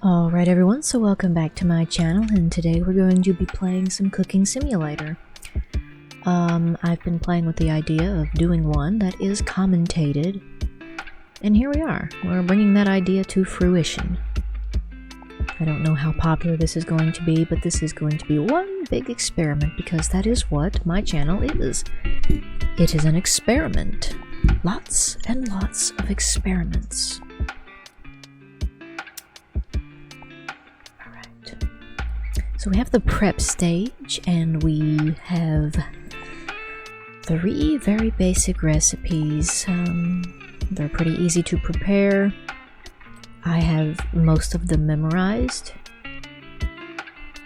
Alright everyone, so welcome back to my channel, and today we're going to be playing some Cooking Simulator. I've been playing with the idea of doing one that is commentated, and here we are. We're bringing that idea to fruition. I don't know how popular this is going to be, but this is going to be one big experiment, because that is what my channel is. It is an experiment. Lots and lots of experiments. So we have the prep stage, and we have 3 very basic recipes. They're pretty easy to prepare. I have most of them memorized.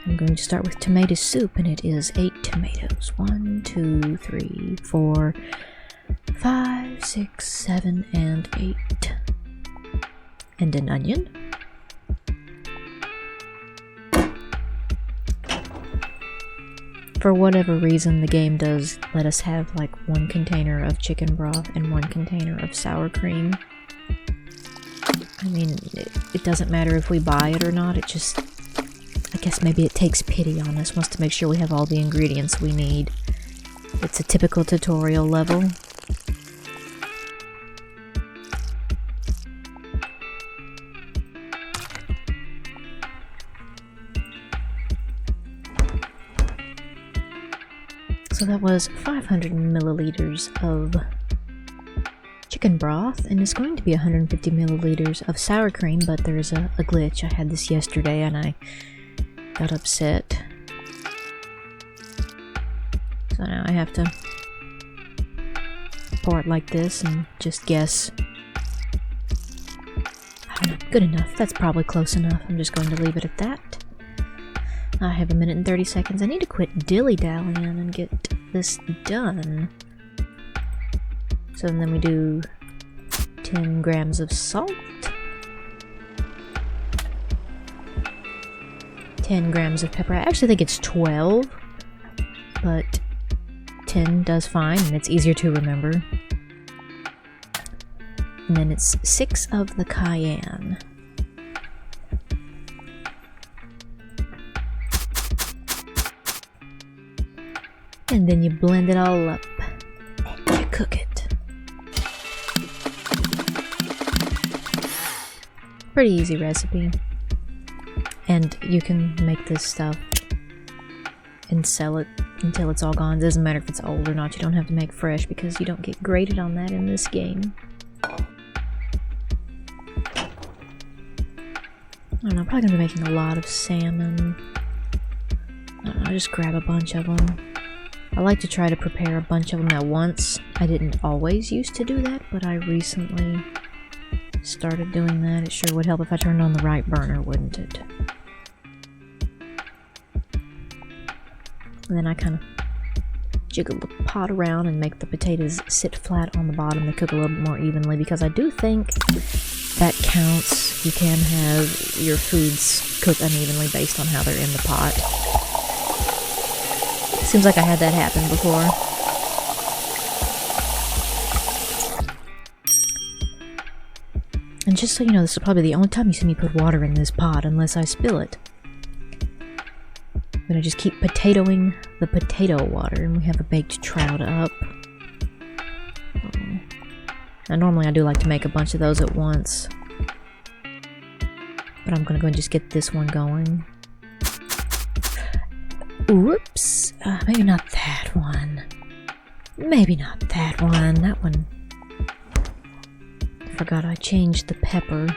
I'm going to start with tomato soup, and it is 8 tomatoes. 1, 2, 3, 4, 5, 6, 7, and 8. And an onion. For whatever reason, the game does let us have like 1 container of chicken broth and 1 container of sour cream. I mean, it doesn't matter if we buy it or not, it just... I guess maybe it takes pity on us, wants to make sure we have all the ingredients we need. It's a typical tutorial level. So that was 500 milliliters of chicken broth, and it's going to be 150 milliliters of sour cream, but there's a glitch. I had this yesterday and I got upset. So now I have to pour it like this and just guess. I don't know, good enough. That's probably close enough. I'm just going to leave it at that. I have 1 minute and 30 seconds. I need to quit dilly-dallying and get this done. So then we do 10 grams of salt, 10 grams of pepper. I actually think it's 12, but 10 does fine, and it's easier to remember. And then it's 6 of the cayenne. And then you blend it all up, and you cook it. Pretty easy recipe. And you can make this stuff and sell it until it's all gone. It doesn't matter if it's old or not, you don't have to make fresh because you don't get graded on that in this game. I don't know, I'm probably gonna be making a lot of salmon. I don't know, I'll just grab a bunch of them. I like to try to prepare a bunch of them at once. I didn't always used to do that, but I recently started doing that. It sure would help if I turned on the right burner, wouldn't it? And then I kind of jiggle the pot around and make the potatoes sit flat on the bottom. They cook a little bit more evenly, because I do think that counts. You can have your foods cook unevenly based on how they're in the pot. Seems like I had that happen before. And just so you know, this is probably the only time you see me put water in this pot, unless I spill it. I'm gonna just keep potatoing the potato water, and we have a baked trout up. Now normally I do like to make a bunch of those at once, but I'm gonna go and just get this one going. Whoops, maybe not that one. Maybe not that one. That one. I forgot I changed the pepper.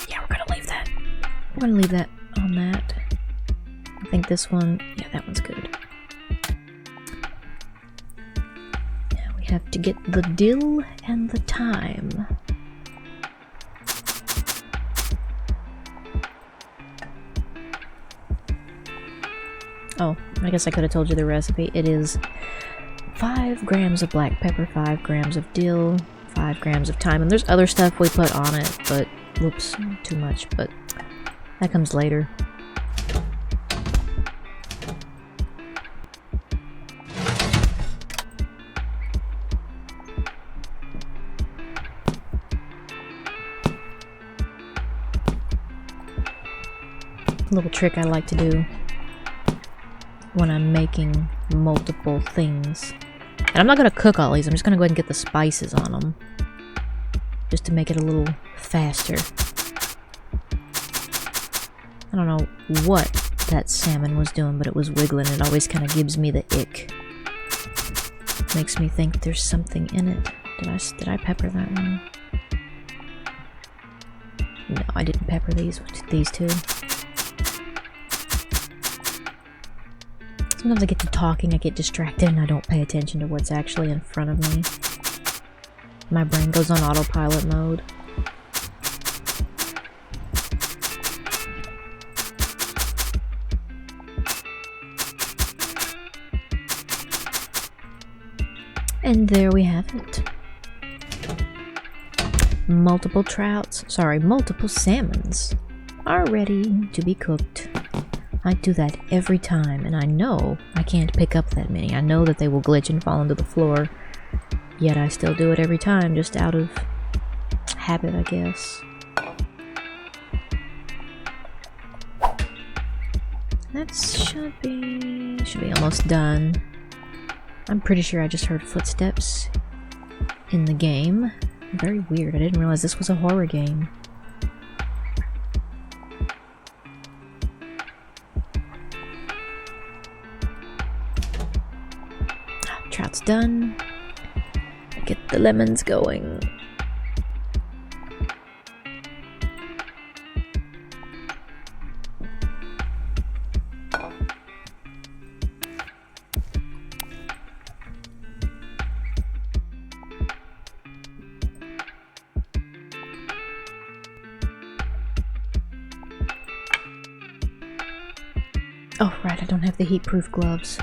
Yeah, we're gonna leave that. We're gonna leave that on that. I think this one, yeah, that one's good. Now we have to get the dill and the thyme. Oh, I guess I could have told you the recipe. It is 5 grams of black pepper, 5 grams of dill, 5 grams of thyme, and there's other stuff we put on it, but whoops, too much, but that comes later. Little trick I like to do when I'm making multiple things. And I'm not gonna cook all these, I'm just gonna go ahead and get the spices on them. Just to make it a little faster. I don't know what that salmon was doing, but it was wiggling. It always kind of gives me the ick. Makes me think there's something in it. Did I pepper that one? No, I didn't pepper these two. Sometimes I get to talking, I get distracted, and I don't pay attention to what's actually in front of me. My brain goes on autopilot mode. And there we have it. Multiple trouts, multiple salmons are ready to be cooked. I do that every time, and I know I can't pick up that many. I know that they will glitch and fall onto the floor, yet I still do it every time, just out of habit, I guess. That should be almost done. I'm pretty sure I just heard footsteps in the game. Very weird. I didn't realize this was a horror game. Trout's done. Get the lemons going. Oh, right, I don't have the heat-proof gloves.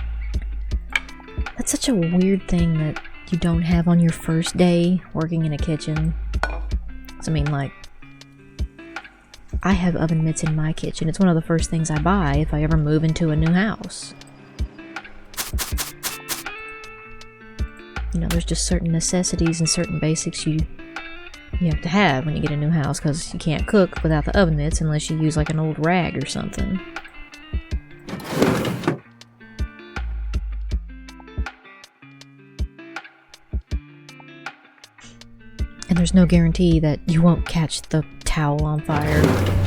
That's such a weird thing that you don't have on your first day working in a kitchen. I mean, like, I have oven mitts in my kitchen. It's one of the first things I buy if I ever move into a new house. You know, there's just certain necessities and certain basics you have to have when you get a new house, because you can't cook without the oven mitts unless you use like an old rag or something. And there's no guarantee that you won't catch the towel on fire.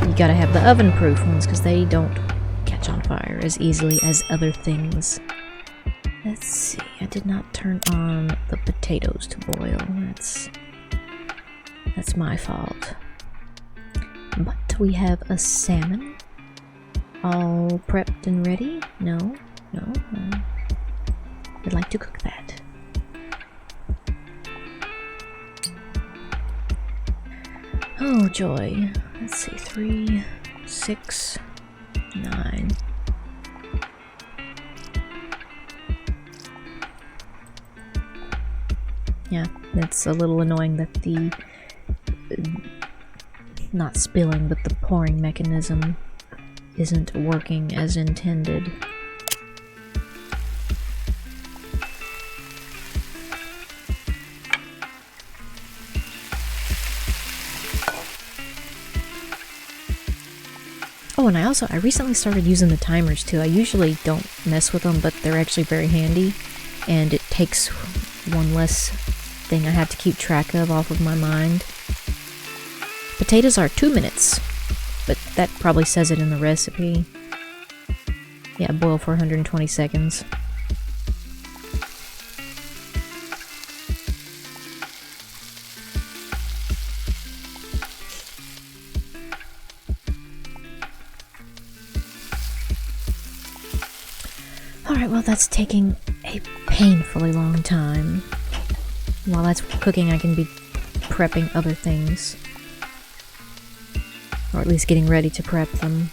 You gotta have the oven-proof ones, because they don't catch on fire as easily as other things. Let's see, I did not turn on the potatoes to boil. That's my fault. But we have a salmon. All prepped and ready? No. I'd like to cook that. Oh joy. Let's see, 3, 6, 9. Yeah, it's a little annoying that the not spilling, but the pouring mechanism isn't working as intended. Oh, and I recently started using the timers too. I usually don't mess with them, but they're actually very handy, and it takes one less thing I have to keep track of off of my mind. Potatoes are 2 minutes, but that probably says it in the recipe. Yeah, boil for 120 seconds. Alright, well that's taking a painfully long time. While that's cooking, I can be prepping other things. Or at least getting ready to prep them.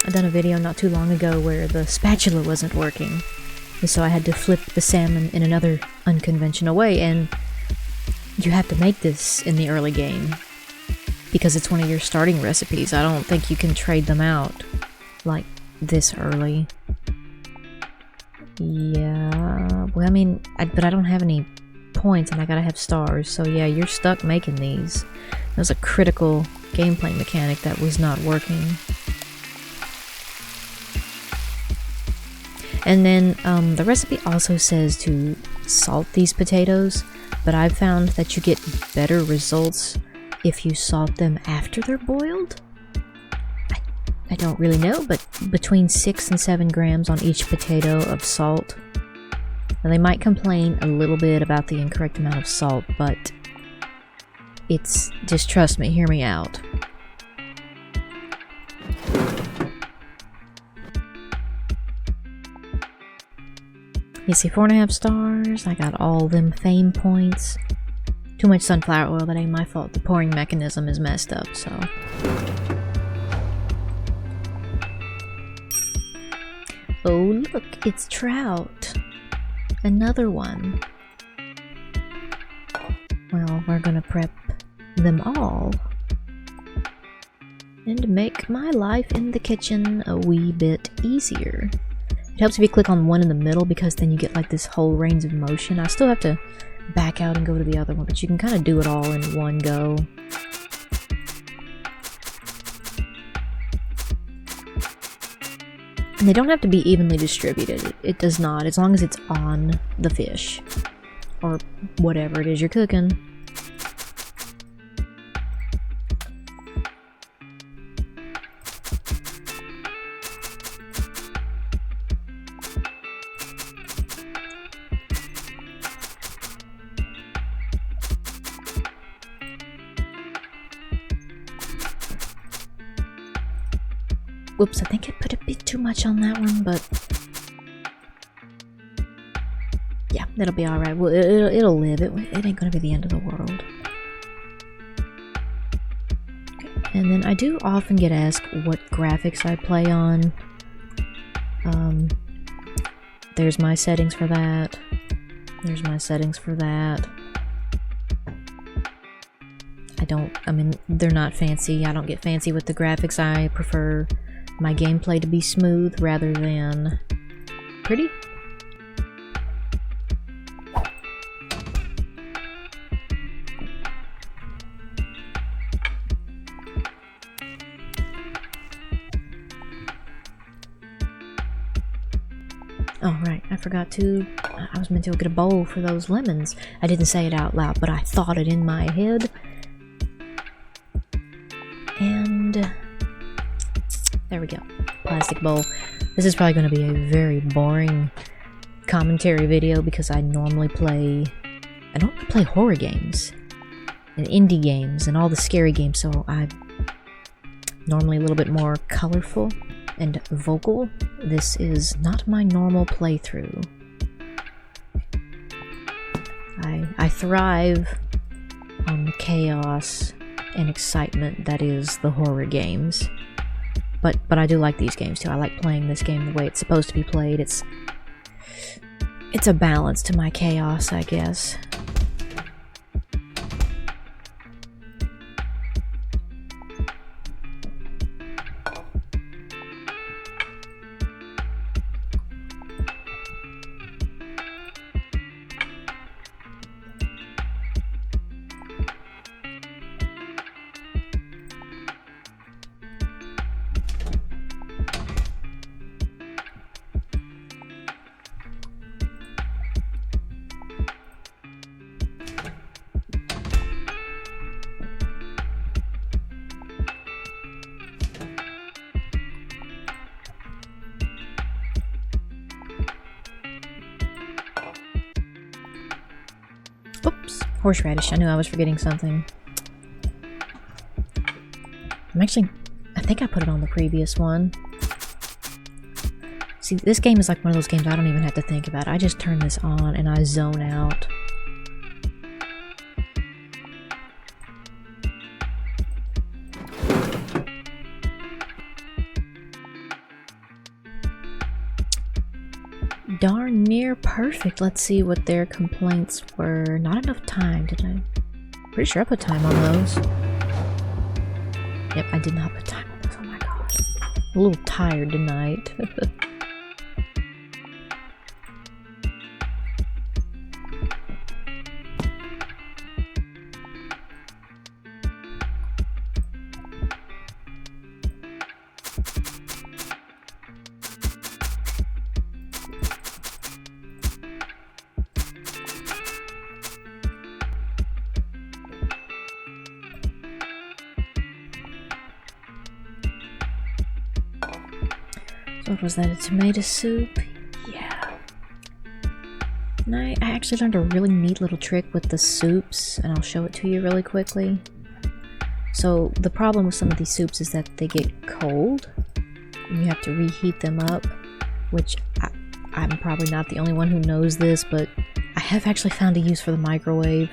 I done a video not too long ago where the spatula wasn't working. And so I had to flip the salmon in another unconventional way, and you have to make this in the early game. Because it's one of your starting recipes. I don't think you can trade them out like this early. Yeah, well, I mean, but I don't have any points and I gotta have stars, so yeah, you're stuck making these. That was a critical gameplay mechanic that was not working. And then the recipe also says to salt these potatoes, but I've found that you get better results if you salt them after they're boiled. I don't really know, but between 6 and 7 grams on each potato of salt. Now they might complain a little bit about the incorrect amount of salt, but it's, just trust me, hear me out. You see, 4.5 stars. I got all them fame points. Too much sunflower oil, that ain't my fault. The pouring mechanism is messed up, so. Oh, look, it's trout. Another one. Well, we're gonna prep them all. And make my life in the kitchen a wee bit easier. It helps if you click on one in the middle because then you get like this whole range of motion. I still have to back out and go to the other one, but you can kind of do it all in one go. And they don't have to be evenly distributed. It does not, as long as it's on the fish. Or whatever it is you're cooking. Whoops, I think I put a bit too much on that one, but yeah, it'll be alright. Well, it'll live. It ain't gonna be the end of the world. Okay. And then I do often get asked what graphics I play on. There's my settings for that. There's my settings for that. I mean, they're not fancy. I don't get fancy with the graphics. I prefer my gameplay to be smooth rather than pretty. Oh, right, I forgot to... I was meant to go get a bowl for those lemons. I didn't say it out loud, but I thought it in my head. And... there we go. Plastic bowl. This is probably going to be a very boring commentary video because I normally play horror games and indie games and all the scary games, so I'm normally a little bit more colorful and vocal. This is not my normal playthrough. I thrive on the chaos and excitement that is the horror games. But I do like these games too. I like playing this game the way it's supposed to be played. It's a balance to my chaos, I guess. Oops, horseradish. I knew I was forgetting something. I think I put it on the previous one. See, this game is like one of those games I don't even have to think about. I just turn this on and I zone out. Darn near perfect. Let's see what their complaints were. Not enough time, did I? Pretty sure I put time on those. Yep, I did not put time on those. Oh my god. a little tired tonight. What was that, a tomato soup? Yeah. And I actually learned a really neat little trick with the soups, and I'll show it to you really quickly. So the problem with some of these soups is that they get cold, and you have to reheat them up, which I'm probably not the only one who knows this, but I have actually found a use for the microwave.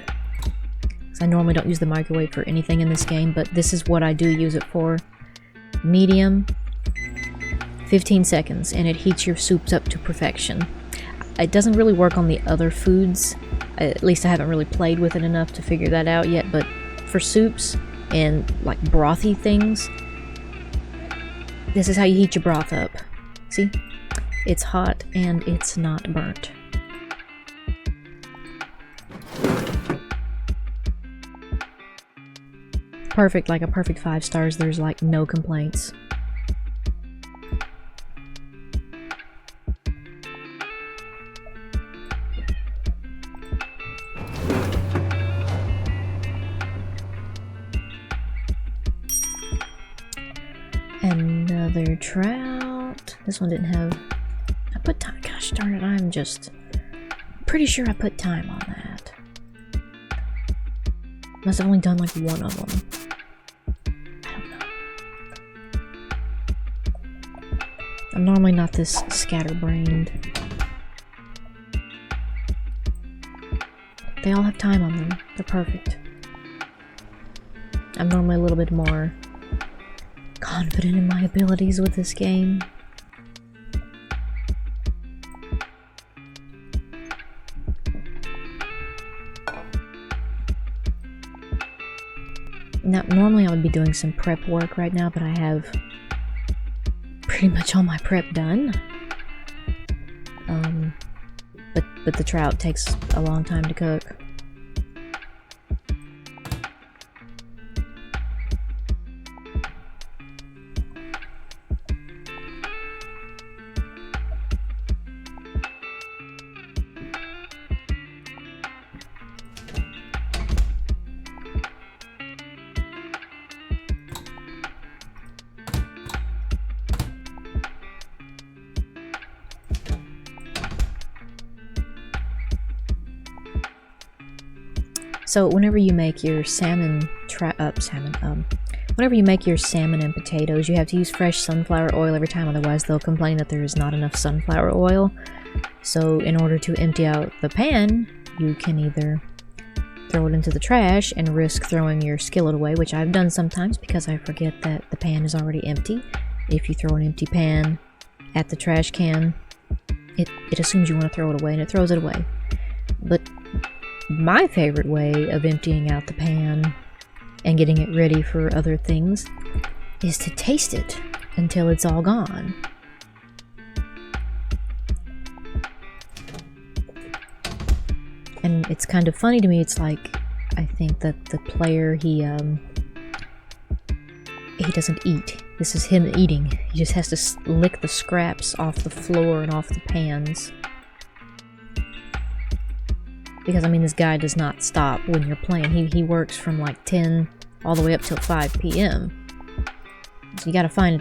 Because I normally don't use the microwave for anything in this game, but this is what I do use it for. Medium. 15 seconds, and it heats your soups up to perfection. It doesn't really work on the other foods, at least I haven't really played with it enough to figure that out yet, but for soups and like brothy things, this is how you heat your broth up. See? It's hot and it's not burnt. Perfect, like a perfect 5 stars, there's like no complaints. Another trout. This one didn't have... I put time... Gosh darn it, I'm just... pretty sure I put time on that. Must have only done like one of them. I don't know. I'm normally not this scatterbrained. They all have time on them. They're perfect. I'm normally a little bit more confident in my abilities with this game. Now, normally I would be doing some prep work right now, but I have pretty much all my prep done. But the trout takes a long time to cook. So whenever you make your whenever you make your salmon and potatoes, you have to use fresh sunflower oil every time, otherwise they'll complain that there is not enough sunflower oil. So in order to empty out the pan, you can either throw it into the trash and risk throwing your skillet away, which I've done sometimes because I forget that the pan is already empty. If you throw an empty pan at the trash can, it assumes you want to throw it away and it throws it away. But my favorite way of emptying out the pan and getting it ready for other things is to taste it until it's all gone. And it's kind of funny to me. It's like, I think that the player, he doesn't eat. This is him eating. He just has to lick the scraps off the floor and off the pans. Because, I mean, this guy does not stop when you're playing. He works from like 10 all the way up till 5 p.m. So you gotta find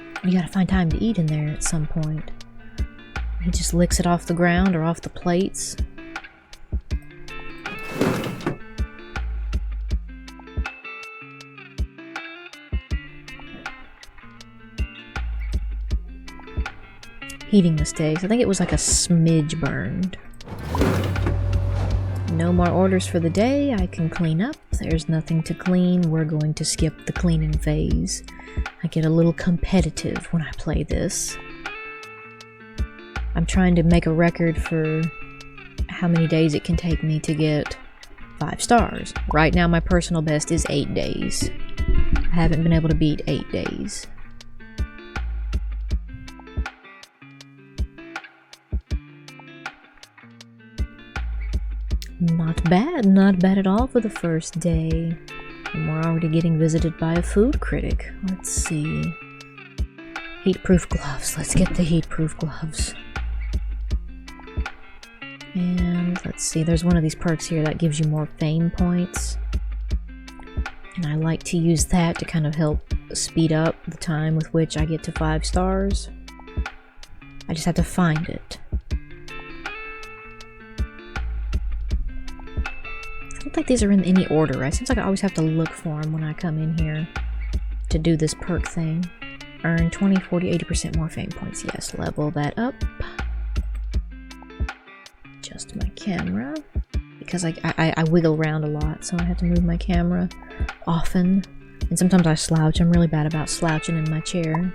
time to eat in there at some point. He just licks it off the ground or off the plates. Heating the steaks. I think it was like a smidge burned. No more orders for the day. I can clean up. There's nothing to clean. We're going to skip the cleaning phase. I get a little competitive when I play this. I'm trying to make a record for how many days it can take me to get 5 stars. Right now my personal best is 8 days. I haven't been able to beat 8 days. Not bad at all for the first day. And we're already getting visited by a food critic. Let's see. Heat-proof gloves. Let's get the heat-proof gloves. And let's see, there's one of these perks here that gives you more fame points. And I like to use that to kind of help speed up the time with which I get to 5 stars. I just have to find it. I don't think these are in any order, right? Seems like I always have to look for them when I come in here to do this perk thing. Earn 20, 40, 80% more fame points. Yes, level that up. Adjust my camera. Because I wiggle around a lot, so I have to move my camera often. And sometimes I slouch. I'm really bad about slouching in my chair.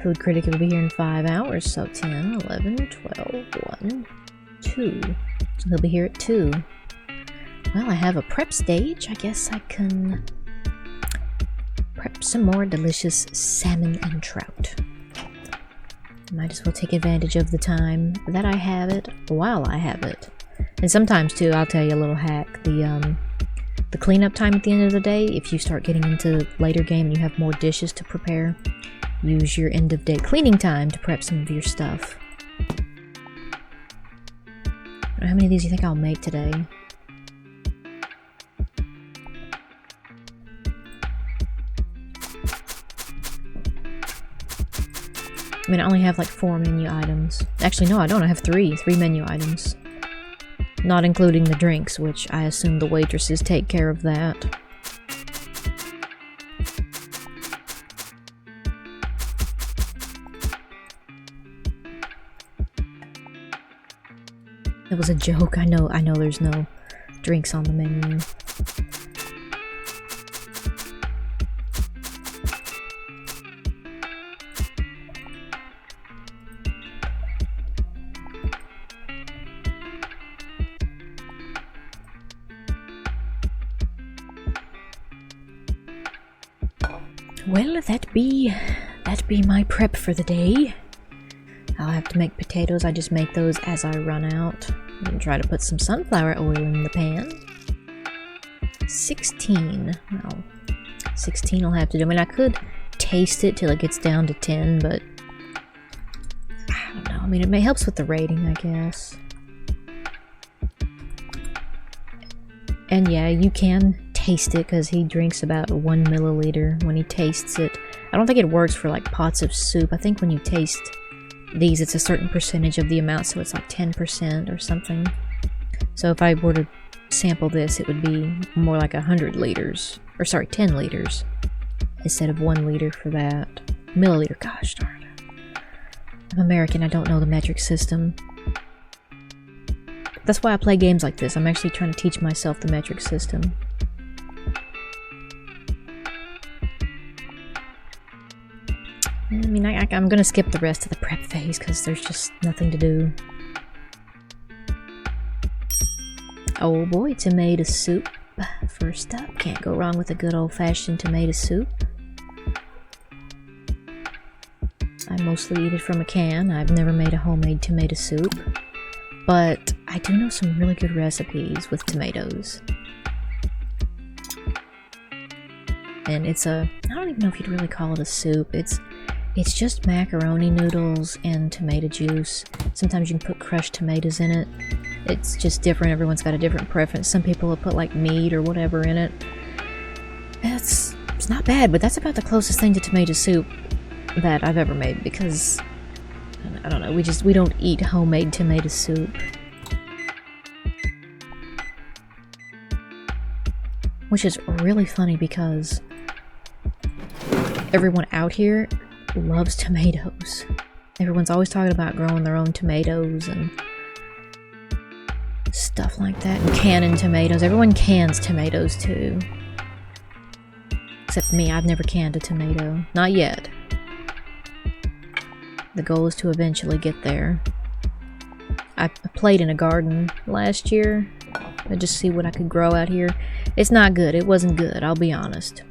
Food critic will be here in 5 hours, so 10, 11, 12, 1, 2. So he'll be here at 2. Well, I have a prep stage. I guess I can prep some more delicious salmon and trout. Might as well take advantage of the time that I have it while I have it. And sometimes too, I'll tell you a little hack. The cleanup time at the end of the day, if you start getting into later game and you have more dishes to prepare, use your end of day cleaning time to prep some of your stuff. How many of these do you think I'll make today? I mean, I only have like 4 menu items. Actually, no, I don't. I have 3 menu items. Not including the drinks, which I assume the waitresses take care of that. It was a joke. I know there's no drinks on the menu. Well, that be my prep for the day. I'll have to make potatoes. I just make those as I run out. And try to put some sunflower oil in the pan. 16. Well, 16 will have to do. I mean, I could taste it till it gets down to 10, but I don't know. I mean, it helps with the rating, I guess. And yeah, you can taste it because he drinks about 1 milliliter when he tastes it. I don't think it works for like pots of soup. I think when you taste these, it's a certain percentage of the amount, so it's like 10% or something. So if I were to sample this, it would be more like 100 liters, or sorry, 10 liters instead of 1 liter for that. Milliliter, gosh darn it. I'm American, I don't know the metric system. That's why I play games like this. I'm actually trying to teach myself the metric system. I mean, I'm gonna skip the rest of the prep phase because there's just nothing to do. Oh boy, tomato soup. First up, can't go wrong with a good old-fashioned tomato soup. I mostly eat it from a can. I've never made a homemade tomato soup. But I do know some really good recipes with tomatoes. And it's I don't even know if you'd really call it a soup. It's just macaroni noodles and tomato juice. Sometimes you can put crushed tomatoes in it. It's just different. Everyone's got a different preference. Some people will put like meat or whatever in it. It's not bad, but that's about the closest thing to tomato soup that I've ever made because I don't know, we don't eat homemade tomato soup. Which is really funny because everyone out here loves tomatoes. Everyone's always talking about growing their own tomatoes and stuff like that, and canning tomatoes. Everyone cans tomatoes too. Except me, I've never canned a tomato. Not yet. The goal is to eventually get there. I played in a garden last year to just see what I could grow out here. It's not good. It wasn't good, I'll be honest.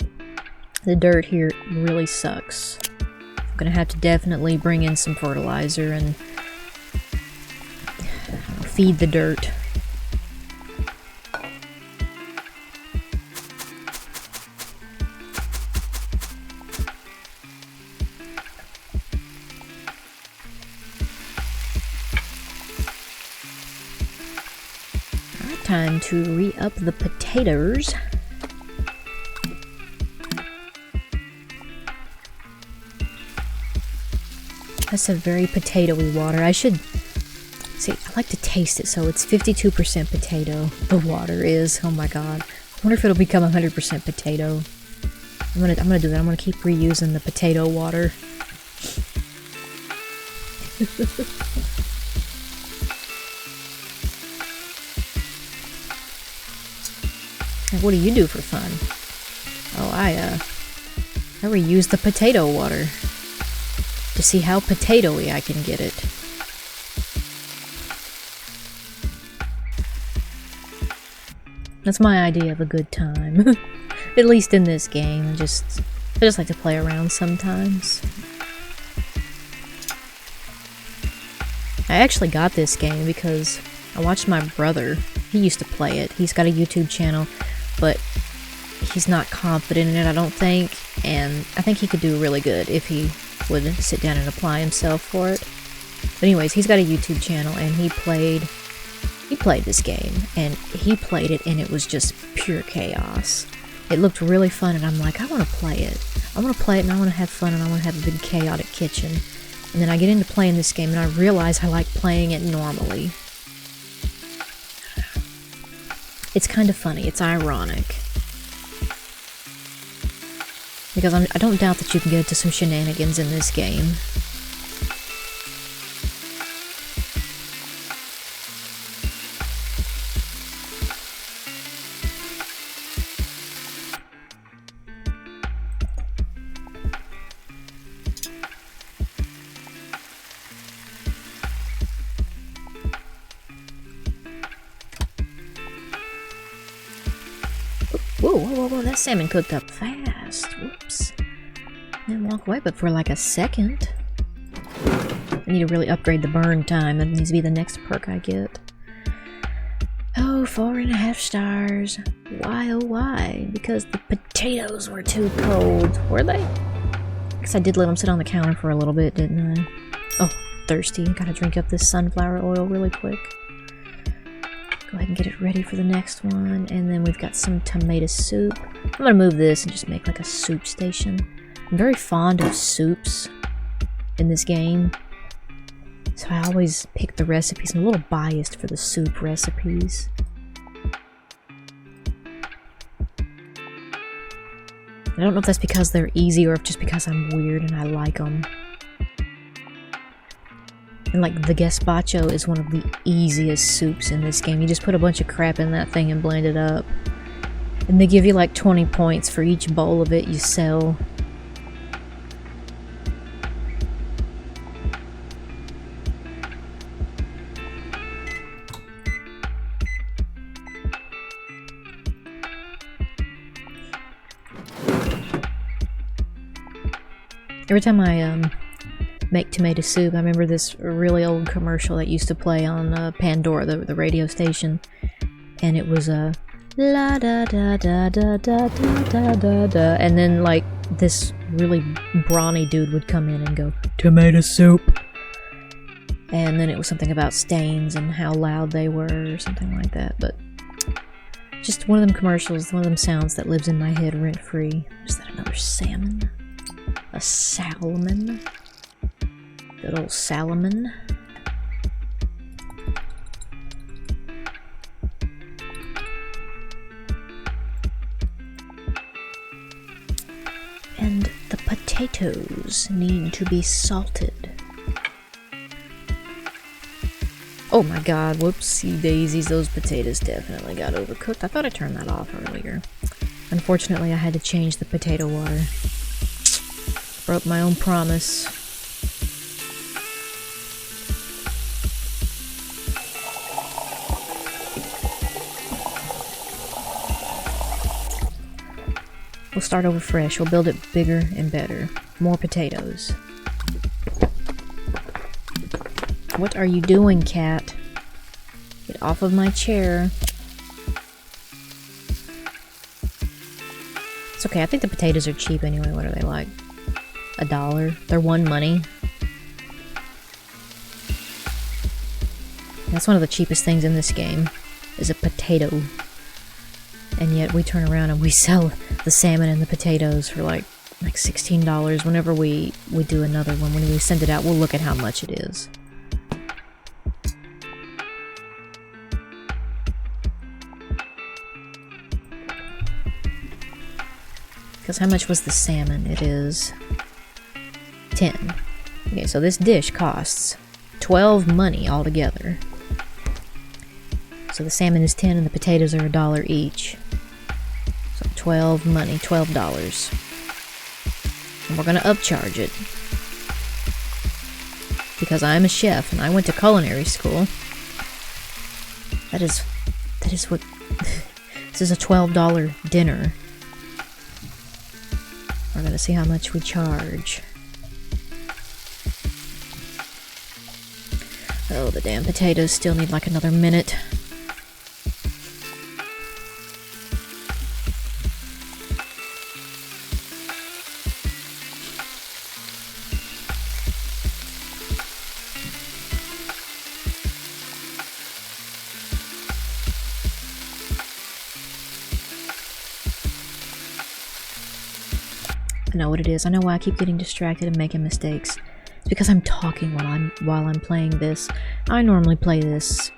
The dirt here really sucks. I'm gonna have to definitely bring in some fertilizer and feed the dirt. time to re-up the potatoes. That's a very potatoey water. I should... See, I like to taste it, so it's 52% potato. The water is. Oh my god. I wonder if it'll become 100% potato. I'm gonna do that. I'm gonna keep reusing the potato water. What do you do for fun? Oh, I reuse the potato water to see how potatoey I can get it. That's my idea of a good time. At least in this game. I just like to play around sometimes. I actually got this game because I watched my brother. He used to play it. He's got a YouTube channel, but he's not confident in it, I don't think. And I think he could do really good if he would sit down and apply himself for it. But anyways, he's got a YouTube channel, and he played this game, and he played it, and it was just pure chaos. It looked really fun, and I'm like, I want to play it. I want to play it, and I want to have fun, and I want to have a big chaotic kitchen. And then I get into playing this game, and I realize I like playing it normally. It's kind of funny. It's ironic. Because I don't doubt that you can get into some shenanigans in this game. Whoa, that salmon cooked up fast. Whoops. Didn't walk away but for like a second. I need to really upgrade the burn time. That needs to be the next perk I get. Oh, 4.5 stars. Why, oh why? Because the potatoes were too cold. Were they? I guess I did let them sit on the counter for a little bit, didn't I? Oh, thirsty. Gotta drink up this sunflower oil really quick. Go ahead and get it ready for the next one. And then we've got some tomato soup. I'm gonna move this and just make like a soup station. I'm very fond of soups in this game, so I always pick the recipes. I'm a little biased for the soup recipes. I don't know if that's because they're easy or if just because I'm weird and I like them. And like the gazpacho is one of the easiest soups in this game. You just put a bunch of crap in that thing and blend it up. And they give you like 20 points for each bowl of it you sell. Every time I make tomato soup, I remember this really old commercial that used to play on Pandora, the radio station, and it was la da da da da da da da da, and then like this really brawny dude would come in and go, "Tomato soup," and then it was something about stains and how loud they were or something like that. But just one of them commercials, one of them sounds that lives in my head rent free. Is that another salmon? A salmon? Good old Salmon. And the potatoes need to be salted. Oh my god, whoopsie daisies, those potatoes definitely got overcooked. I thought I turned that off earlier. Unfortunately, I had to change the potato water. Broke my own promise. We'll start over fresh. We'll build it bigger and better. More potatoes. What are you doing, cat? Get off of my chair. It's okay, I think the potatoes are cheap anyway. What are they like? $1? They're one money. That's one of the cheapest things in this game. is a potato. And yet we turn around and we sell the salmon and the potatoes for like $16. Whenever we do another one, when we send it out, we'll look at how much it is. Because how much was the salmon? It is 10. Okay, so this dish costs 12 money altogether. So the salmon is 10 and the potatoes are $1 each. So 12 money, $12. And we're gonna upcharge it. Because I'm a chef and I went to culinary school. That is what this is a $12 dinner. We're gonna see how much we charge. Oh, the damn potatoes still need like another minute. I know what it is. I know why I keep getting distracted and making mistakes. It's because I'm talking while I'm playing this. I normally play this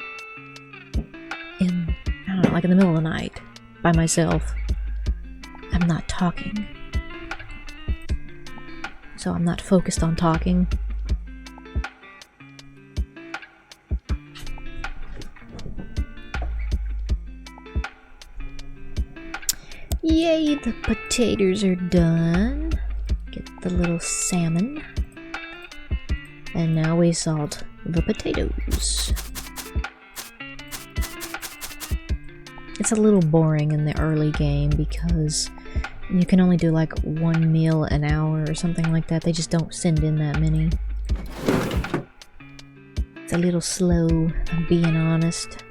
in, I don't know, like in the middle of the night by myself. I'm not talking. So I'm not focused on talking. Yay, the potatoes are done. Get the little salmon. And now we salt the potatoes. It's a little boring in the early game because you can only do like one meal an hour or something like that. They just don't send in that many. It's a little slow, I'm being honest.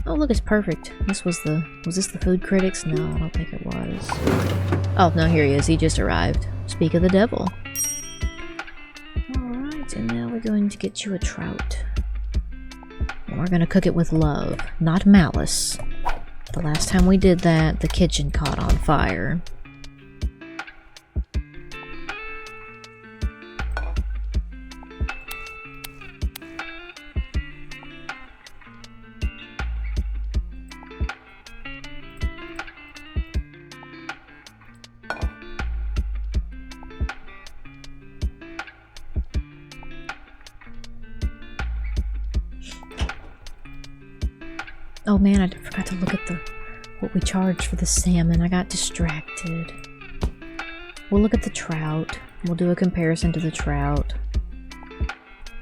Oh look, it's perfect. Was this the food critics? No, I don't think it was. Oh, no, here he is. He just arrived. Speak of the devil. Alright, and now we're going to get you a trout. And we're gonna cook it with love, not malice. The last time we did that, the kitchen caught on fire. Oh man, I forgot to look at what we charged for the salmon. I got distracted. We'll look at the trout. We'll do a comparison to the trout.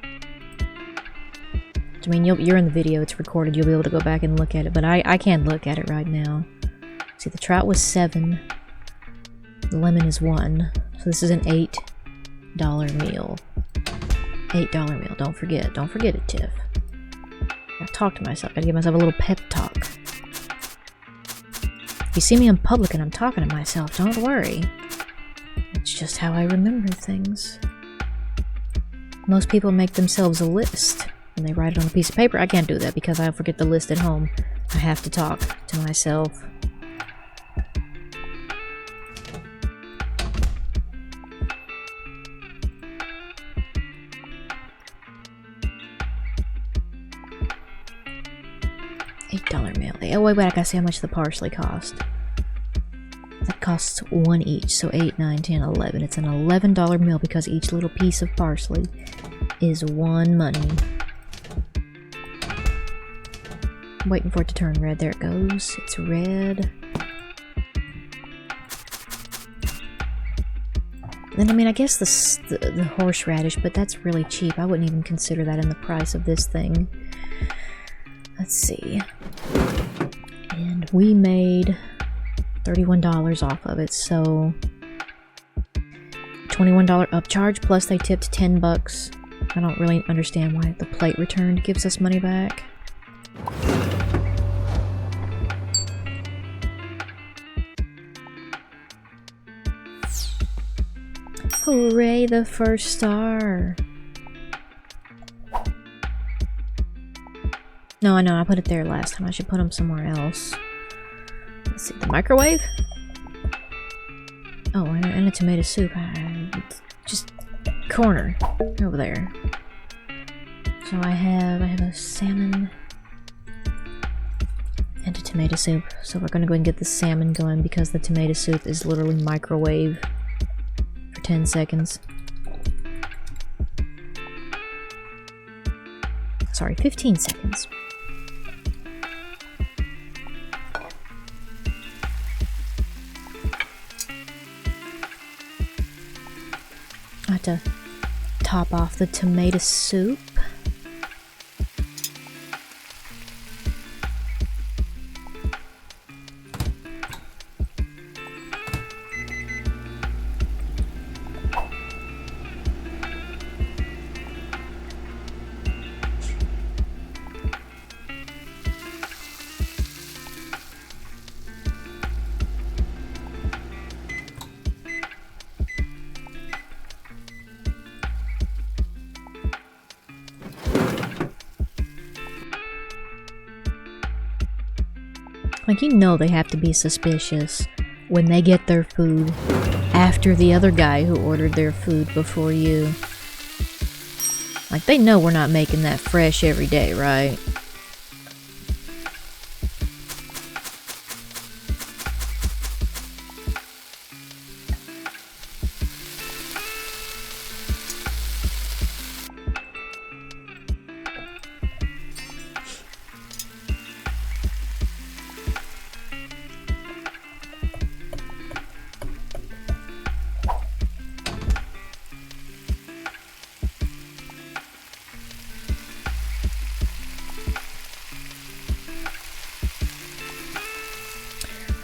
I mean, you're in the video, it's recorded, you'll be able to go back and look at it, but I can't look at it right now. See, the trout was $7. The lemon is $1. So this is an $8 meal. $8 meal, don't forget it, Tiff. I talk to myself. I gotta give myself a little pep talk. If you see me in public and I'm talking to myself, don't worry. It's just how I remember things. Most people make themselves a list and they write it on a piece of paper. I can't do that because I forget the list at home. I have to talk to myself. $8 meal. Oh wait, I gotta see how much the parsley cost. That costs 1 each, so 8, 9, 10, 11. It's an $11 meal because each little piece of parsley is 1 money. I'm waiting for it to turn red. There it goes. It's red. Then I mean, I guess the horseradish, but that's really cheap. I wouldn't even consider that in the price of this thing. Let's see. And we made $31 off of it, so $21 upcharge, plus they tipped $10. I don't really understand why the plate returned gives us money back. Hooray, the first star! No, I know, I put it there last time. I should put them somewhere else. Let's see, the microwave? Oh, and a tomato soup. Just corner over there. So I have a salmon and a tomato soup. So we're gonna go and get the salmon going because the tomato soup is literally microwave for 10 seconds. Sorry, 15 seconds. I have to top off the tomato soup. Like, you know they have to be suspicious when they get their food after the other guy who ordered their food before you. Like, they know we're not making that fresh every day, right?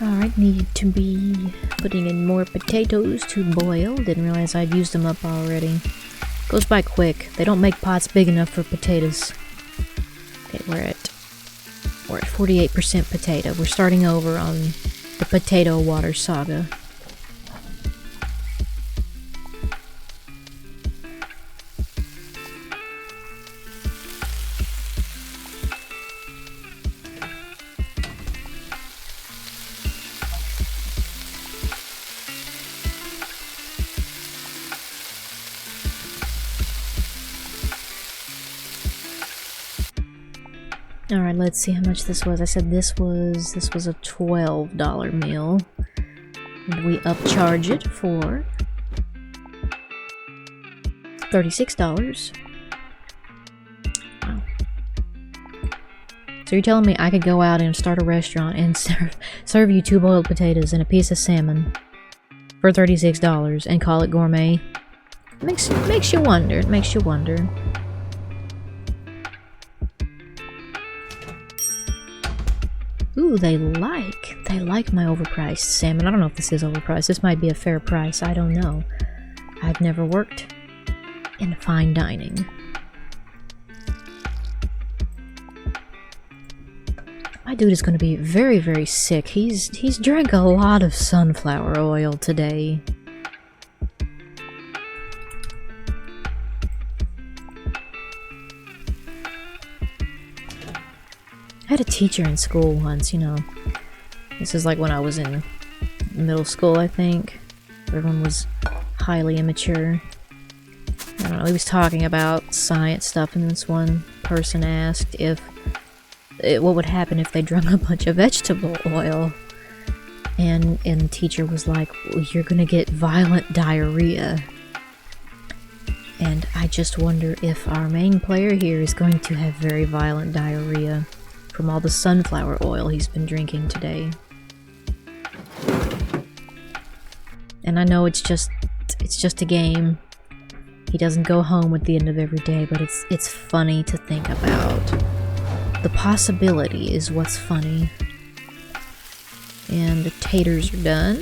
Alright, need to be putting in more potatoes to boil. Didn't realize I'd used them up already. Goes by quick. They don't make pots big enough for potatoes. Okay, we're at 48% potato. We're starting over on the potato water saga. Alright, let's see how much this was. I said this was a $12 meal. And we upcharge it for $36. Wow. So you're telling me I could go out and start a restaurant and serve you 2 boiled potatoes and a piece of salmon for $36 and call it gourmet? Makes you wonder. It makes you wonder. Ooh, they like my overpriced salmon. I don't know if this is overpriced. This might be a fair price. I don't know. I've never worked in fine dining. My dude is going to be very, very sick. He's drank a lot of sunflower oil today. I had a teacher in school once, you know. This is like when I was in middle school, I think. Everyone was highly immature. I don't know, he was talking about science stuff, and this one person asked what would happen if they drank a bunch of vegetable oil. And the teacher was like, well, you're gonna get violent diarrhea. And I just wonder if our main player here is going to have very violent diarrhea from all the sunflower oil he's been drinking today. And I know it's just a game. He doesn't go home at the end of every day, but it's funny to think about. The possibility is what's funny. And the taters are done.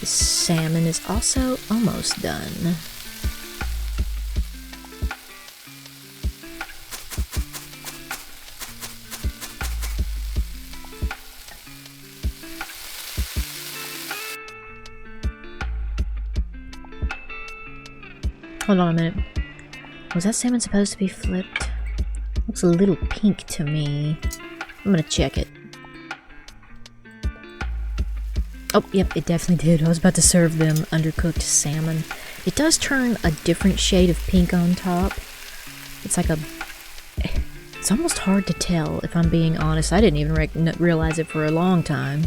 The salmon is also almost done. Hold on a minute. Was that salmon supposed to be flipped? Looks a little pink to me. I'm gonna check it. Oh, yep, it definitely did. I was about to serve them undercooked salmon. It does turn a different shade of pink on top. It's like a... It's almost hard to tell, if I'm being honest. I didn't even realize it for a long time.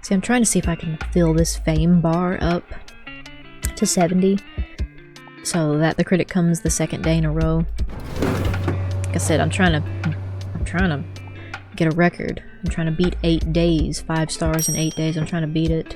See, I'm trying to see if I can fill this fame bar up to 70 so that the critic comes the second day in a row. Like I said, I'm trying to get a record. I'm trying to beat 8 days, 5 stars in 8 days. I'm trying to beat it.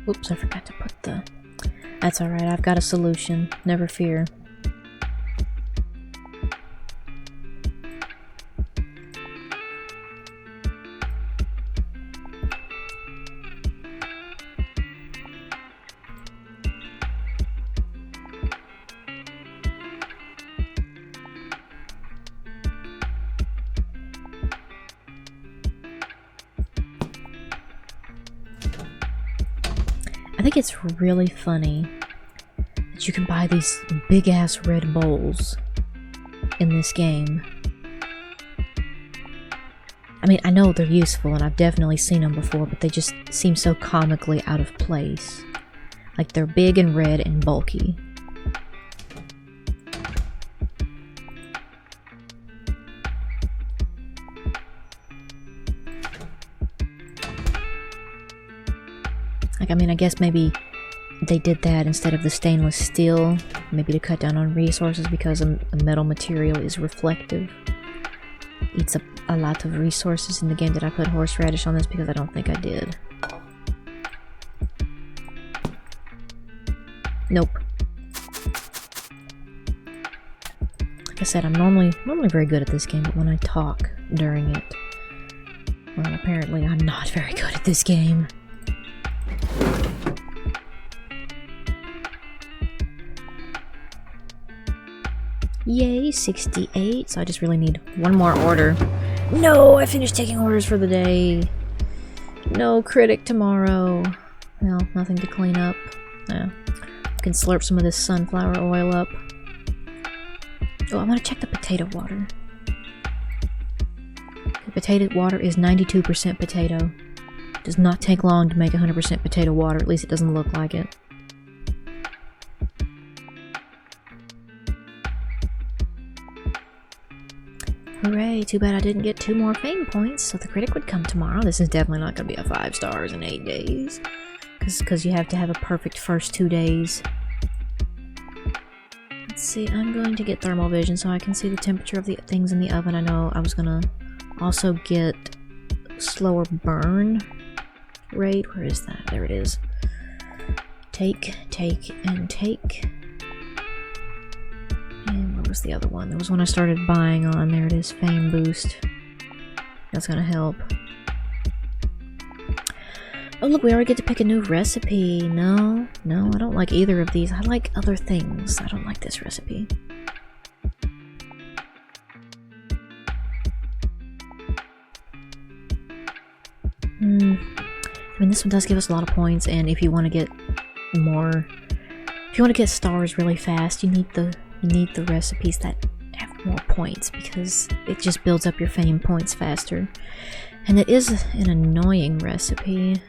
Oops, I forgot to put the... That's alright, I've got a solution. Never fear. I think it's really funny that you can buy these big-ass red bowls in this game. I mean, I know they're useful, and I've definitely seen them before, but they just seem so comically out of place. Like, they're big and red and bulky. Like, I mean, I guess maybe they did that instead of the stainless steel, maybe to cut down on resources because a metal material is reflective. Eats up a lot of resources in the game. Did I put horseradish on this? Because I don't think I did. Nope. Like I said, I'm normally very good at this game, but when I talk during it, well, apparently I'm not very good at this game. Yay, 68, so I just really need one more order. No, I finished taking orders for the day. No critic tomorrow. Well, nothing to clean up. Yeah. I can slurp some of this sunflower oil up. Oh, I want to check the potato water. The potato water is 92% potato. It does not take long to make 100% potato water, at least it doesn't look like it. Hooray, too bad I didn't get 2 more fame points, so the critic would come tomorrow. This is definitely not going to be a 5 stars in 8 days. Because you have to have a perfect first 2 days. Let's see, I'm going to get thermal vision so I can see the temperature of the things in the oven. I know I was going to also get slower burn rate. Where is that? There it is. Take, and take. And where was the other one? There was one I started buying on. There it is, Fame Boost. That's gonna help. Oh look, we already get to pick a new recipe. No, I don't like either of these. I like other things. I don't like this recipe. mean, this one does give us a lot of points, and if you want to get more, if you want to get stars really fast, you need the recipes that have more points, because it just builds up your fame points faster. And it is an annoying recipe.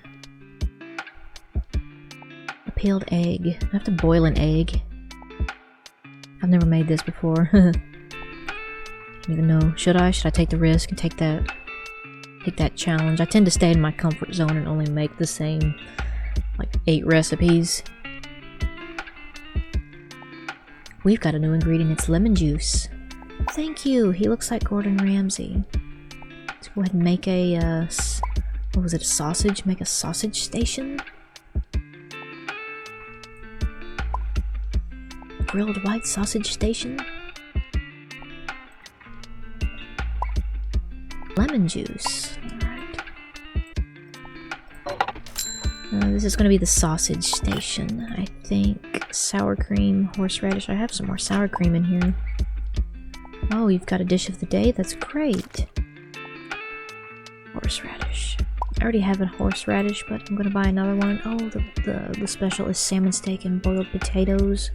A peeled egg. I have to boil an egg. I've never made this before. I don't even know. Should I take the risk and take that challenge? I tend to stay in my comfort zone and only make the same, like, 8 recipes. We've got a new ingredient. It's lemon juice. Thank you. He looks like Gordon Ramsay. Let's go ahead and make a, what was it, a sausage? Make a sausage station? Grilled white sausage station? Lemon juice. Alright. This is going to be the sausage station, I think. Sour cream, horseradish. I have some more sour cream in here. Oh, you've got a dish of the day? That's great. Horseradish. I already have a horseradish, but I'm gonna buy another one. Oh, the special is salmon steak and boiled potatoes.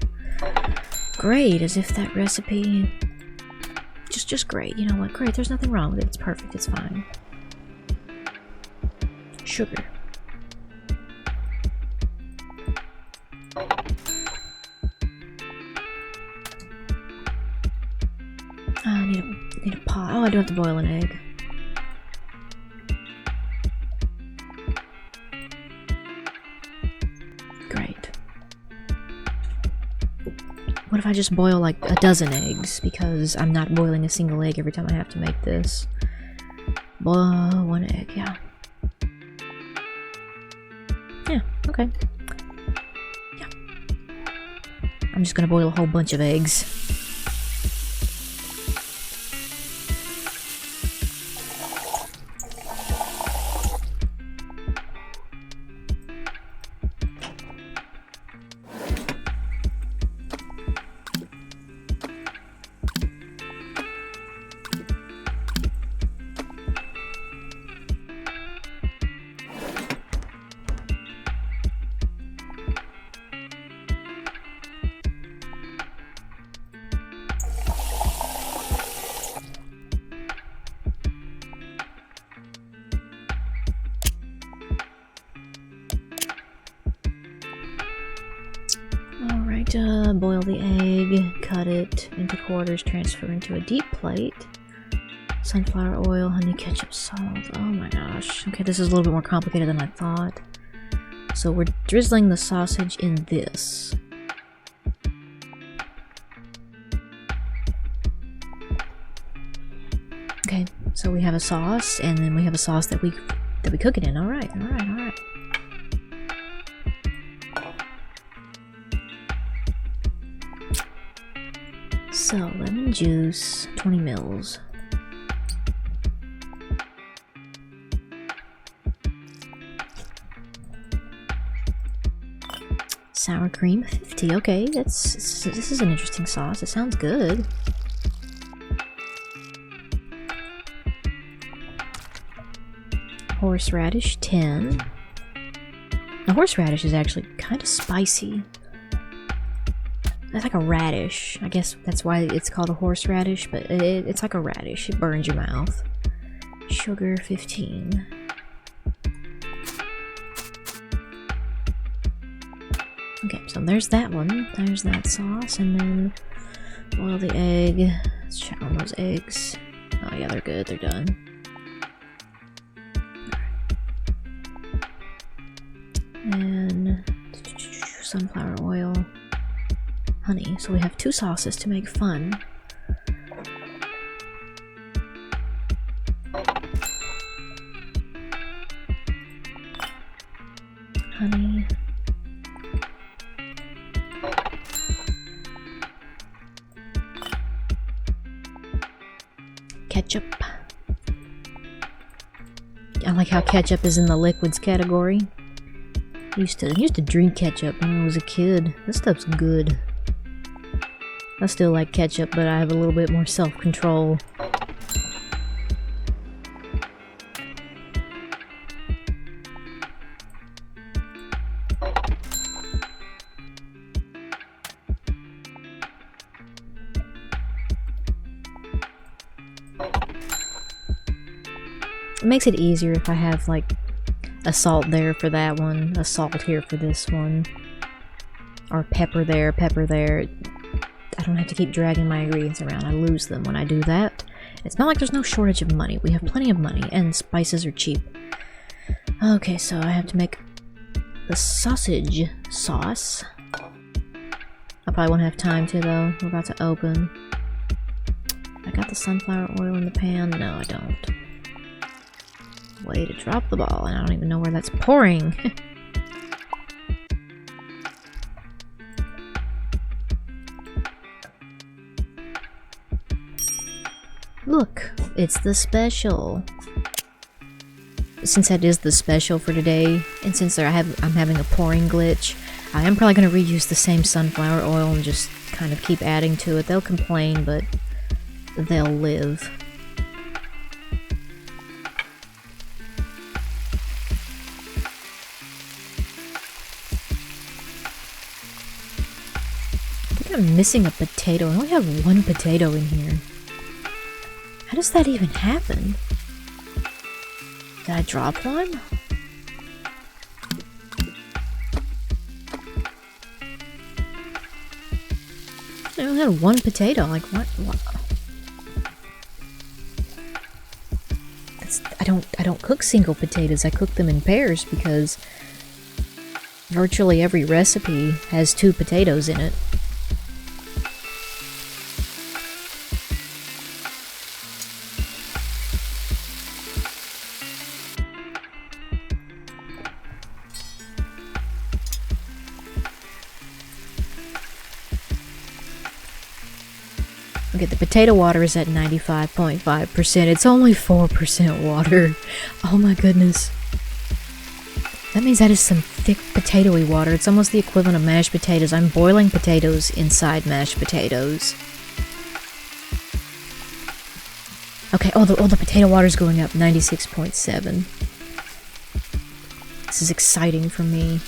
Great, as if that recipe... Just great. You know what? Great, there's nothing wrong with it. It's perfect, it's fine. Sugar. Oh, I need a pot. Oh, I do have to boil an egg. Great. What if I just boil like a dozen eggs? Because I'm not boiling a single egg every time I have to make this. Boil 1 egg, yeah. Yeah, okay. Yeah. I'm just gonna boil a whole bunch of eggs. Boil the egg, cut it into quarters, transfer into a deep plate. Sunflower oil, honey, ketchup, salt. Oh my gosh. Okay, this is a little bit more complicated than I thought. So we're drizzling the sausage in this. Okay, so we have a sauce, and then we have a sauce that we cook it in. Alright. So, lemon juice, 20 mils. Sour cream, 50. Okay, this is an interesting sauce. It sounds good. Horseradish, 10. The horseradish is actually kind of spicy. It's like a radish. I guess that's why it's called a horseradish, but it's like a radish. It burns your mouth. Sugar, 15. Okay, so there's that one. There's that sauce, and then boil the egg. Let's check on those eggs. Oh yeah, they're good. They're done. And sunflower oil. Honey, so we have 2 sauces to make fun. Honey. Ketchup. I like how ketchup is in the liquids category. I used to drink ketchup when I was a kid. This stuff's good. I still like ketchup, but I have a little bit more self-control. makes it easier if I have like a salt there for that one, a salt here for this one, or pepper there, pepper there. I don't have to keep dragging my ingredients around. I lose them when I do that. It's not like there's no shortage of money. We have plenty of money, and spices are cheap. Okay, so I have to make the sausage sauce. I probably won't have time to, though. We're about to open. I got the sunflower oil in the pan? No, I don't. Way to drop the ball, and I don't even know where that's pouring. Look, it's the special. Since that is the special for today, and since I'm having a pouring glitch, I am probably going to reuse the same sunflower oil and just kind of keep adding to it. They'll complain, but they'll live. I think I'm missing a potato. I only have one potato in here. How does that even happen? Did I drop one? I only had one potato. Like what? I don't cook single potatoes. I cook them in pairs because virtually every recipe has 2 potatoes in it. Okay, the potato water is at 95.5%. It's only 4% water. Oh my goodness. That means that is some thick potatoy water. It's almost the equivalent of mashed potatoes. I'm boiling potatoes inside mashed potatoes. Okay, oh the potato water's going up. 96.7. This is exciting for me.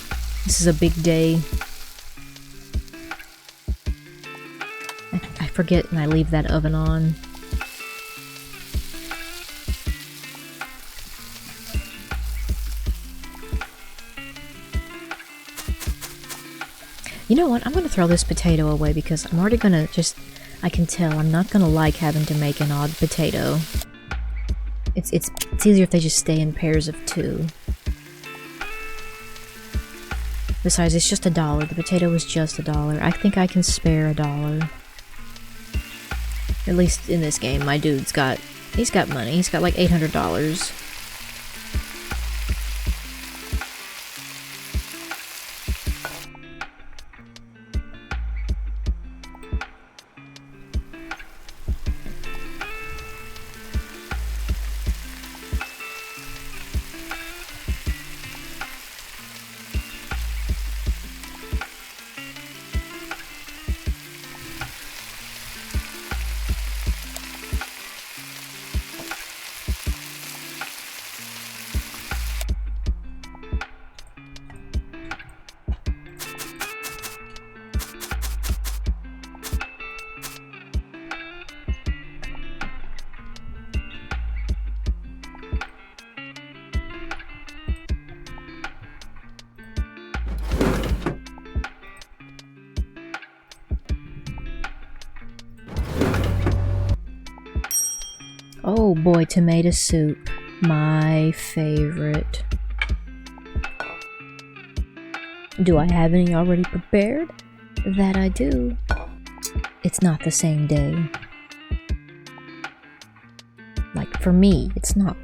This is a big day. I forget and I leave that oven on. You know what? I'm gonna throw this potato away because I'm already gonna I can tell I'm not gonna like having to make an odd potato. It's easier if they just stay in pairs of 2. Besides, it's just $1. The potato is just $1. I think I can spare $1. At least in this game, my dude's got money. He's got like $800. Oh boy, tomato soup. My favorite. Do I have any already prepared? That I do. It's not the same day. Like, for me, it's not.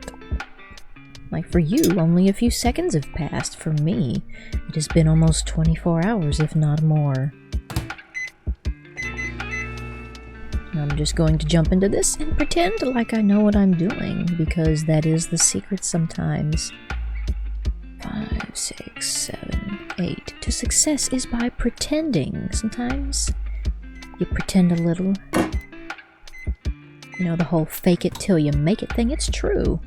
Like, for you, only a few seconds have passed. For me, it has been almost 24 hours, if not more. I'm just going to jump into this and pretend like I know what I'm doing, because that is the secret sometimes. 5, 6, 7, 8. To success is by pretending. Sometimes you pretend a little. You know, the whole fake it till you make it thing, it's true.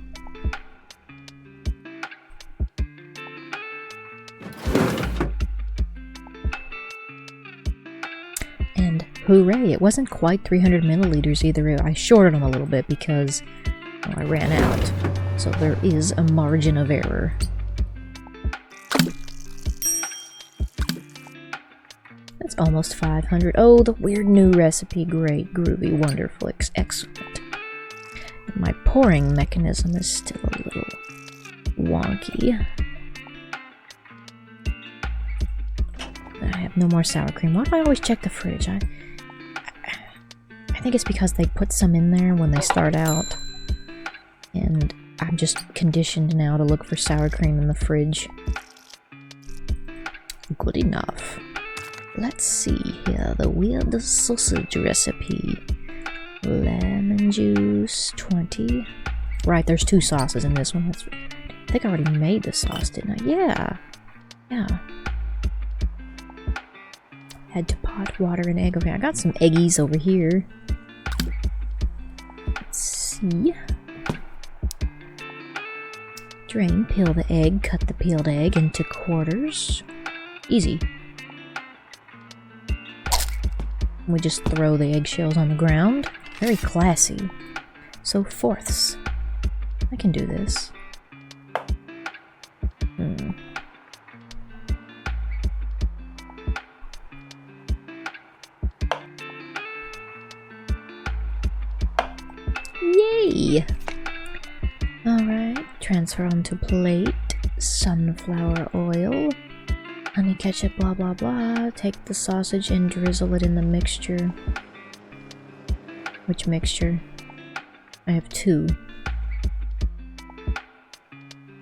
And hooray, it wasn't quite 300 milliliters either. I shorted them a little bit because Oh, I ran out. So there is a margin of error. That's almost 500. Oh, the weird new recipe. Great, groovy, wonderful, excellent. My pouring mechanism is still a little wonky. I have no more sour cream. Why do I always check the fridge? I think it's because they put some in there when they start out. And I'm just conditioned now to look for sour cream in the fridge. Good enough. Let's see here. The weird sausage recipe. Lemon juice, 20. Right, there's 2 sauces in this one. I think I already made the sauce, didn't I? Yeah. Yeah. Had to pot, water, and egg over here. I got some eggies over here. Let's see. Drain, peel the egg, cut the peeled egg into quarters. Easy. We just throw the eggshells on the ground. Very classy. So, fourths. I can do this. Yay! Alright, transfer onto plate. Sunflower oil. Honey ketchup, blah blah blah. Take the sausage and drizzle it in the mixture. Which mixture? I have 2.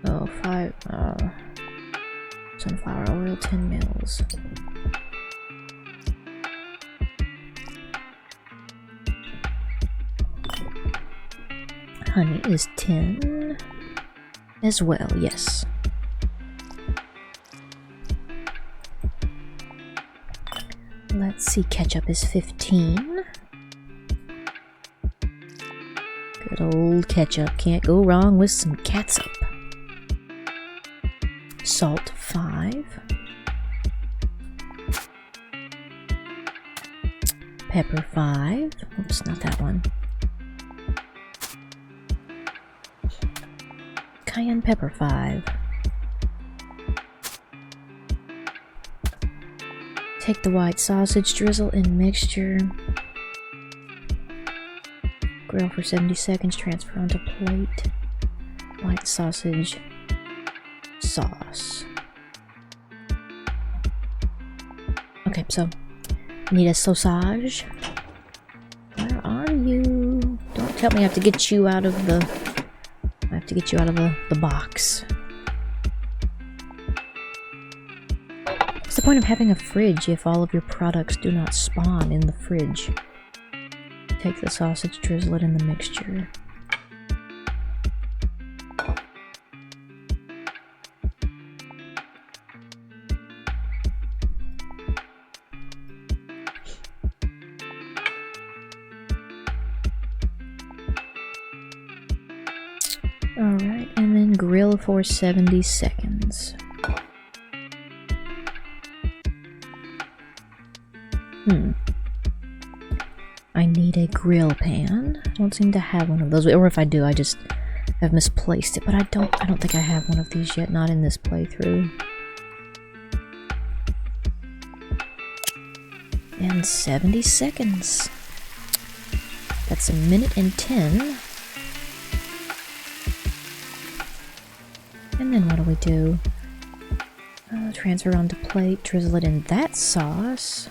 Oh, 5. Sunflower oil, 10 mils. Honey is 10 as well, yes. Let's see, ketchup is 15. Good old ketchup. Can't go wrong with some catsup. Salt, 5. Pepper, 5. Oops, not that one. Cayenne pepper, 5. Take the white sausage, drizzle in mixture. Grill for 70 seconds, transfer onto plate. White sausage sauce. Okay, so need a sausage. Where are you? Don't tell me I have to get you out of the box. What's the point of having a fridge if all of your products do not spawn in the fridge? Take the sausage, drizzle it in the mixture. Alright, and then grill for 70 seconds. I need a grill pan. I don't seem to have one of those, or if I do, I just have misplaced it. But I don't think I have one of these yet. Not in this playthrough. And 70 seconds. That's 1 minute and 10. And then what do we do? Transfer onto plate, drizzle it in that sauce,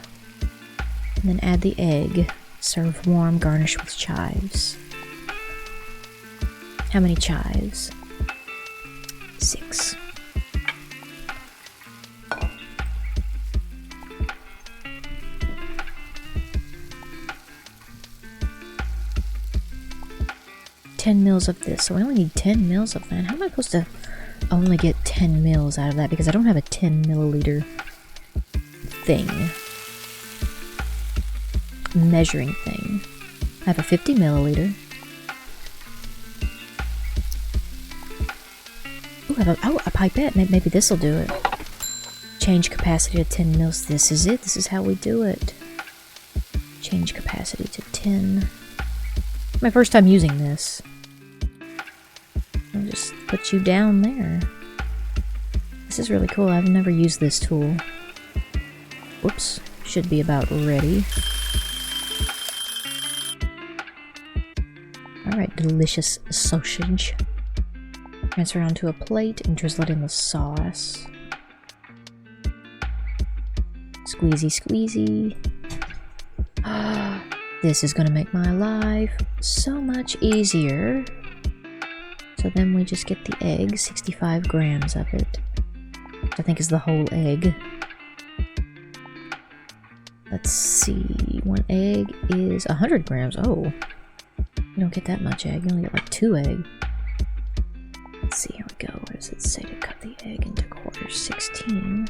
and then add the egg. Serve warm, garnish with chives. How many chives? 6. $10 mils of this, so we only need 10 mils of that. How am I supposed to only get 10 mils out of that? Because I don't have a 10 milliliter thing. Measuring thing. I have a 50 milliliter. Ooh, I have a pipette. Maybe this will do it. Change capacity to 10 mils. This is it. This is how we do it. Change capacity to 10. My first time using this. I'll just put you down there. This is really cool. I've never used this tool. Whoops. Should be about ready. Alright, delicious sausage. Transfer onto a plate and drizzle it in the sauce. Squeezy, squeezy. This is gonna make my life so much easier. So then we just get the egg, 65 grams of it. Which I think is the whole egg. Let's see, one egg is 100 grams. Oh, you don't get that much egg, you only get like 2 egg. Let's see, here we go. What does it say to cut the egg into quarters? 16.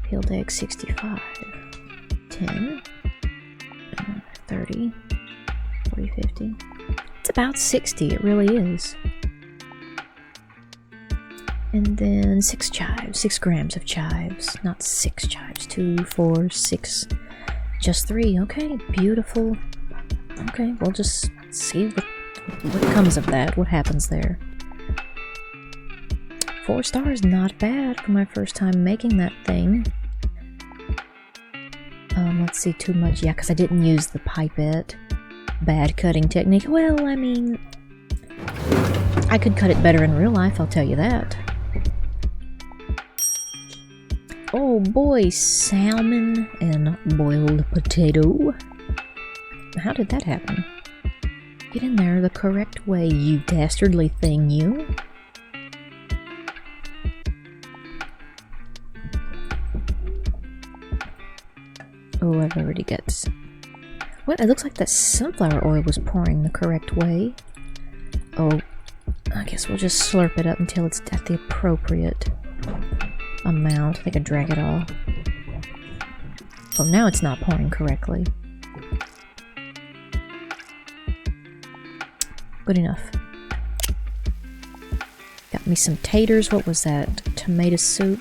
Peeled egg, 65. 10. 30. 40, 50. It's about 60, it really is. And then 6 chives, 6 grams of chives. Not 6 chives, 2, 4, 6. Just 3, okay, beautiful. Okay, we'll just see what comes of that, what happens there. 4 stars, not bad for my first time making that thing. Let's see, too much, yeah, because I didn't use the pipette. Bad cutting technique. Well, I mean, I could cut it better in real life, I'll tell you that. Oh boy, salmon and boiled potato. How did that happen? Get in there the correct way, you dastardly thing, you. Oh, I've already got... What? It looks like that sunflower oil was pouring the correct way. Oh, I guess we'll just slurp it up until it's at the appropriate amount. I think I drank it all. Oh, now it's not pouring correctly. Good enough. Got me some taters. What was that? Tomato soup.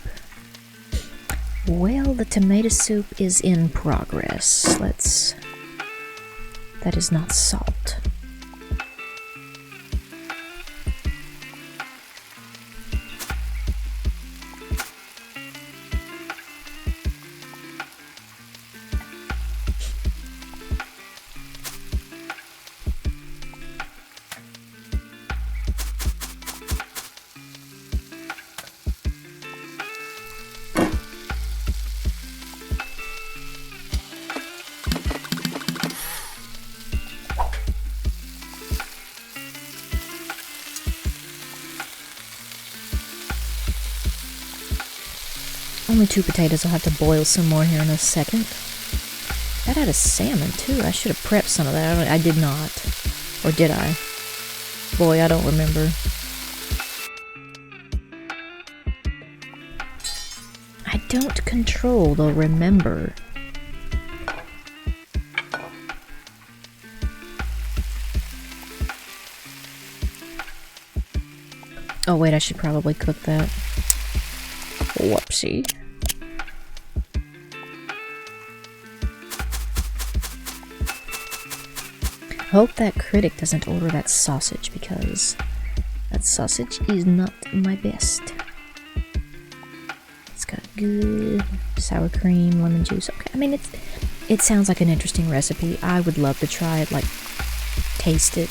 Well, the tomato soup is in progress. Let's... That is not salt. Only 2 potatoes. I'll have to boil some more here in a second. That had a salmon too. I should have prepped some of that. I did not. Or did I? Boy, I don't remember. I don't control the remember. Oh wait, I should probably cook that. Whoopsie. Hope that critic doesn't order that sausage, because that sausage is not my best. It's got good sour cream, lemon juice. Okay, I mean, it sounds like an interesting recipe. I would love to try it, like, taste it.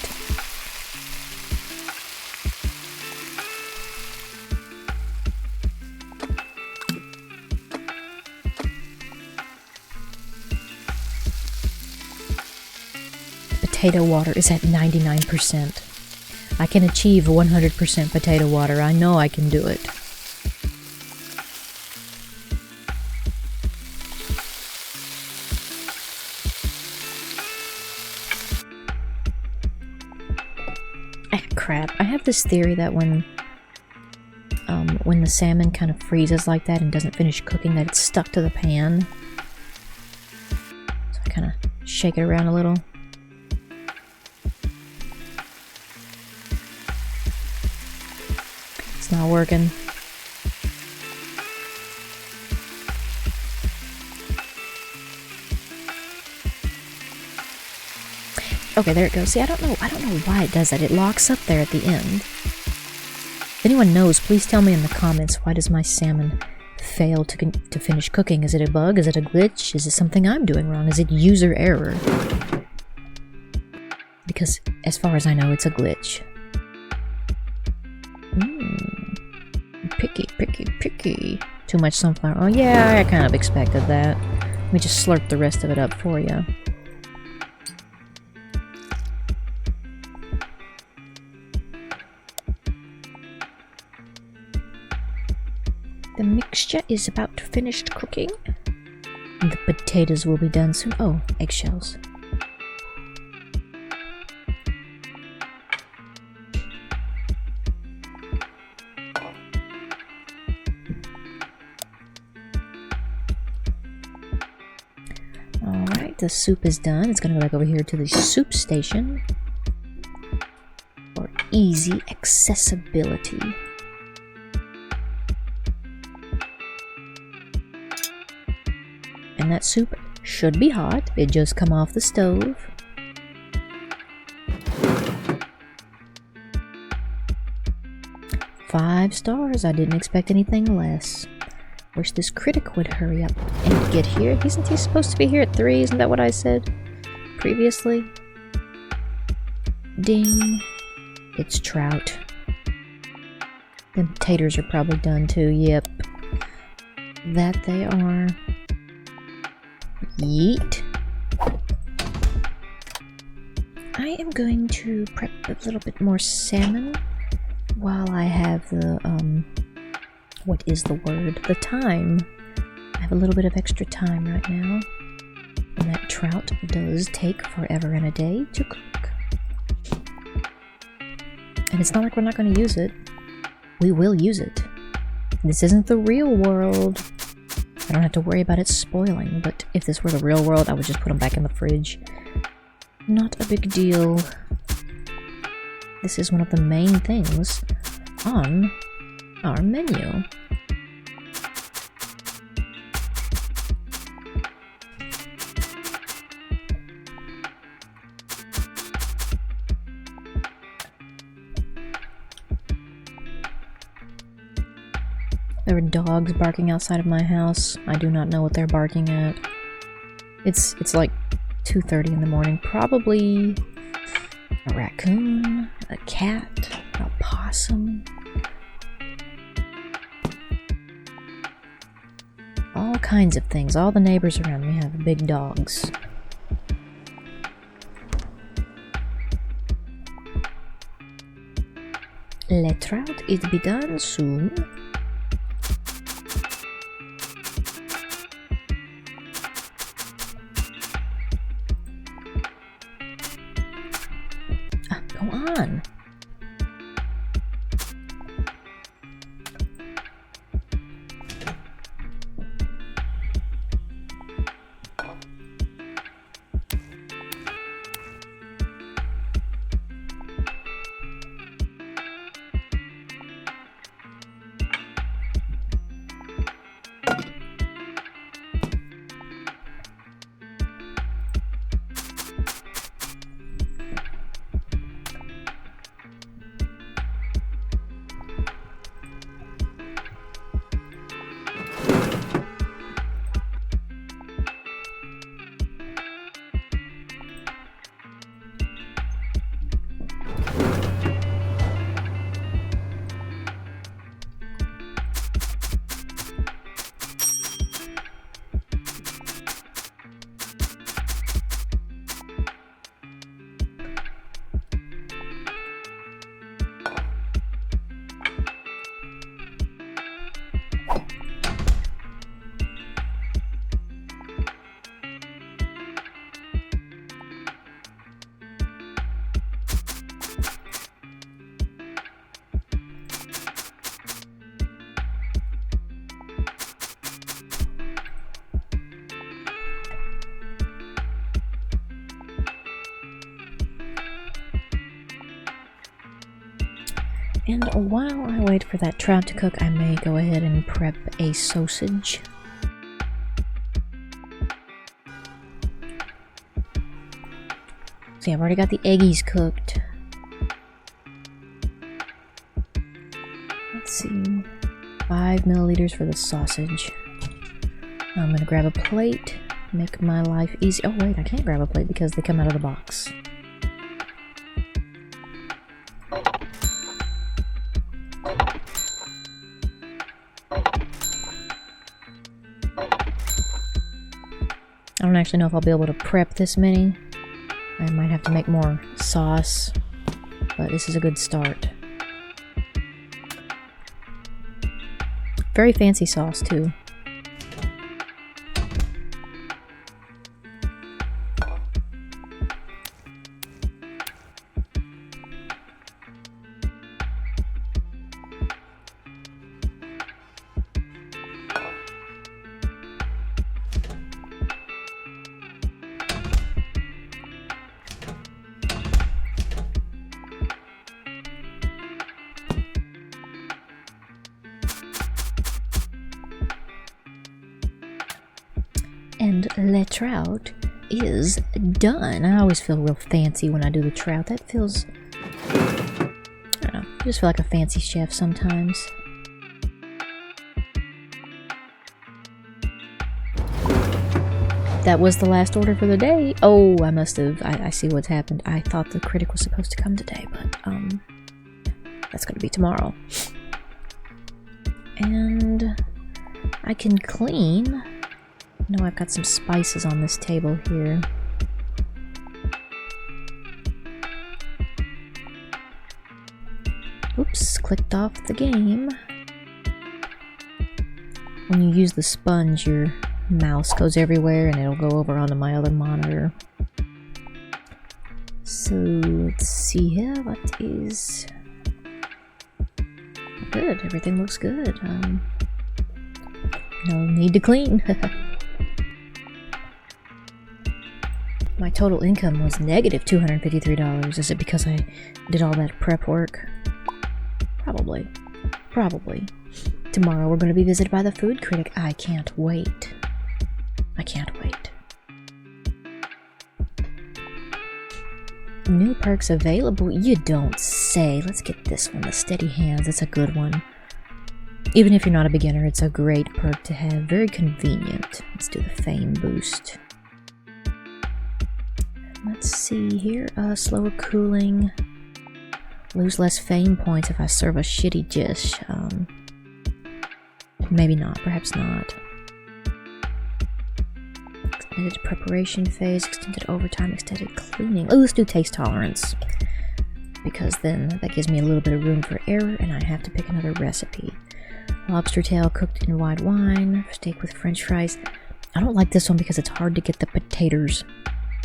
Potato water is at 99%. I can achieve 100% potato water. I know I can do it. Ah, crap. I have this theory that when the salmon kind of freezes like that and doesn't finish cooking, that it's stuck to the pan. So I kind of shake it around a little. It's not working. Okay, there it goes. See, I don't know why it does that. It locks up there at the end. If anyone knows, please tell me in the comments, why does my salmon fail to finish cooking? Is it a bug? Is it a glitch? Is it something I'm doing wrong? Is it user error? Because, as far as I know, it's a glitch. Picky, picky, picky. Too much sunflower. Oh yeah, I kind of expected that. Let me just slurp the rest of it up for you. The mixture is about finished cooking. The potatoes will be done soon. Oh, eggshells. Alright, the soup is done. It's gonna go back over here to the soup station for easy accessibility. And that soup should be hot. It just come off the stove. Five stars. I didn't expect anything less. Wish this critic would hurry up and get here. Isn't he supposed to be here at 3? Isn't that what I said previously? Ding. It's trout. The potatoes are probably done too. Yep. That they are. Yeet. I am going to prep a little bit more salmon while I have the, what is the word? The time. I have a little bit of extra time right now. And that trout does take forever and a day to cook. And it's not like we're not going to use it. We will use it. This isn't the real world. I don't have to worry about it spoiling, but if this were the real world, I would just put them back in the fridge. Not a big deal. This is one of the main things on our menu. There are dogs barking outside of my house. I do not know what they're barking at. It's like 2:30 in the morning. Probably a raccoon, a cat, a possum. All kinds of things. All the neighbors around me have big dogs. Le trout is to be done soon. Go on. And while I wait for that trout to cook, I may go ahead and prep a sausage. See, I've already got the eggies cooked. Let's see. 5 milliliters for the sausage. I'm gonna grab a plate, make my life easy. Oh wait, I can't grab a plate because they come out of the box. I don't actually know if I'll be able to prep this many. I might have to make more sauce, but this is a good start. Very fancy sauce too. And le trout is done. I always feel real fancy when I do the trout. That feels, I don't know, I just feel like a fancy chef sometimes. That was the last order for the day. Oh, I must have, I see what's happened. I thought the critic was supposed to come today, but that's gonna be tomorrow. And I can clean. No, I've got some spices on this table here. Oops, clicked off the game. When you use the sponge, your mouse goes everywhere and it'll go over onto my other monitor. So, let's see here, what is... Good, everything looks good. No need to clean. My total income was negative $253. Is it because I did all that prep work? Probably. Probably. Tomorrow we're going to be visited by the food critic. I can't wait. I can't wait. New perks available? You don't say. Let's get this one, the steady hands. It's a good one. Even if you're not a beginner, it's a great perk to have. Very convenient. Let's do the fame boost. Let's see here, slower cooling, lose less fame points if I serve a shitty dish. Maybe not, perhaps not. Extended preparation phase, extended overtime, extended cleaning. Oh, let's do taste tolerance, because then that gives me a little bit of room for error and I have to pick another recipe. Lobster tail cooked in white wine, steak with french fries. I don't like this one because it's hard to get the potatoes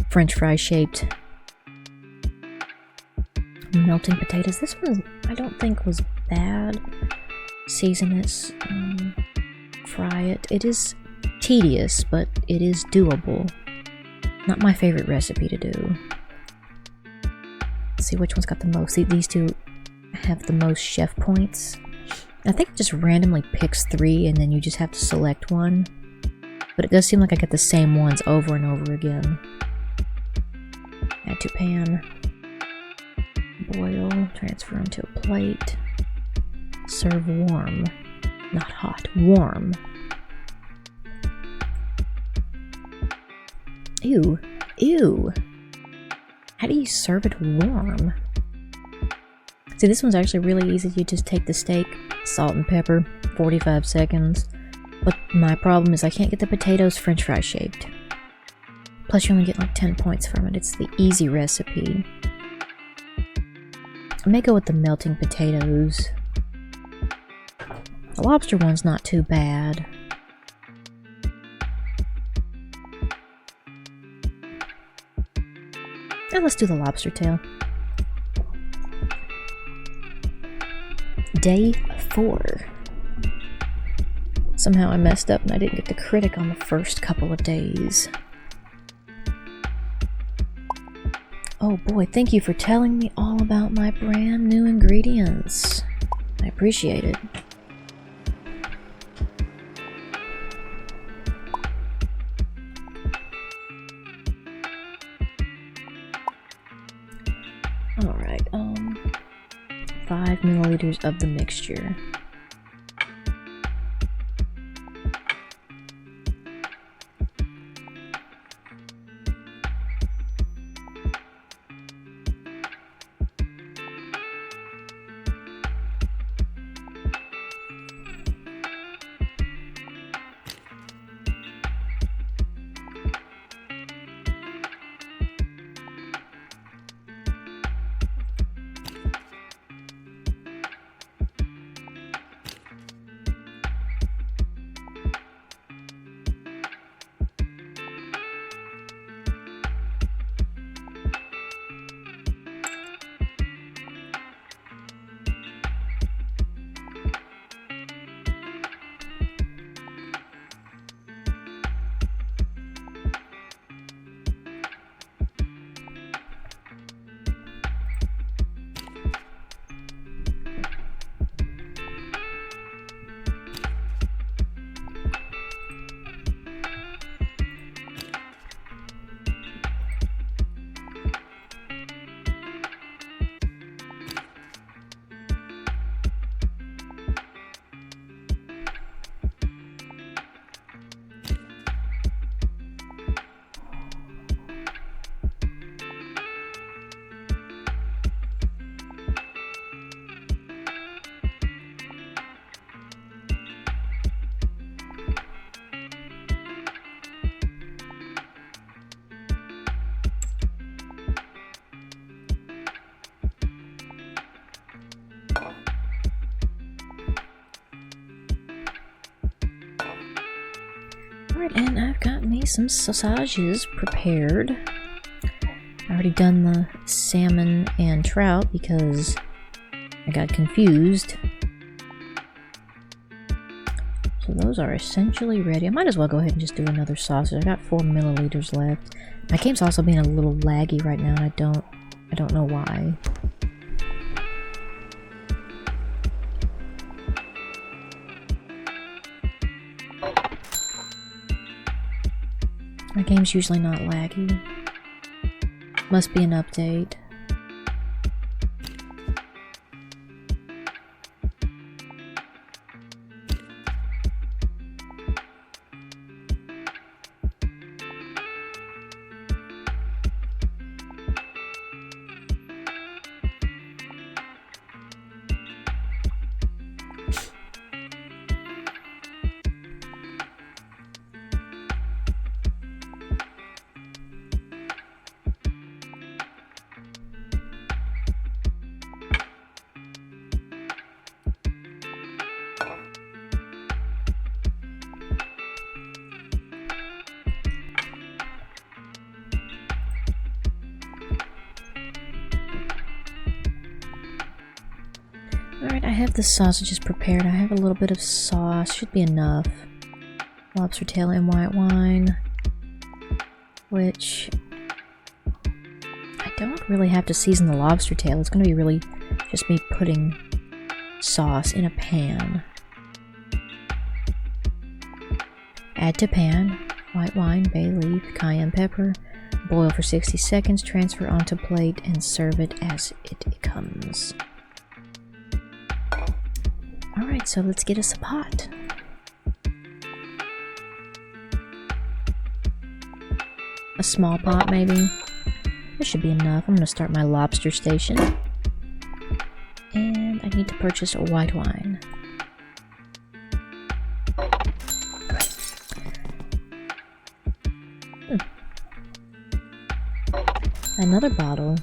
French fry shaped. Melting potatoes. This one I don't think was bad. Season it, fry it. It is tedious, but it is doable. Not my favorite recipe to do. Let's see which one's got the most. These two have the most chef points. I think it just randomly picks 3 and then you just have to select one. But it does seem like I get the same ones over and over again. Add to pan. Boil. Transfer onto a plate. Serve warm. Not hot. Warm. Ew. Ew. How do you serve it warm? See, this one's actually really easy. You just take the steak, salt and pepper, 45 seconds. But my problem is I can't get the potatoes French fry shaped. Plus you only get like 10 points from it. It's the easy recipe. I may go with the melting potatoes. The lobster one's not too bad. Now let's do the lobster tail. Day 4. Somehow I messed up and I didn't get the critic on the first couple of days. Oh boy, thank you for telling me all about my brand new ingredients. I appreciate it. Alright, 5 milliliters of the mixture. Okay, some sausages prepared. I already done the salmon and trout because I got confused. So those are essentially ready. I might as well go ahead and just do another sausage. I got 4 milliliters left. My game's also being a little laggy right now, and I don't know why. My game's usually not laggy. Must be an update. Alright, I have the sausages prepared. I have a little bit of sauce. Should be enough. Lobster tail and white wine. Which... I don't really have to season the lobster tail. It's going to be really just me putting sauce in a pan. Add to pan. White wine, bay leaf, cayenne pepper. Boil for 60 seconds. Transfer onto plate and serve it as it comes. Alright, so let's get us a pot. A small pot, maybe. This should be enough. I'm going to start my lobster station. And I need to purchase a white wine. Another bottle.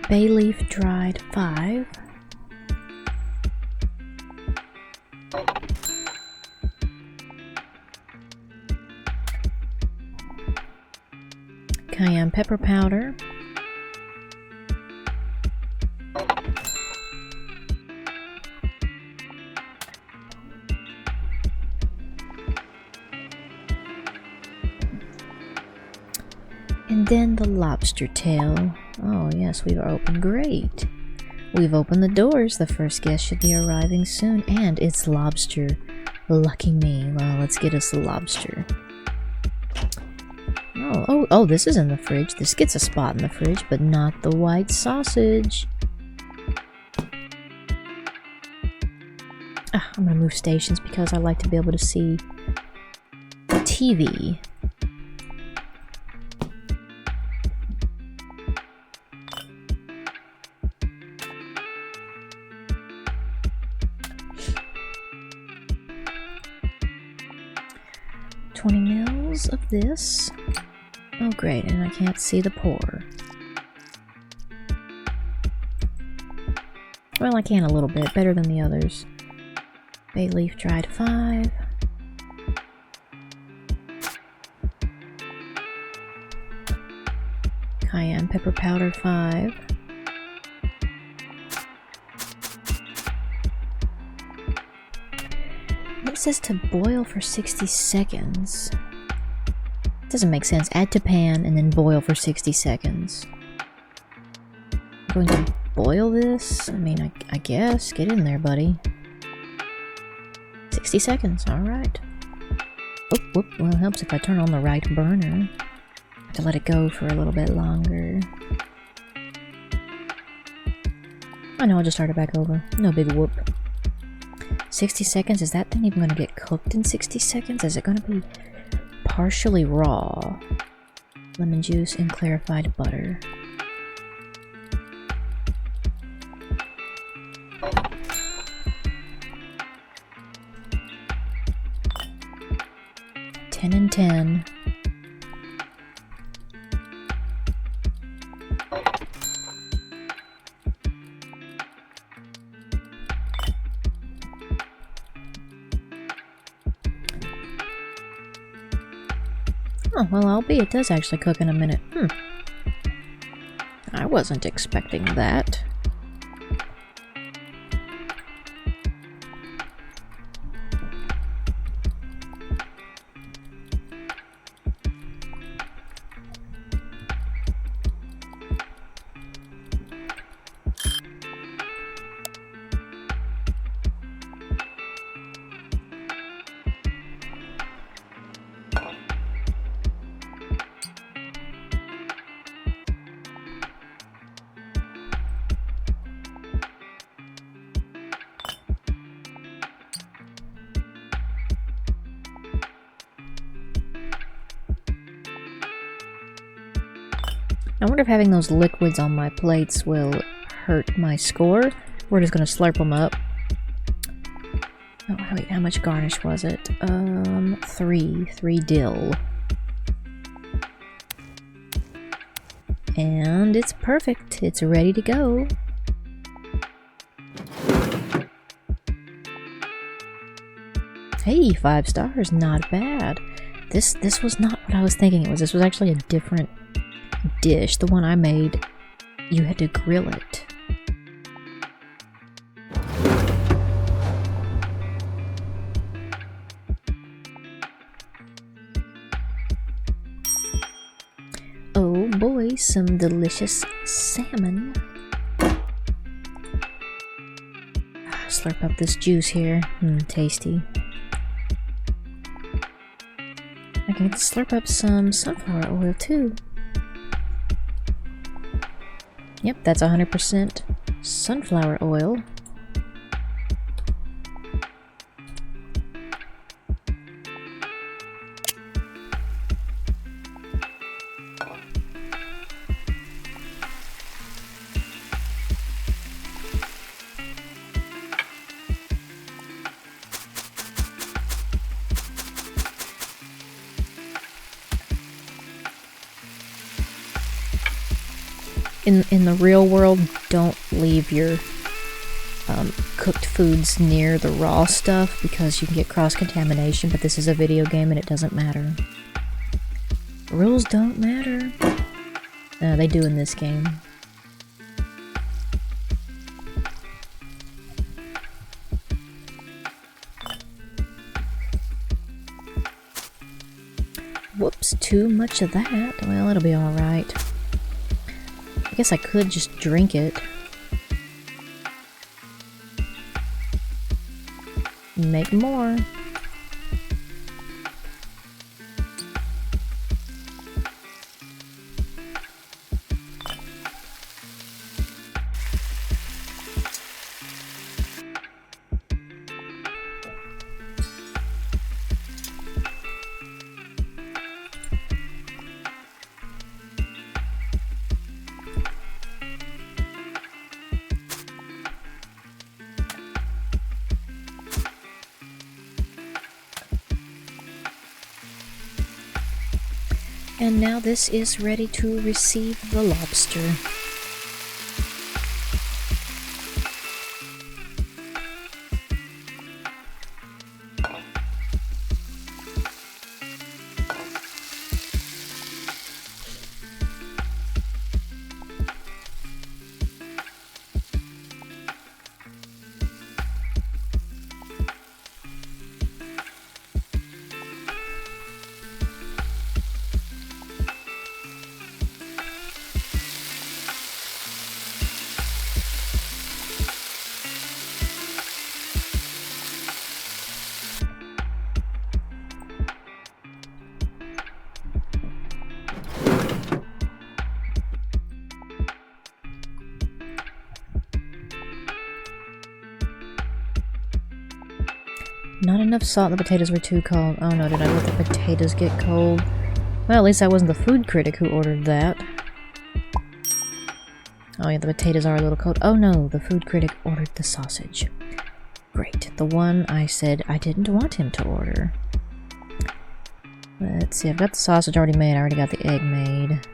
Bay leaf dried 5. Cayenne pepper powder. And then the lobster tail. Oh yes, we've opened. Great. We've opened the doors. The first guest should be arriving soon. And it's lobster. Lucky me. Well, let's get us the lobster. Oh, this is in the fridge. This gets a spot in the fridge, but not the white sausage. I'm gonna move stations because I like to be able to see the TV. Mils of this. Oh great, and I can't see the pour. Well, I can a little bit, better than the others. Bay leaf dried 5. Cayenne pepper powder 5. It says to boil for 60 seconds. Doesn't make sense. Add to pan and then boil for 60 seconds. I'm going to boil this? I mean, I guess. Get in there, buddy. 60 seconds. Alright. Whoop. Well, it helps if I turn on the right burner. I have to let it go for a little bit longer. I know, I'll just start it back over. No big whoop. 60 seconds? Is that thing even going to get cooked in 60 seconds? Is it going to be partially raw? Lemon juice and clarified butter. $10 and $10. Oh, well, I'll be. It does actually cook in a minute. I wasn't expecting that. I wonder if having those liquids on my plates will hurt my score. We're just gonna slurp them up. Oh, wait, how much garnish was it? 3 dill. And it's perfect. It's ready to go. Hey, 5 stars, not bad. This was not what I was thinking it was. This was actually a different dish. The one I made, you had to grill it. Oh boy, some delicious salmon. Slurp up this juice here. Tasty. I can slurp up some sunflower oil too. Yep, that's 100% sunflower oil. In the real world, don't leave your cooked foods near the raw stuff because you can get cross-contamination, but this is a video game and it doesn't matter. Rules don't matter. They do in this game. Whoops, too much of that. Well, it'll be alright. I guess I could just drink it. Make more. And now this is ready to receive the lobster. Not enough salt and the potatoes were too cold. Oh no, did I let the potatoes get cold? Well, at least I wasn't the food critic who ordered that. Oh yeah, the potatoes are a little cold. Oh no, the food critic ordered the sausage. Great, the one I said I didn't want him to order. Let's see, I've got the sausage already made. I already got the egg made.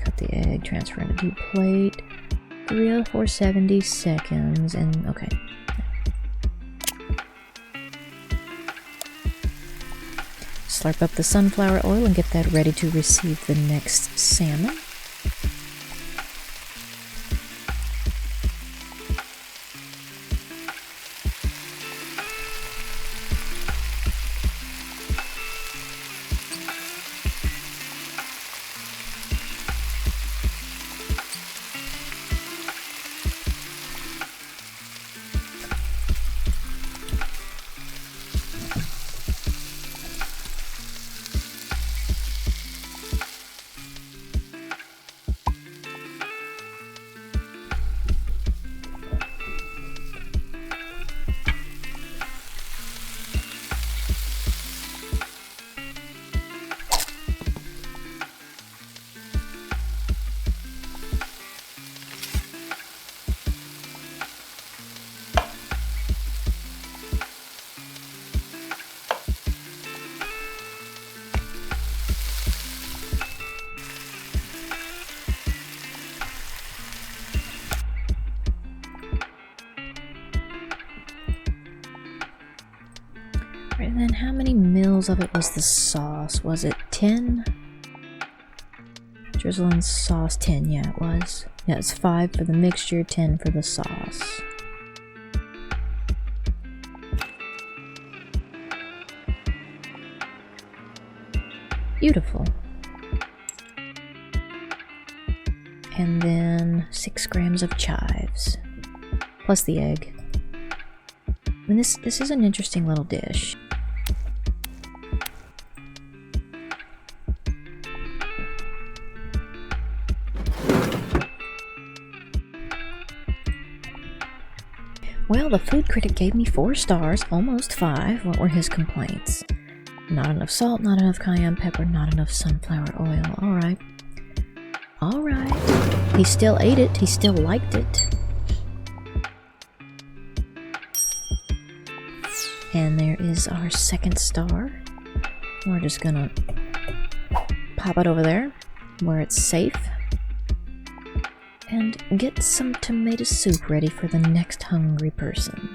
Cut the egg, transfer into plate. Grill for 70 seconds, and okay. Slurp up the sunflower oil and get that ready to receive the next salmon. And then how many mils of it was the sauce? Was it 10? Drizzling sauce 10, yeah it was. Yeah, it's 5 for the mixture, 10 for the sauce. Beautiful. And then 6 grams of chives. Plus the egg. I mean, this is an interesting little dish. Well, the food critic gave me 4 stars, almost 5. What were his complaints? Not enough salt, not enough cayenne pepper, not enough sunflower oil. Alright. Alright. He still ate it. He still liked it. And there is our 2nd star. We're just gonna pop it over there where it's safe. And get some tomato soup ready for the next hungry person.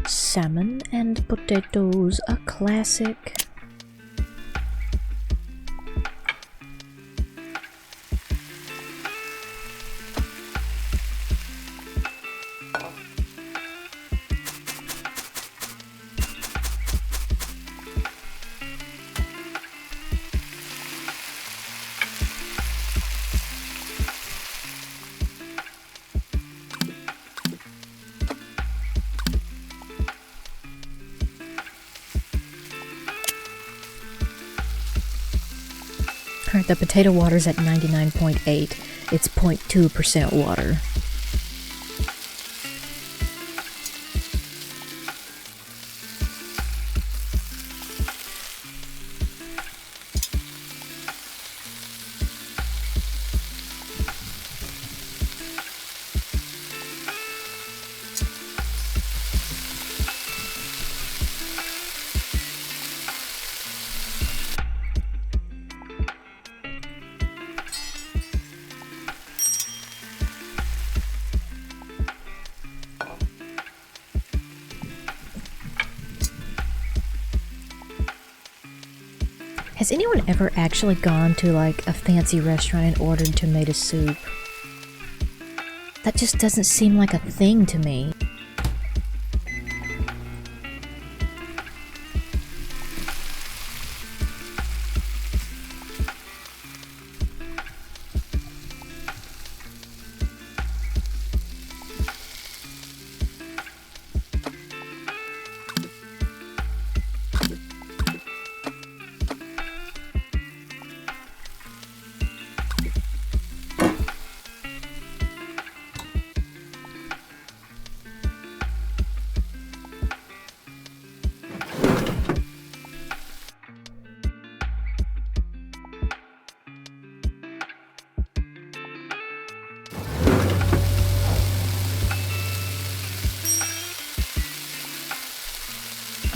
Salmon and potatoes, a classic. Alright, the potato water's at 99.8. It's 0.2% water. Has anyone ever actually gone to like a fancy restaurant and ordered tomato soup? That just doesn't seem like a thing to me.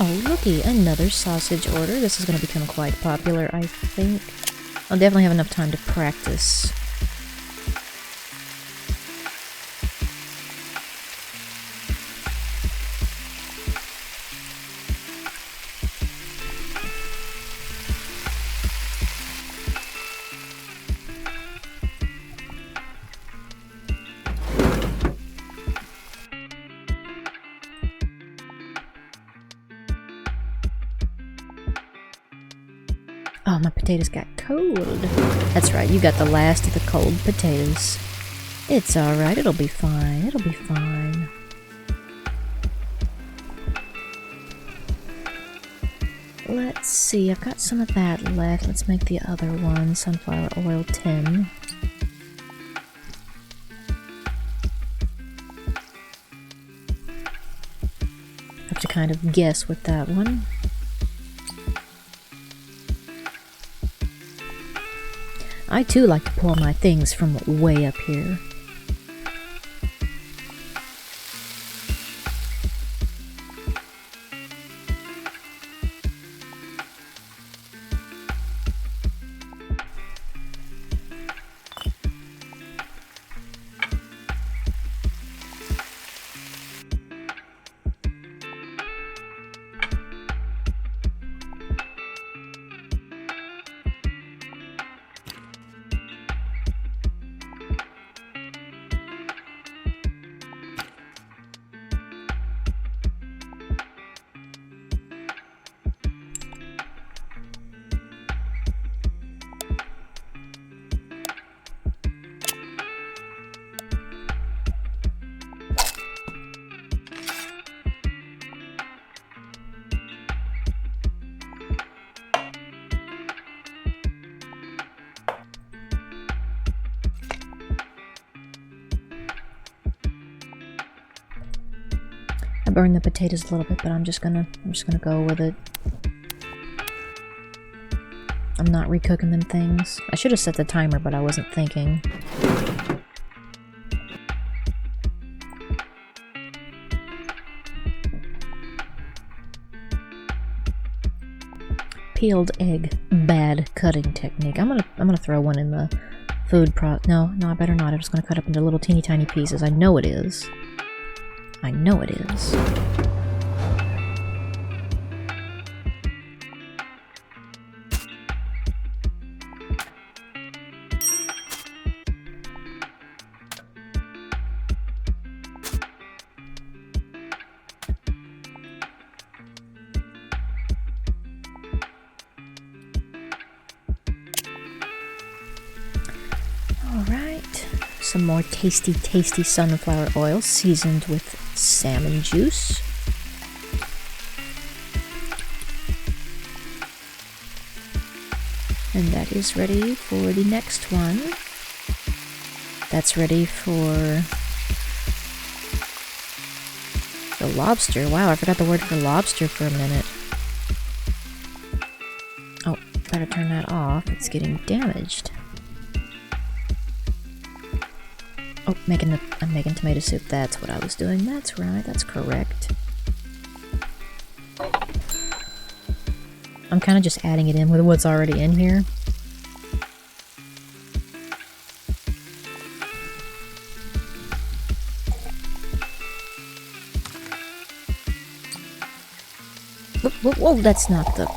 Oh, looky, another sausage order. This is going to become quite popular, I think. I'll definitely have enough time to practice. Oh, my potatoes got cold. That's right, you got the last of the cold potatoes. It's alright, it'll be fine, it'll be fine. Let's see, I've got some of that left. Let's make the other one, sunflower oil 10. Have to kind of guess with that one. I too like to pour my things from way up here. I burned the potatoes a little bit, but I'm just gonna go with it. I'm not recooking them things. I should have set the timer, but I wasn't thinking. Peeled egg, bad cutting technique. I'm gonna throw one in the food no, I better not. I'm just gonna cut up into little teeny tiny pieces. I know it is. I know it is. Alright, some more tasty, tasty sunflower oil seasoned with salmon juice. And that is ready for the next one. That's ready for the lobster. Wow, I forgot the word for lobster for a minute. Oh, better turn that off. It's getting damaged. Oh, I'm making tomato soup. That's what I was doing. That's right. That's correct. I'm kind of just adding it in with what's already in here. Whoa, whoa, whoa, that's not the...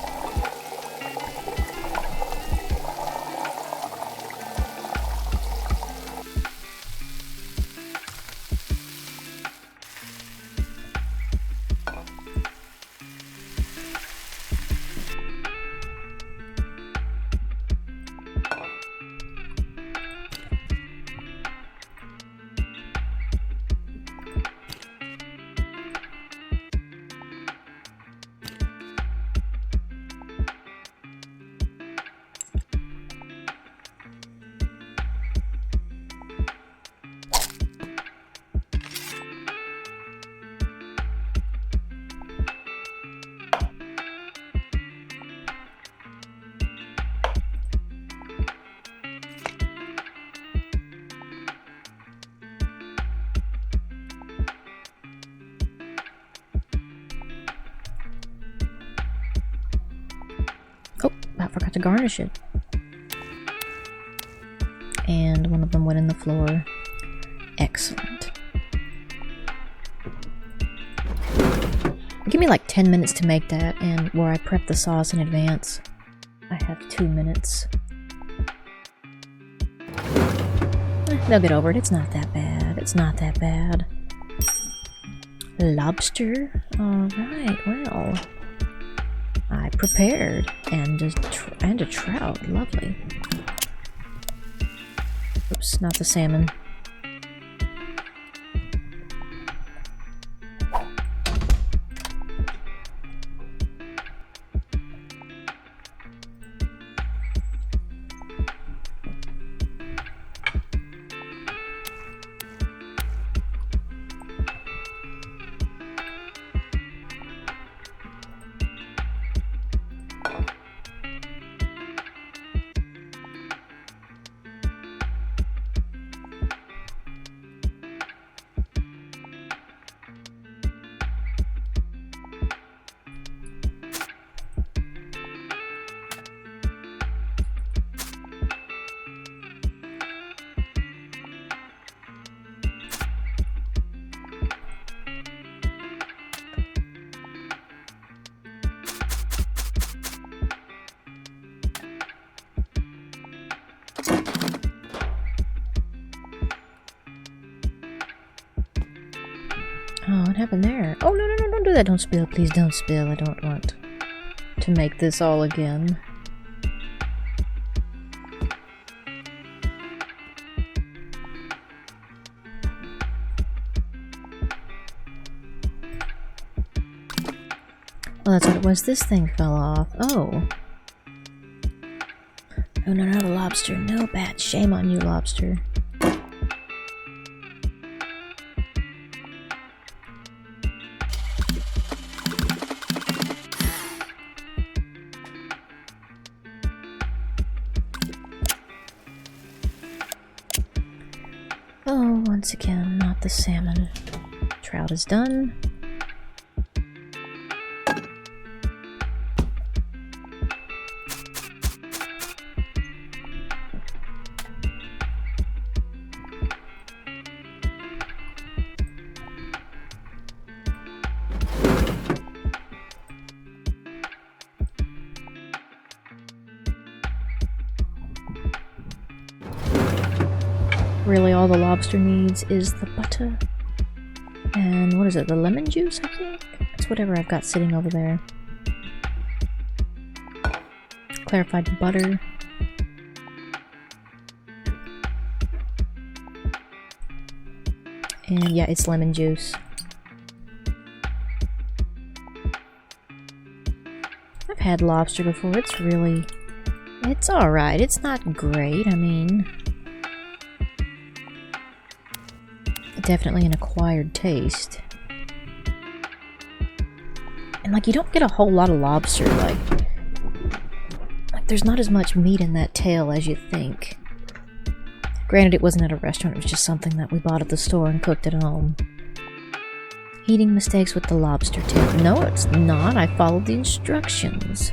to garnish it. And one of them went in the floor. Excellent. Give me like 10 minutes to make that, and where I prep the sauce in advance, I have 2 minutes. They'll get over it. It's not that bad. It's not that bad. Lobster? Alright, well. I prepared. And a trout. Lovely. Oops, not the salmon. Oh, what happened there? Oh, no, don't do that. Don't spill. Please don't spill. I don't want to make this all again. Well, that's what it was. This thing fell off. Oh. Oh, no, not a lobster. No, bad. Shame on you, lobster. Oh, once again, not the salmon. Trout is done. Really, all the lobster needs is the butter. And what is it? The lemon juice, I think? It's whatever I've got sitting over there. Clarified butter. And yeah, it's lemon juice. I've had lobster before. It's alright. It's not great. I mean, definitely an acquired taste. And like, you don't get a whole lot of lobster, like there's not as much meat in that tail as you think. Granted, it wasn't at a restaurant, it was just something that we bought at the store and cooked at home. Eating mistakes with the lobster tail. No, it's not. I followed the instructions.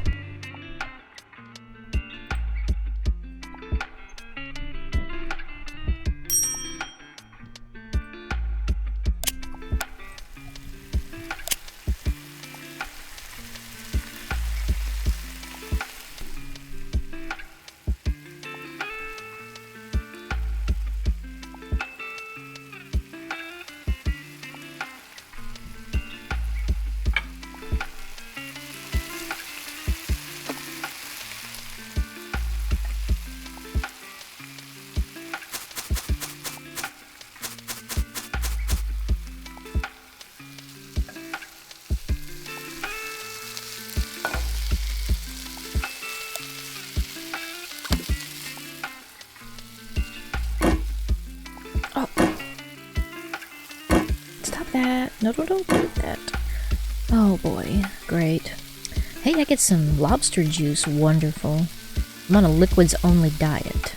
No, don't do that. Oh boy, great. Hey, I get some lobster juice. Wonderful. I'm on a liquids-only diet.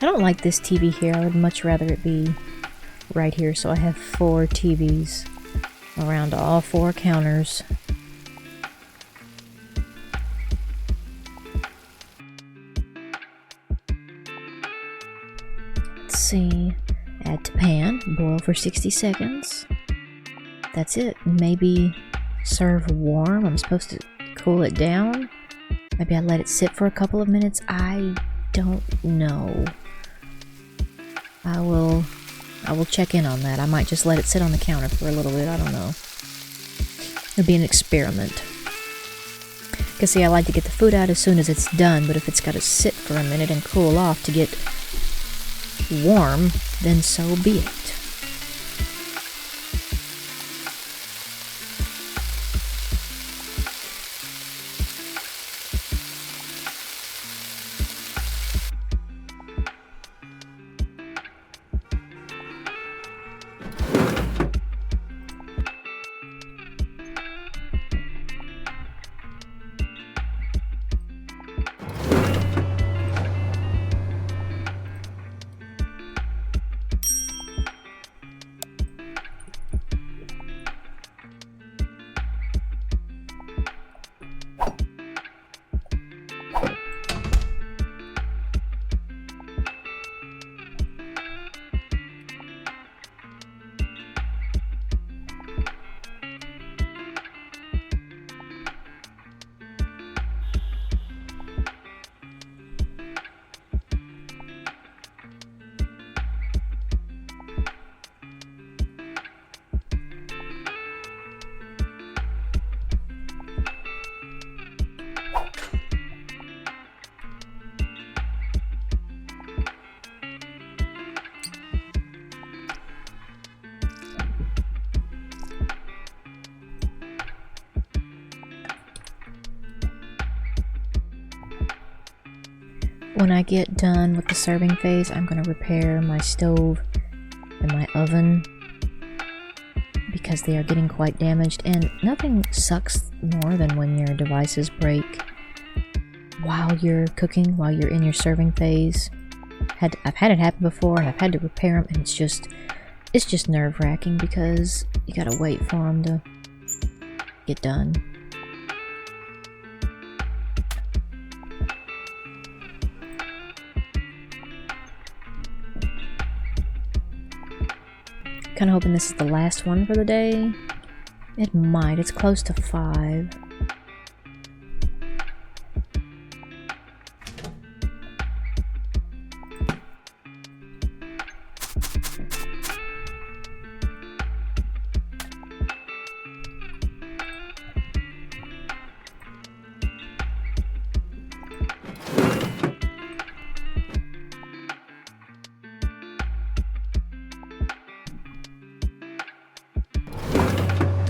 I don't like this TV here. I would much rather it be right here, so I have 4 TVs around all 4 counters. Let's see. Add to pan, boil for 60 seconds. That's it. Maybe serve warm. I'm supposed to cool it down. Maybe I let it sit for a couple of minutes. I don't know. I will check in on that. I might just let it sit on the counter for a little bit. I don't know. It'll be an experiment. Because see, I like to get the food out as soon as it's done, but if it's got to sit for a minute and cool off to get warm, then so be it. When I get done with the serving phase, I'm going to repair my stove and my oven because they are getting quite damaged, and nothing sucks more than when your devices break while you're cooking, while you're in your serving phase. I've had it happen before, and I've had to repair them, and it's just nerve-wracking because you gotta wait for them to get done. Kind of hoping this is the last one for the day. It might. It's close to 5.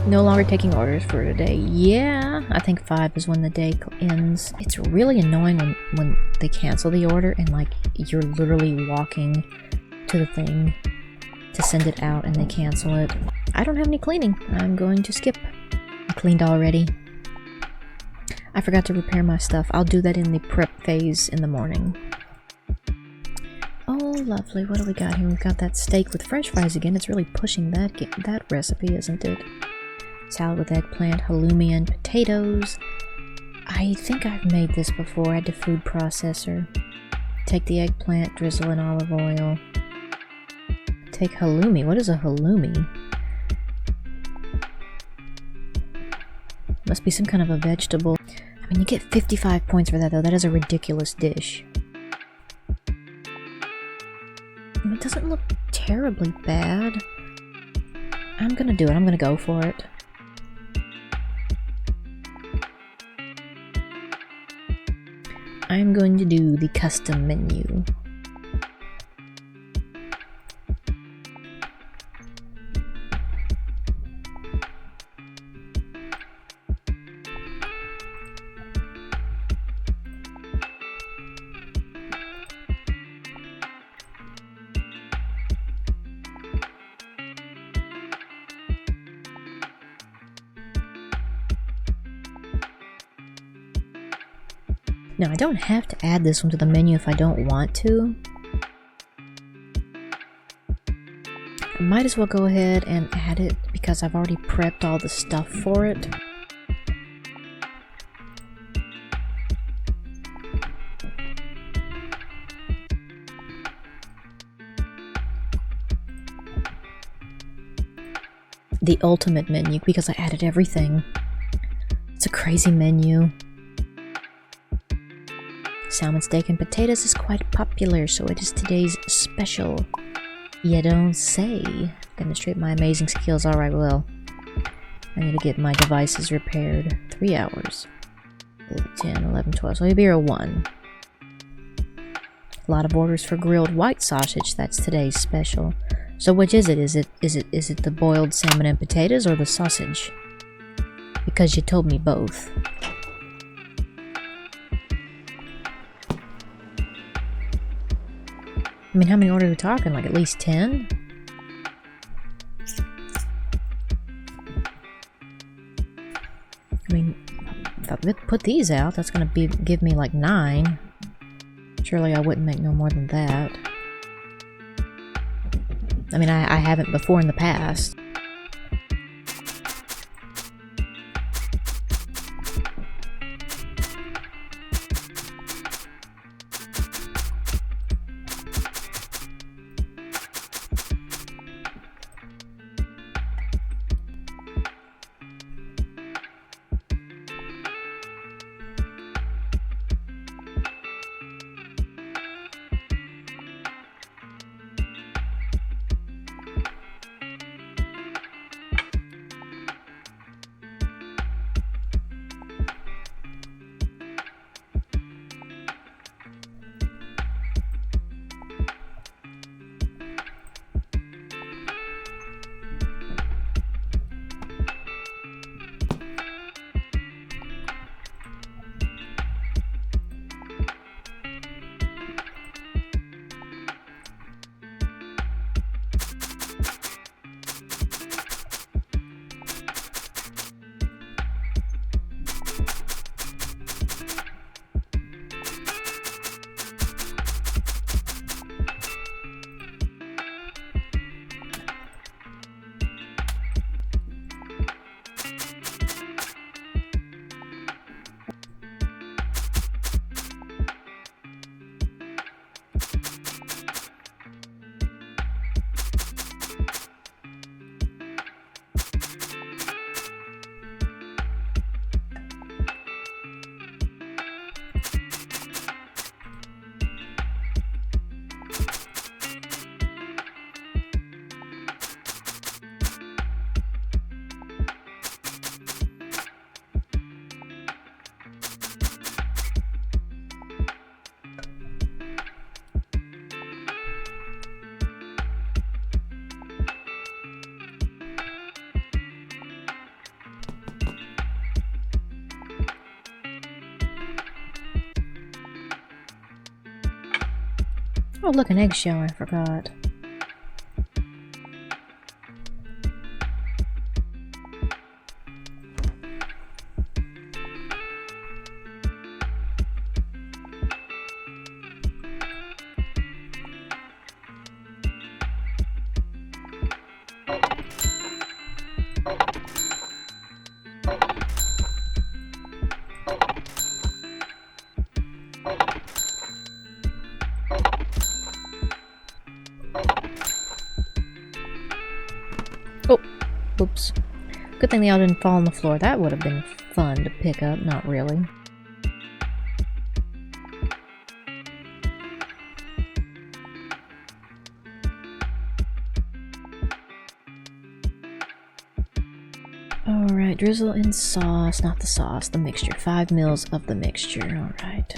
No longer taking orders for today. Yeah, I think 5 is when the day ends. It's really annoying when they cancel the order and like you're literally walking to the thing to send it out and they cancel it. I don't have any cleaning. I'm going to skip. I cleaned already. I forgot to repair my stuff. I'll do that in the prep phase in the morning. Oh, lovely. What do we got here? We've got that steak with french fries again. It's really pushing that recipe, isn't it? Salad with eggplant, halloumi, and potatoes. I think I've made this before. Add to food processor. Take the eggplant, drizzle in olive oil. Take halloumi. What is a halloumi? Must be some kind of a vegetable. I mean, you get 55 points for that, though. That is a ridiculous dish. It doesn't look terribly bad. I'm gonna do it. I'm gonna go for it. I'm going to do the custom menu. Now, I don't have to add this one to the menu if I don't want to, Might as well go ahead and add it because I've already prepped all the stuff for it. The ultimate menu because I added everything. It's a crazy menu. Salmon steak and potatoes is quite popular, so it is today's special. You don't say. Demonstrate my amazing skills. Alright, well. I need to get my devices repaired. 3 hours. 10, 11, 12. So it'll be a 1. A lot of orders for grilled white sausage. That's today's special. So which is it? Is it the boiled salmon and potatoes or the sausage? Because you told me both. I mean, how many orders are we talking? Like at least 10? I mean, if I put these out, that's gonna give me like 9. Surely I wouldn't make no more than that. I mean, I haven't before in the past. Oh, look, an eggshell, I forgot. Oh, oops. Good thing they all didn't fall on the floor. That would have been fun to pick up. Not really. Alright, drizzle in sauce. Not the sauce, the mixture. 5 mils of the mixture. Alright.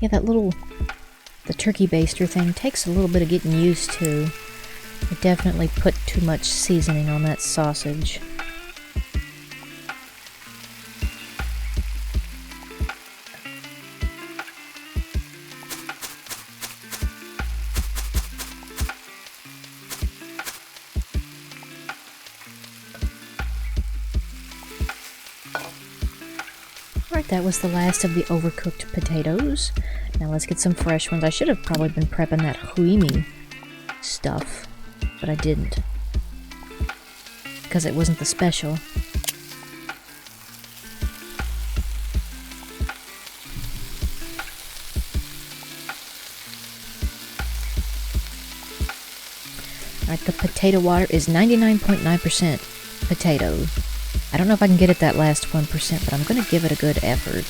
Yeah, the turkey baster thing takes a little bit of getting used to. I definitely put too much seasoning on that sausage. Alright, that was the last of the overcooked potatoes. Now let's get some fresh ones. I should have probably been prepping that huimi stuff, but I didn't. Because it wasn't the special. Alright, the potato water is 99.9% potato. I don't know if I can get it that last 1%, but I'm going to give it a good effort.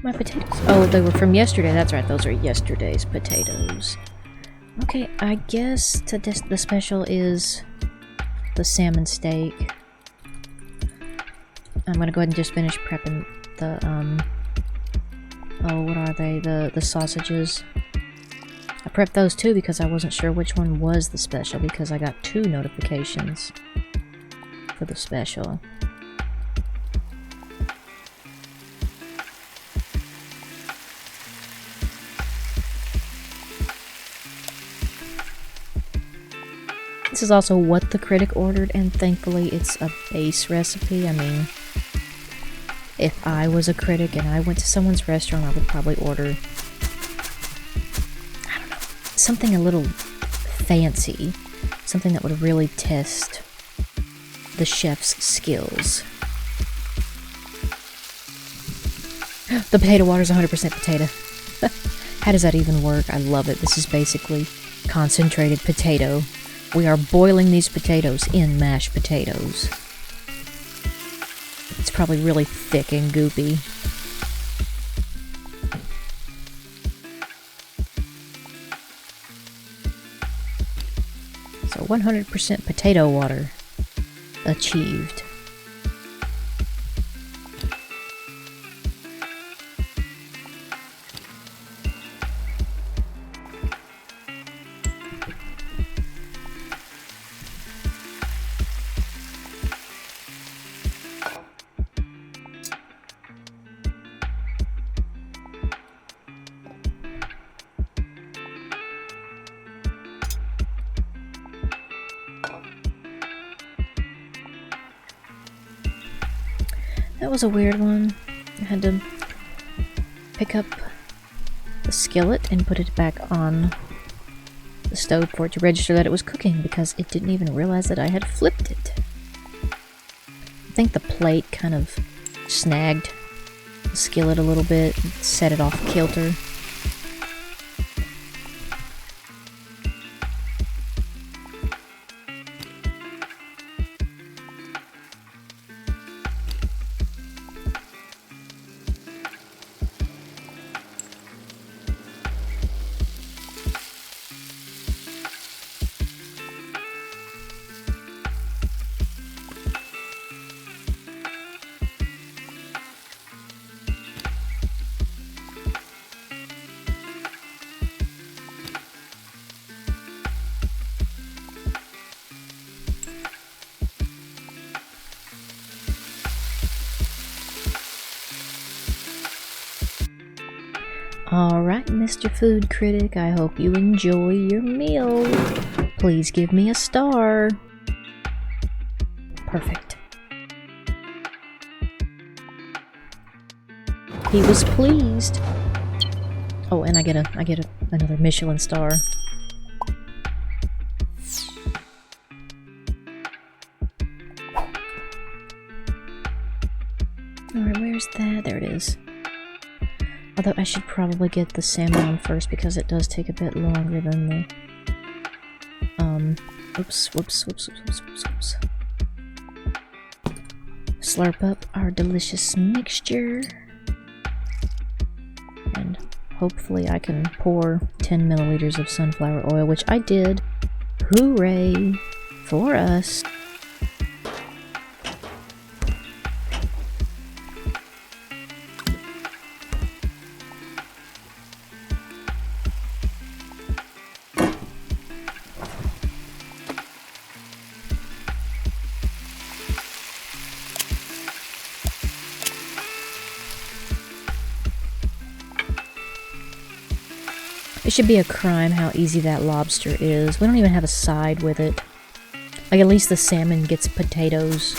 My potatoes. Oh, they were from yesterday. That's right, those are yesterday's potatoes. Okay, I guess the special is the salmon steak. I'm gonna go ahead and just finish prepping the, oh, what are they? The sausages. I prepped those too because I wasn't sure which one was the special because I got 2 notifications for the special. This is also what the critic ordered, and thankfully it's a base recipe. I mean, if I was a critic and I went to someone's restaurant, I would probably order, I don't know, something a little fancy. Something that would really test the chef's skills. The potato water is 100% potato. How does that even work? I love it. This is basically concentrated potato. We are boiling these potatoes in mashed potatoes. It's probably really thick and goopy. So 100% potato water achieved. That was a weird one. I had to pick up the skillet and put it back on the stove for it to register that it was cooking because it didn't even realize that I had flipped it. I think the plate kind of snagged the skillet a little bit and set it off kilter. Alright, Mr. Food Critic, I hope you enjoy your meal. Please give me a star. Perfect. He was pleased. Oh, and I get another Michelin star. Alright, where's that? There it is. Although I should probably get the salmon first because it does take a bit longer than the... Oops. Slurp up our delicious mixture. And hopefully I can pour 10 milliliters of sunflower oil, which I did. Hooray! For us! It should be a crime how easy that lobster is. We don't even have a side with it. Like, at least the salmon gets potatoes.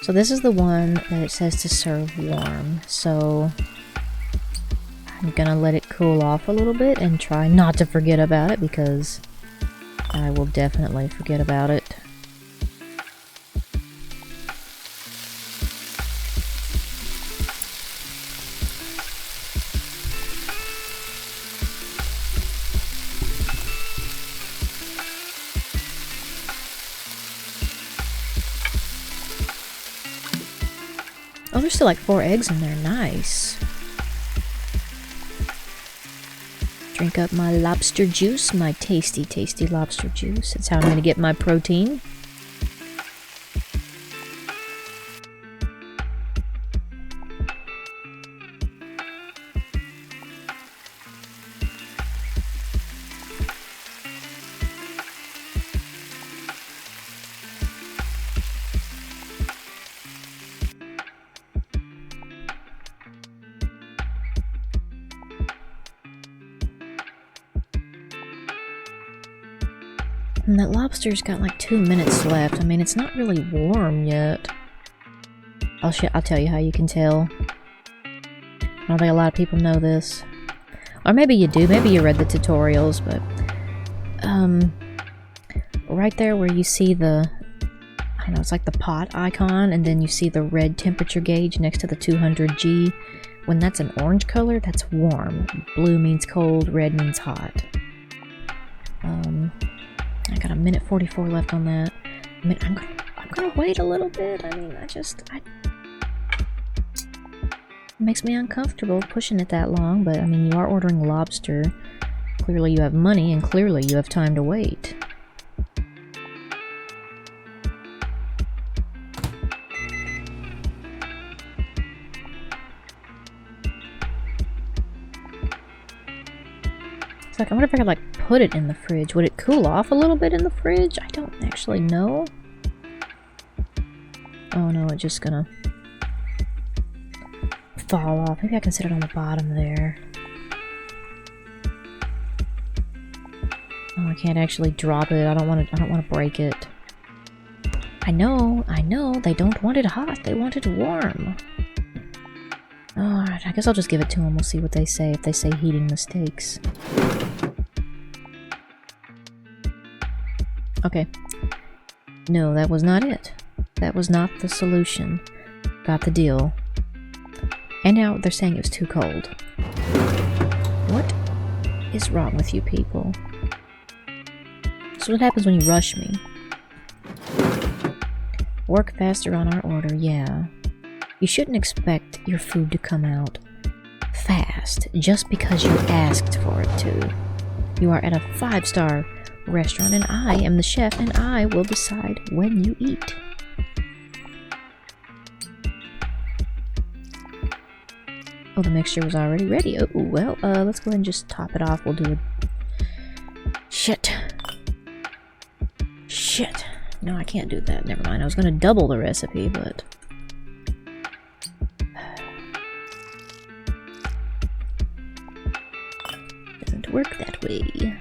So this is the one that it says to serve warm, so I'm gonna let it cool off a little bit and try not to forget about it because I will definitely forget about it. Oh, there's still like 4 eggs in there. Nice. Drink up my lobster juice, my tasty, tasty lobster juice. That's how I'm going to get my protein. And that lobster's got like 2 minutes left. I mean, it's not really warm yet. I'll tell you how you can tell. I don't think a lot of people know this. Or maybe you do. Maybe you read the tutorials, but... right there where you see the... I don't know, it's like the pot icon, and then you see the red temperature gauge next to the 200G. When that's an orange color, that's warm. Blue means cold, red means hot. I got 1:44 left on that. I mean, I'm gonna wait a little bit. I mean, it makes me uncomfortable pushing it that long, but I mean, you are ordering lobster. Clearly you have money, and clearly you have time to wait. It's like, I wonder if I could, like, put it in the fridge. Would it cool off a little bit in the fridge? I don't actually know. Oh no, it's just gonna fall off. Maybe I can set it on the bottom there. Oh, I can't actually drop it. I don't want to break it. I know. They don't want it hot. They want it warm. Alright, I guess I'll just give it to them. We'll see what they say, if they say heating mistakes. Okay. No, that was not it. That was not the solution. Got the deal. And now they're saying it was too cold. What is wrong with you people? So what happens when you rush me? Work faster on our order, yeah. You shouldn't expect your food to come out fast just because you asked for it to. You are at a 5-star restaurant and I am the chef and I will decide when you eat. Oh, the mixture was already ready. Oh, well, let's go ahead and just top it off. We'll do it. Shit. Shit. No, I can't do that. Never mind. I was going to double the recipe, but... doesn't work that way.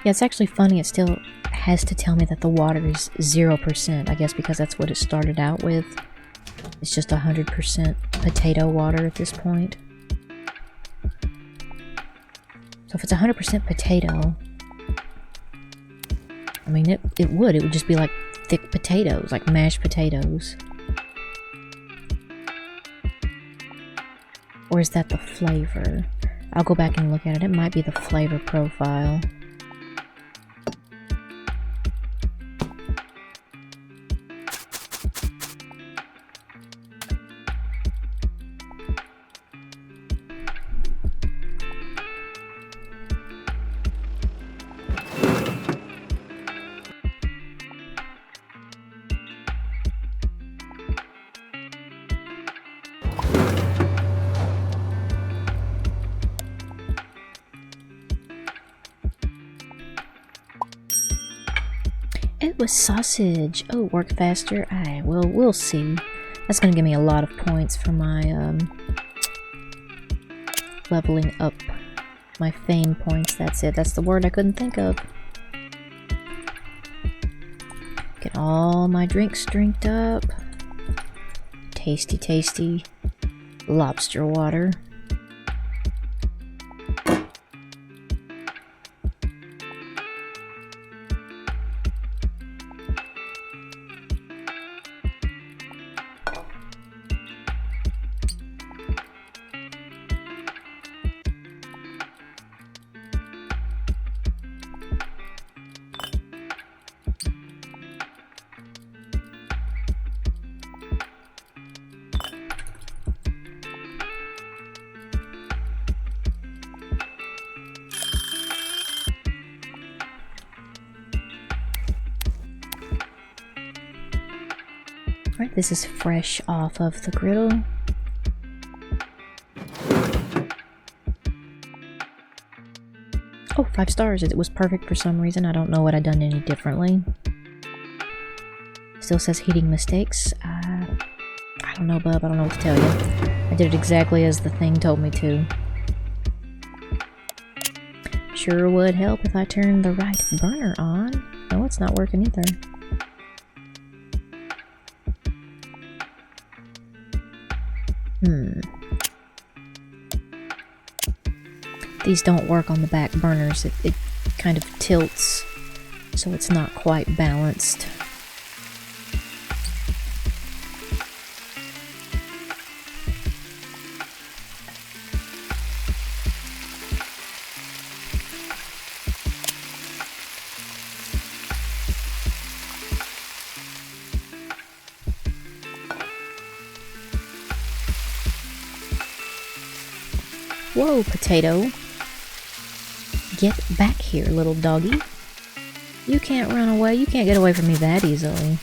Yeah, it's actually funny, it still has to tell me that the water is 0%, I guess because that's what it started out with. It's just 100% potato water at this point. So if it's 100% potato, I mean, it would just be like thick potatoes, like mashed potatoes. Or is that the flavor? I'll go back and look at it. It might be the flavor profile. It was sausage. Oh, work faster. We'll see. That's gonna give me a lot of points for my leveling up. My fame points. That's it. That's the word I couldn't think of. Get all my drinks drinked up. Tasty, tasty lobster water. Right, this is fresh off of the griddle. Oh, 5 stars. It was perfect for some reason. I don't know what I'd done any differently. Still says heating mistakes. I don't know, bub. I don't know what to tell you. I did it exactly as the thing told me to. Sure would help if I turned the right burner on. No, it's not working either. These don't work on the back burners. It kind of tilts, so it's not quite balanced. Whoa, potato. Get back here, little doggy. You can't run away. You can't get away from me that easily.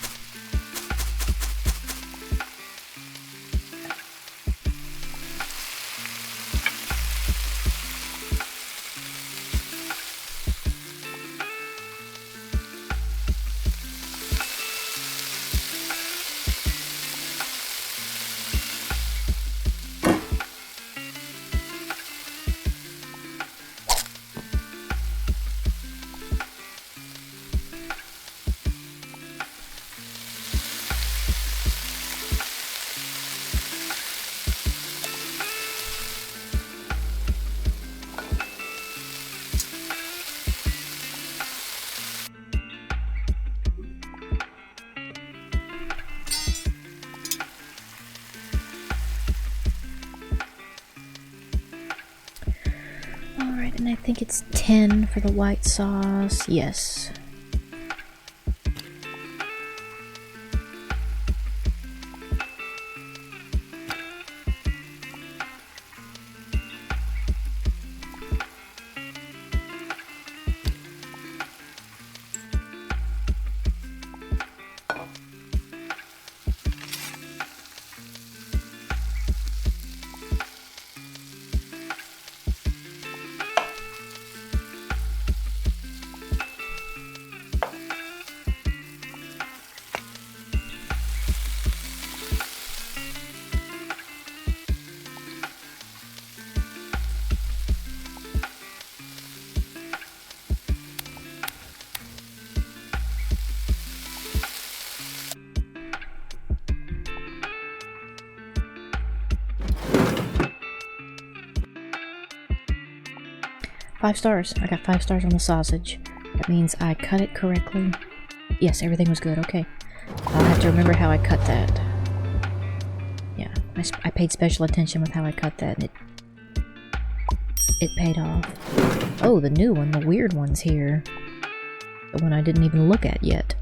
And I think it's 10 for the white sauce. Yes. Five stars. I got 5 stars on the sausage. That means I cut it correctly. Yes, everything was good. Okay. I'll have to remember how I cut that. Yeah, I paid special attention with how I cut that, and it paid off. Oh, the new one. The weird one's here. The one I didn't even look at yet.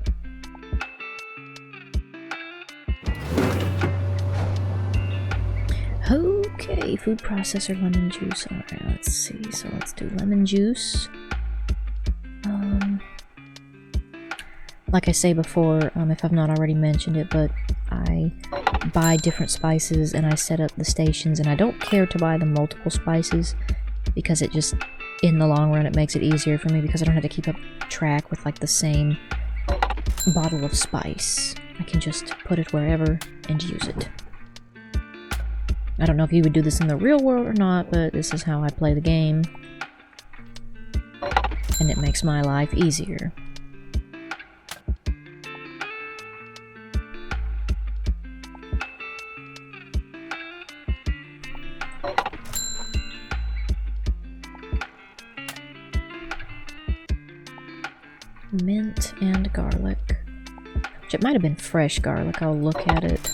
Okay, food processor, lemon juice. Alright, let's see. So let's do lemon juice. Like I say before, if I've not already mentioned it, but I buy different spices and I set up the stations, and I don't care to buy the multiple spices because it just, in the long run, it makes it easier for me because I don't have to keep up track with like the same bottle of spice. I can just put it wherever and use it. I don't know if you would do this in the real world or not, but this is how I play the game. And it makes my life easier. Mint and garlic. Which it might have been fresh garlic. I'll look at it.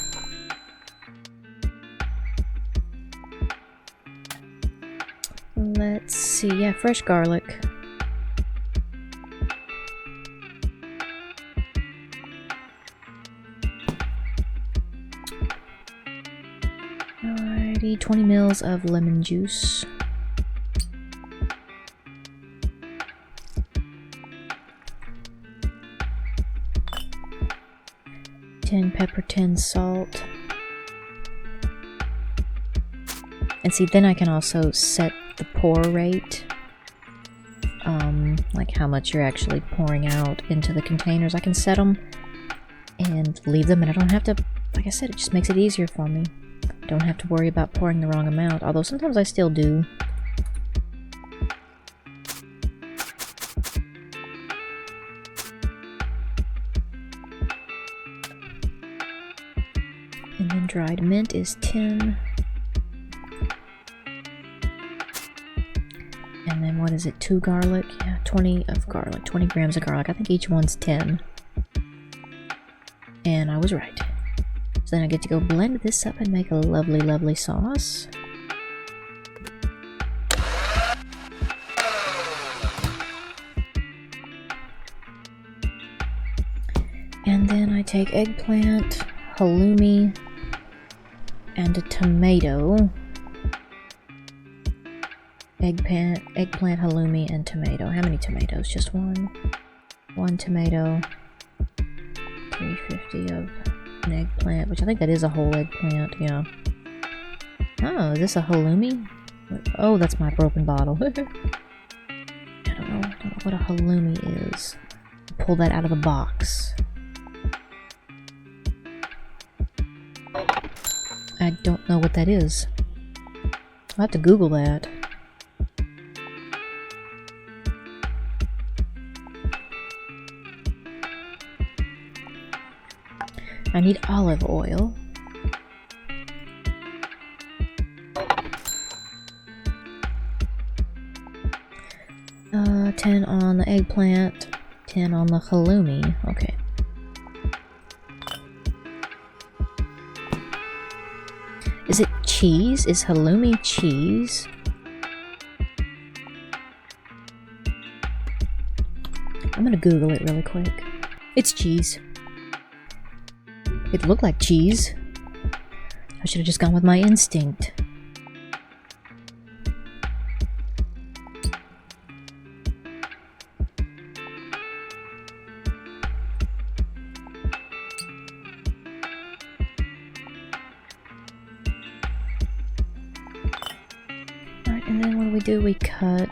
Let's see. Yeah, fresh garlic. Alrighty, 20 mils of lemon juice. Pepper, 10 salt. And see, then I can also set the pour rate. Like how much you're actually pouring out into the containers. I can set them and leave them, and I don't have to, like I said, it just makes it easier for me. I don't have to worry about pouring the wrong amount, although sometimes I still do. And then dried mint is 10. then what is it? 2 garlic? Yeah, 20 of garlic. 20 grams of garlic. I think each one's 10. And I was right. So then I get to go blend this up and make a lovely, lovely sauce. And then I take eggplant, halloumi, and a tomato. Eggplant, halloumi, and tomato. How many tomatoes? Just one. One tomato. 350 of an eggplant, which I think that is a whole eggplant, yeah. Oh, is this a halloumi? Oh, that's my broken bottle. I don't know what a halloumi is. Pull that out of the box. I don't know what that is. I'll have to Google that. I need olive oil. Uh, 10 on the eggplant, 10 on the halloumi. Okay. Is it cheese? Is halloumi cheese? I'm gonna Google it really quick. It's cheese. It looked like cheese. I should have just gone with my instinct. Alright, and then what do? We cut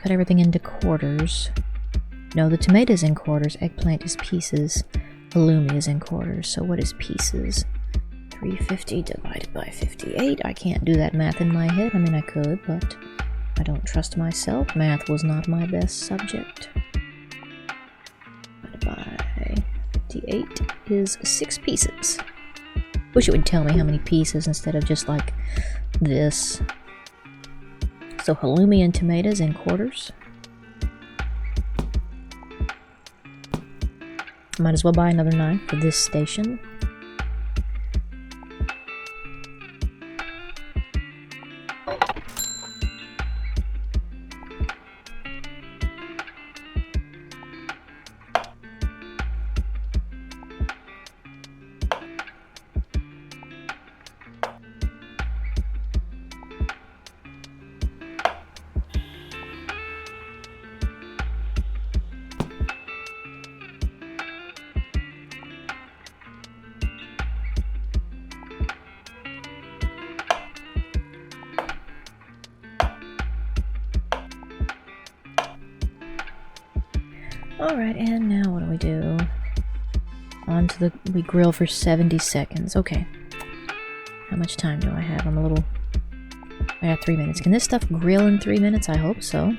everything into quarters. No, the tomato's in quarters, eggplant is pieces. Halloumi is in quarters, so what is pieces? 350 divided by 58. I can't do that math in my head. I mean, I could, but I don't trust myself. Math was not my best subject. Divided by 58 is 6 pieces. Wish it would tell me how many pieces instead of just like this. So halloumi and tomatoes in quarters. Might as well buy another knife for this station. Alright, and now what do? We grill for 70 seconds. Okay. How much time do I have? I got 3 minutes. Can this stuff grill in 3 minutes? I hope so.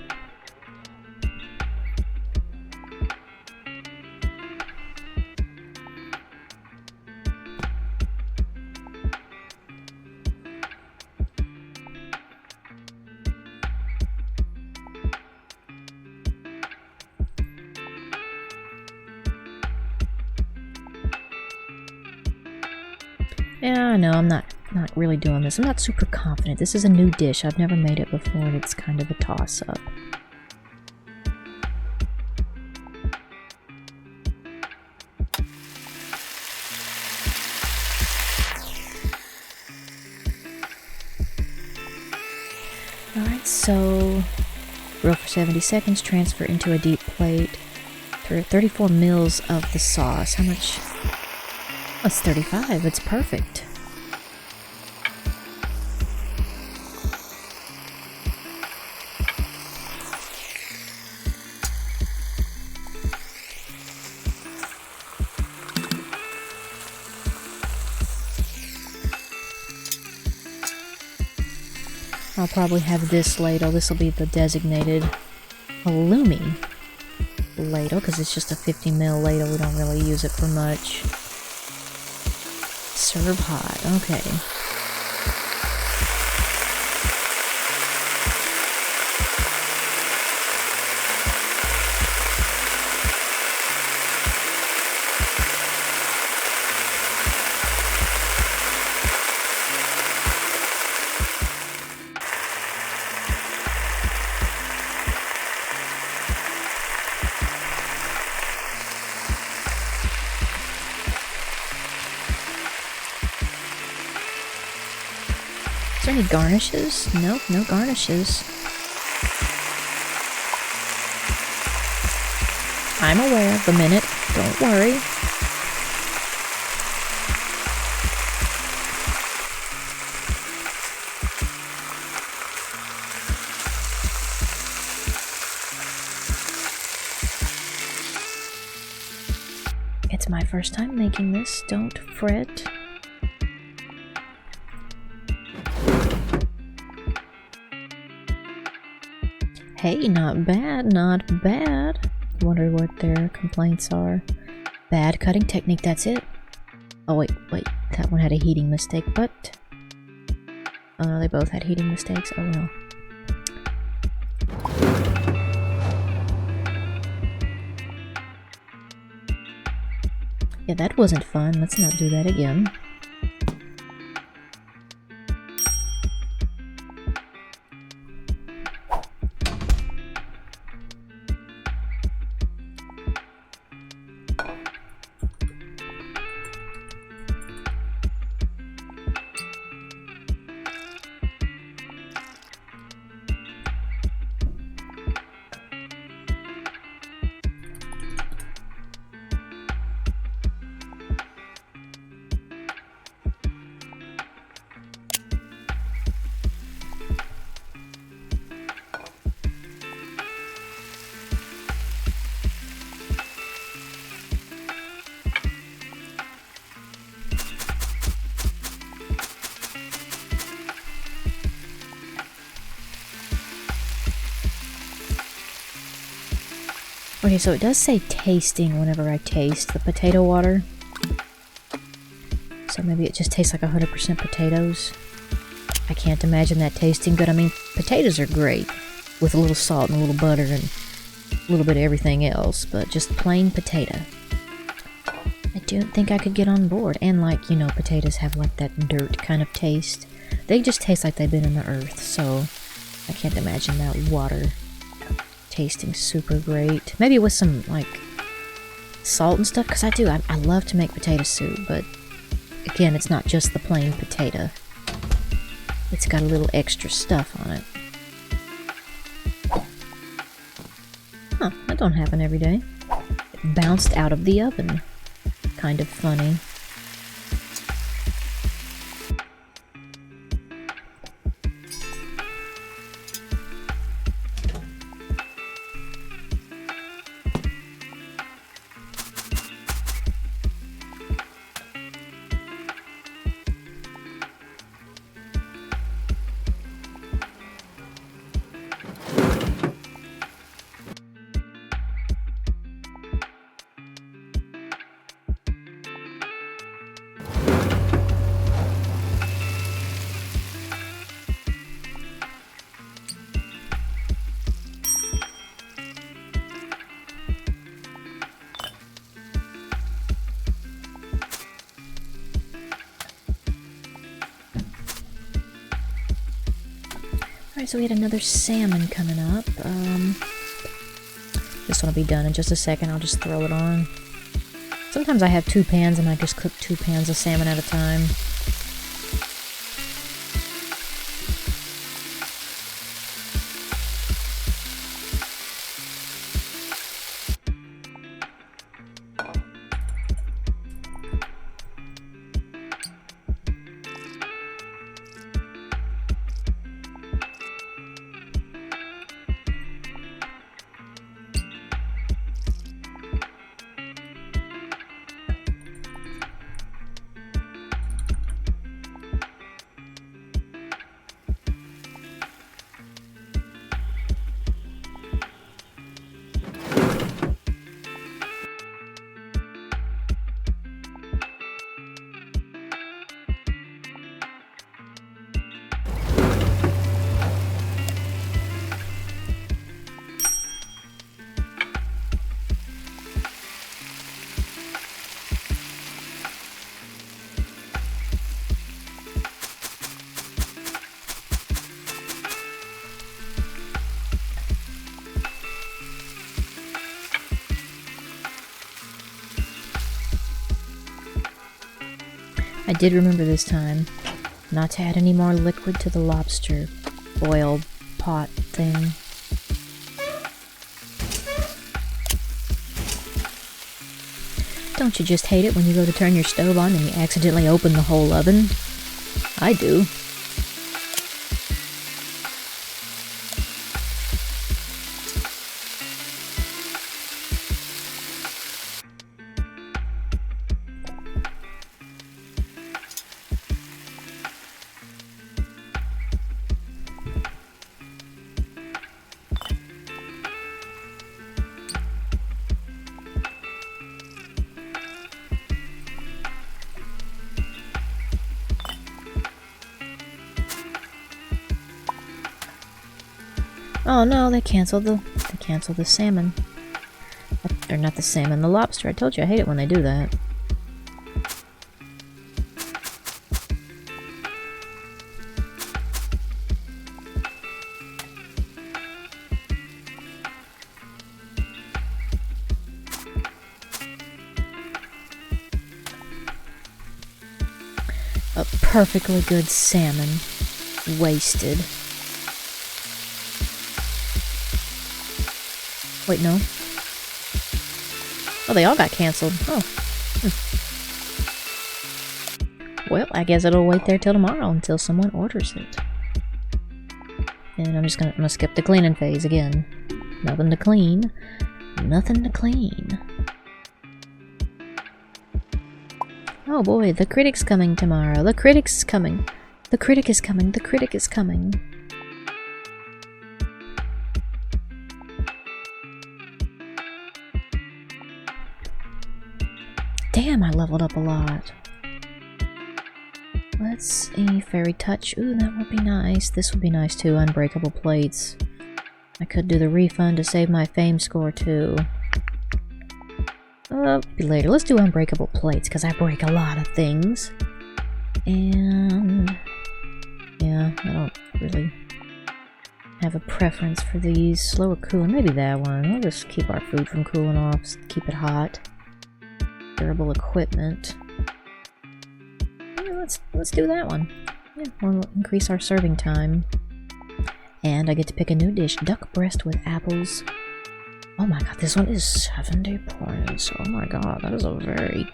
Yeah, no, I'm not really doing this. I'm not super confident. This is a new dish. I've never made it before, and it's kind of a toss-up. Alright, so grill for 70 seconds, transfer into a deep plate. 34 mils of the sauce. How much? Oh, it's 35. It's perfect. I'll probably have this ladle. This will be the designated halloumi ladle because it's just a 50 ml ladle. We don't really use it for much. Serve hot. Okay. Is there any garnishes? Nope, no garnishes. I'm aware of the minute, don't worry. It's my first time making this, don't fret. Hey, not bad, not bad. Wonder what their complaints are. Bad cutting technique, that's it. Oh wait, that one had a heating mistake, but... they both had heating mistakes, oh well. Yeah, that wasn't fun, let's not do that again. Okay, so it does say tasting whenever I taste the potato water. So maybe it just tastes like 100% potatoes. I can't imagine that tasting good. I mean, potatoes are great with a little salt and a little butter and a little bit of everything else, but just plain potato. I don't think I could get on board. And like, you know, potatoes have like that dirt kind of taste. They just taste like they've been in the earth, so I can't imagine that water tasting super great. Maybe with some like salt and stuff, because I love to make potato soup, but again, it's not just the plain potato. It's got a little extra stuff on it. Huh, that don't happen every day. It bounced out of the oven. Kind of funny. Alright, so we had another salmon coming up. This one will be done in just a second. I'll just throw it on. Sometimes I have 2 pans and I just cook 2 pans of salmon at a time. I did remember this time not to add any more liquid to the lobster boil pot thing. Don't you just hate it when you go to turn your stove on and you accidentally open the whole oven? I do. Oh no, they canceled the salmon. Or not the salmon, the lobster. I told you I hate it when they do that. A perfectly good salmon wasted. Wait, no. Oh, they all got canceled. Oh. Well, I guess it'll wait there till tomorrow until someone orders it. And I'm gonna skip the cleaning phase again. Nothing to clean. Nothing to clean. Oh boy, the critic's coming tomorrow. The critic's coming. The critic is coming. The critic is coming. Damn, I leveled up a lot. Let's see, fairy touch. Ooh, that would be nice. This would be nice too, unbreakable plates. I could do the refund to save my fame score too. Be later. Let's do unbreakable plates, because I break a lot of things. And yeah, I don't really have a preference for these. Slower cooling, maybe that one. We'll just keep our food from cooling off, keep it hot. Durable equipment. Yeah, let's do that one. Yeah, we'll increase our serving time. And I get to pick a new dish. Duck breast with apples. Oh my god, this one is 70 points. Oh my god, that is a very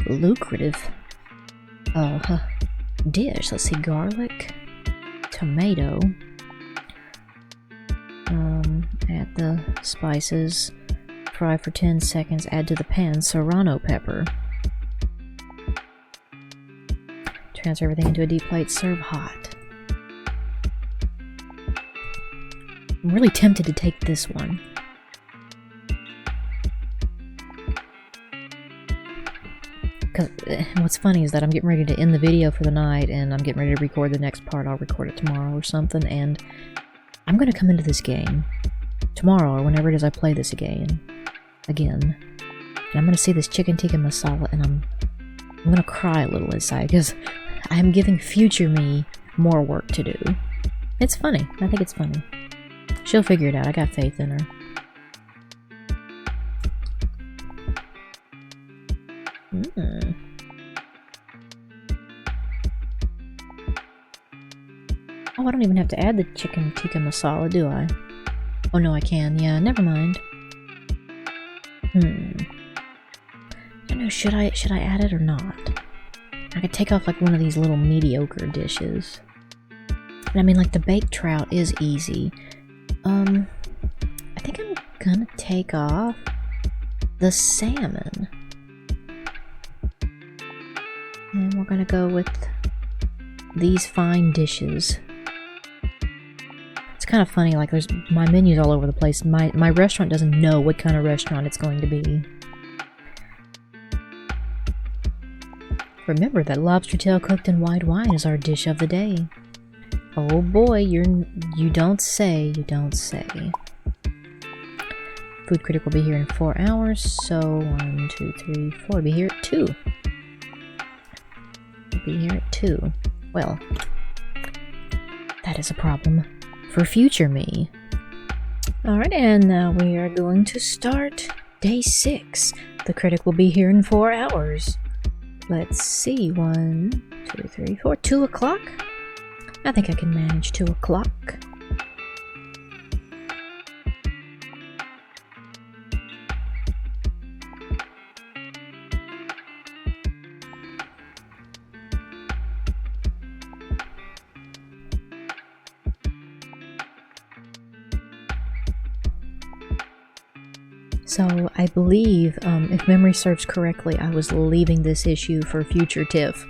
lucrative dish. Let's see, garlic, tomato. Add the spices. Fry for 10 seconds, add to the pan serrano pepper. Transfer everything into a deep plate, serve hot. I'm really tempted to take this one. Because what's funny is that I'm getting ready to end the video for the night, and I'm getting ready to record the next part. I'll record it tomorrow or something, and I'm going to come into this game tomorrow or whenever it is I play this again. And I'm gonna see this chicken tikka masala and I'm gonna cry a little inside because I'm giving future me more work to do. It's funny. I think it's funny. She'll figure it out. I got faith in her. Oh, I don't even have to add the chicken tikka masala, do I? Oh no, I can. Yeah, never mind. I don't know, should I add it or not? I could take off like one of these little mediocre dishes. And I mean, like the baked trout is easy. I think I'm gonna take off the salmon. And we're gonna go with these fine dishes. It's kind of funny, like there's my menu's all over the place. My restaurant doesn't know what kind of restaurant it's going to be. Remember that lobster tail cooked in white wine is our dish of the day. Oh boy, you don't say, you don't say. Food critic will be here in 4 hours, so 1, 2, 3, 4. We'll be here at 2. We'll be here at 2. Well, that is a problem for future me. Alright, and now we are going to start day 6. The critic will be here in 4 hours. Let's see, 1, 2, 3, 4, 2 o'clock? I think I can manage 2 o'clock. So I believe, if memory serves correctly, I was leaving this issue for future Tiff.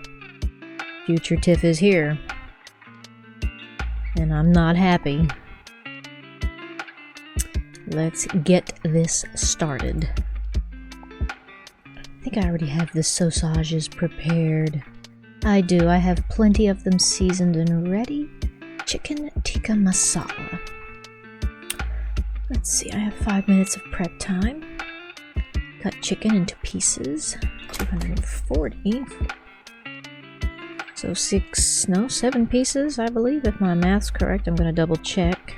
Future Tiff is here. And I'm not happy. Let's get this started. I think I already have the sausages prepared. I do. I have plenty of them seasoned and ready. Chicken tikka masala. Let's see, I have 5 minutes of prep time. Cut chicken into pieces. 240. So 7 pieces, I believe, if my math's correct. I'm going to double check.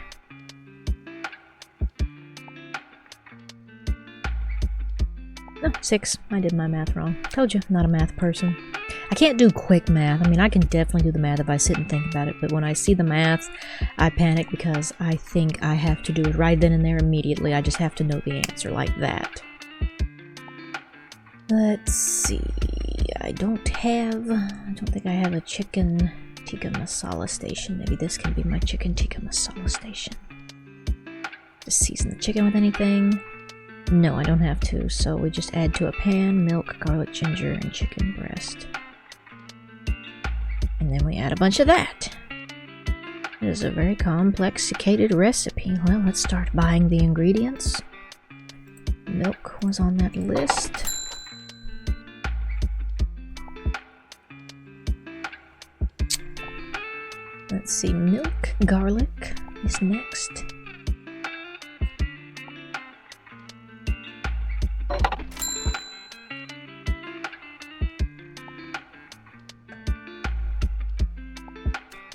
No, 6. I did my math wrong. Told you, I'm not a math person. I can't do quick math. I mean, I can definitely do the math if I sit and think about it, but when I see the math, I panic because I think I have to do it right then and there immediately. I just have to know the answer like that. Let's see. I don't think I have a chicken tikka masala station. Maybe this can be my chicken tikka masala station. Just season the chicken with anything. No, I don't have to, so we just add to a pan milk, garlic, ginger, and chicken breast. And then we add a bunch of that. It is a very complicated recipe. Well, let's start buying the ingredients. Milk was on that list. Let's see, milk, garlic is next.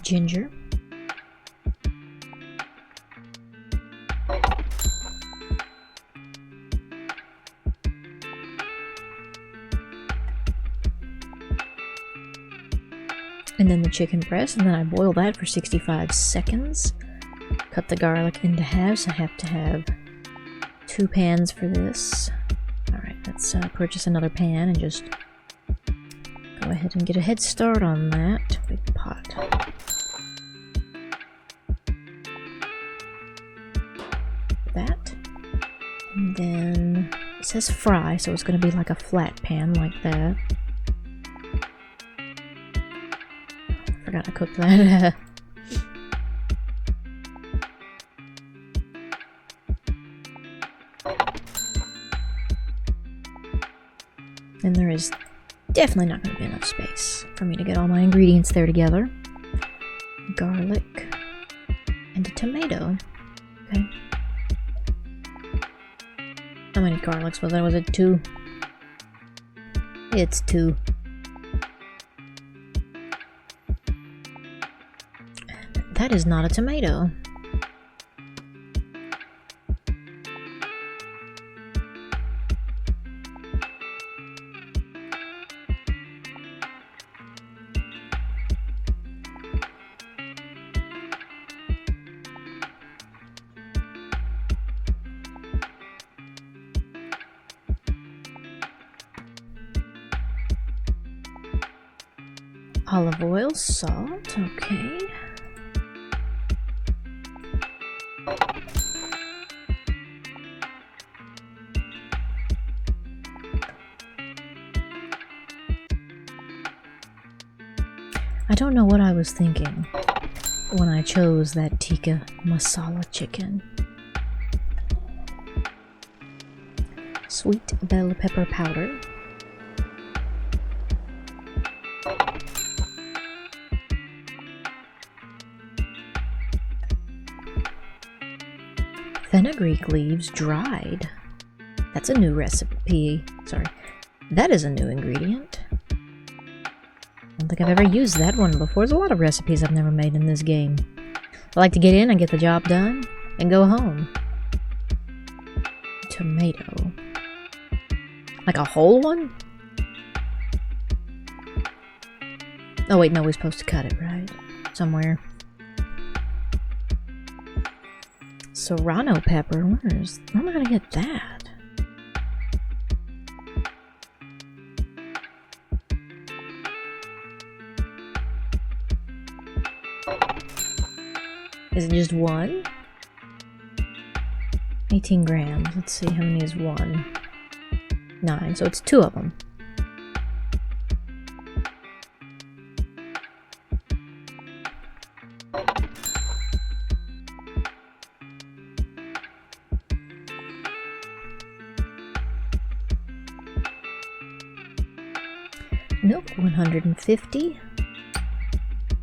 Ginger. And then the chicken breast, and then I boil that for 65 seconds. Cut the garlic into halves. I have to have 2 pans for this. Alright, let's purchase another pan and just go ahead and get a head start on that. Big pot. That. And then it says fry, so it's going to be like a flat pan like that. Forgot I cooked that. And there is definitely not going to be enough space for me to get all my ingredients there together. Garlic and a tomato. Okay. How many garlics was that? Was it 2? It's 2. That is not a tomato. Olive oil, salt, okay. I don't know what I was thinking when I chose that tikka masala chicken. Sweet bell pepper powder. Fenugreek leaves dried. That's a new recipe. Sorry. That is a new ingredient. I don't think I've ever used that one before. There's a lot of recipes I've never made in this game. I like to get in and get the job done and go home. Tomato. Like a whole one? Oh wait, no, we're supposed to cut it, right? Somewhere. Serrano pepper, where am I gonna get that? Is it just one? 18 grams. Let's see, how many is one? 9, so it's 2 of them. Milk, 150.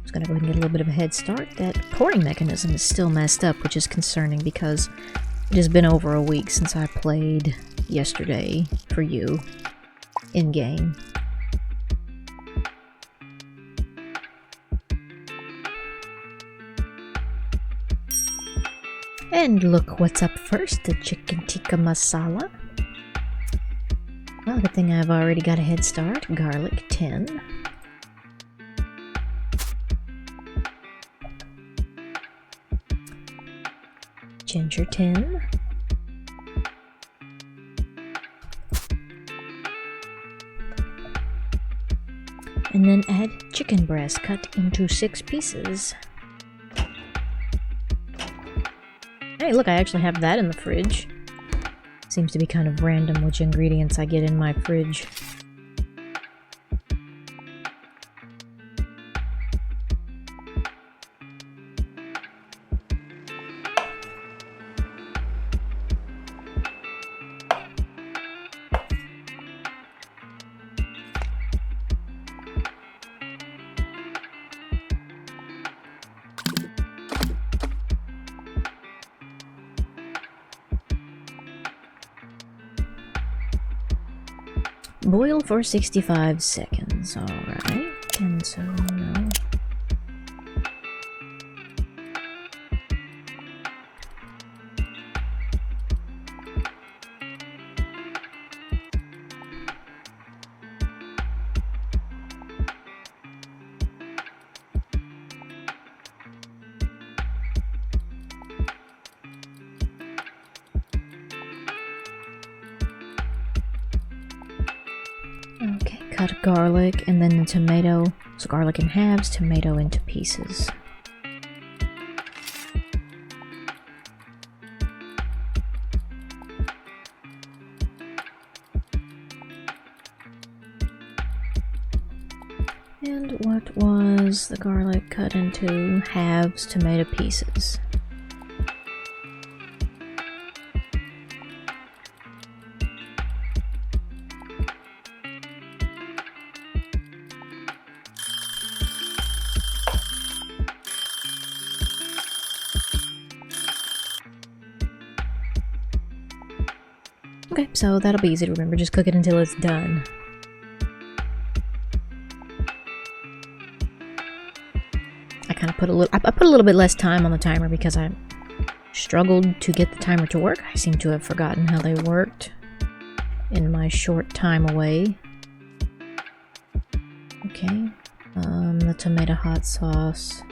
Just gonna go ahead and get a little bit of a head start. That pouring mechanism is still messed up, which is concerning because it has been over a week since I played yesterday for you in-game. And look what's up first, the chicken tikka masala. Well, good thing I've already got a head start. Garlic, 10. Ginger, 10. And then add chicken breast cut into 6 pieces. Hey, look, I actually have that in the fridge. Seems to be kind of random which ingredients I get in my fridge. Boil for 65 seconds, alright, and so no. Okay, cut garlic and then the tomato. So garlic in halves, tomato into pieces. And what was the garlic cut into halves, tomato pieces? Okay, so that'll be easy to remember. Just cook it until it's done. I kind of put a little. I put a little bit less time on the timer because I struggled to get the timer to work. I seem to have forgotten how they worked in my short time away. Okay, the tomato hot sauce.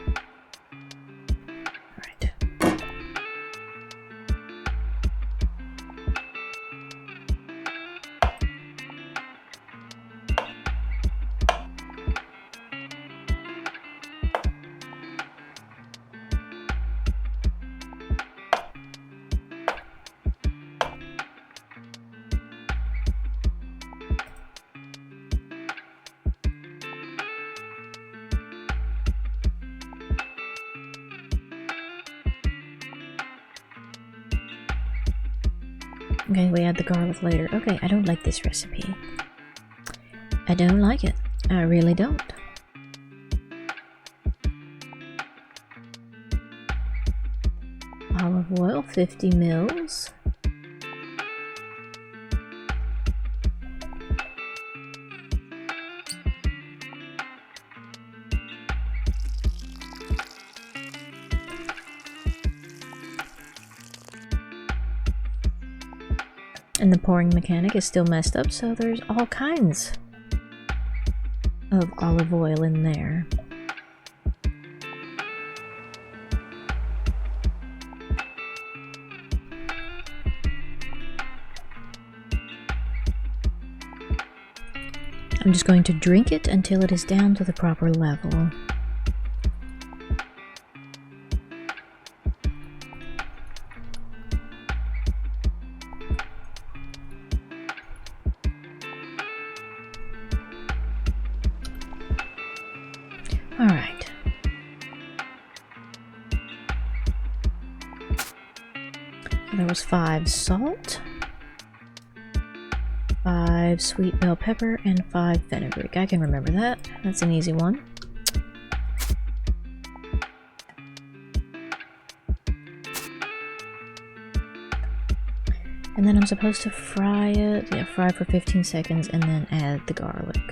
Okay, we add the garlic later. Okay, I don't like this recipe. I don't like it. I really don't. Olive oil, 50 mils. And the pouring mechanic is still messed up, so there's all kinds of olive oil in there. I'm just going to drink it until it is down to the proper level. Alright. There was 5 salt, 5 sweet bell pepper, and 5 fenugreek. I can remember that. That's an easy one. And then I'm supposed to fry it. Yeah, fry for 15 seconds and then add the garlic.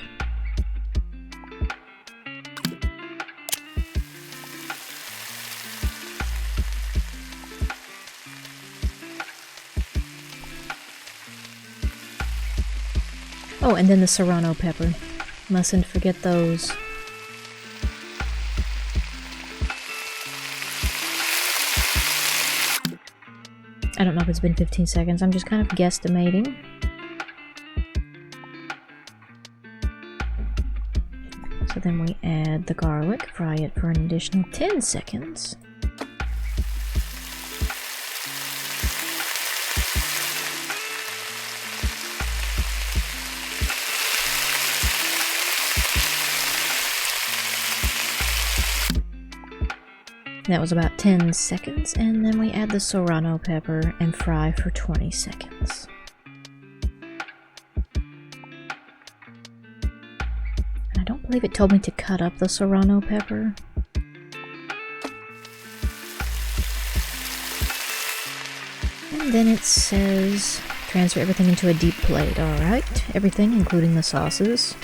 Oh, and then the serrano pepper. Mustn't forget those. I don't know if it's been 15 seconds. I'm just kind of guesstimating. So then we add the garlic, fry it for an additional 10 seconds. That was about 10 seconds, and then we add the serrano pepper and fry for 20 seconds. And I don't believe it told me to cut up the serrano pepper. And then it says, transfer everything into a deep plate. Alright, everything, including the sauces.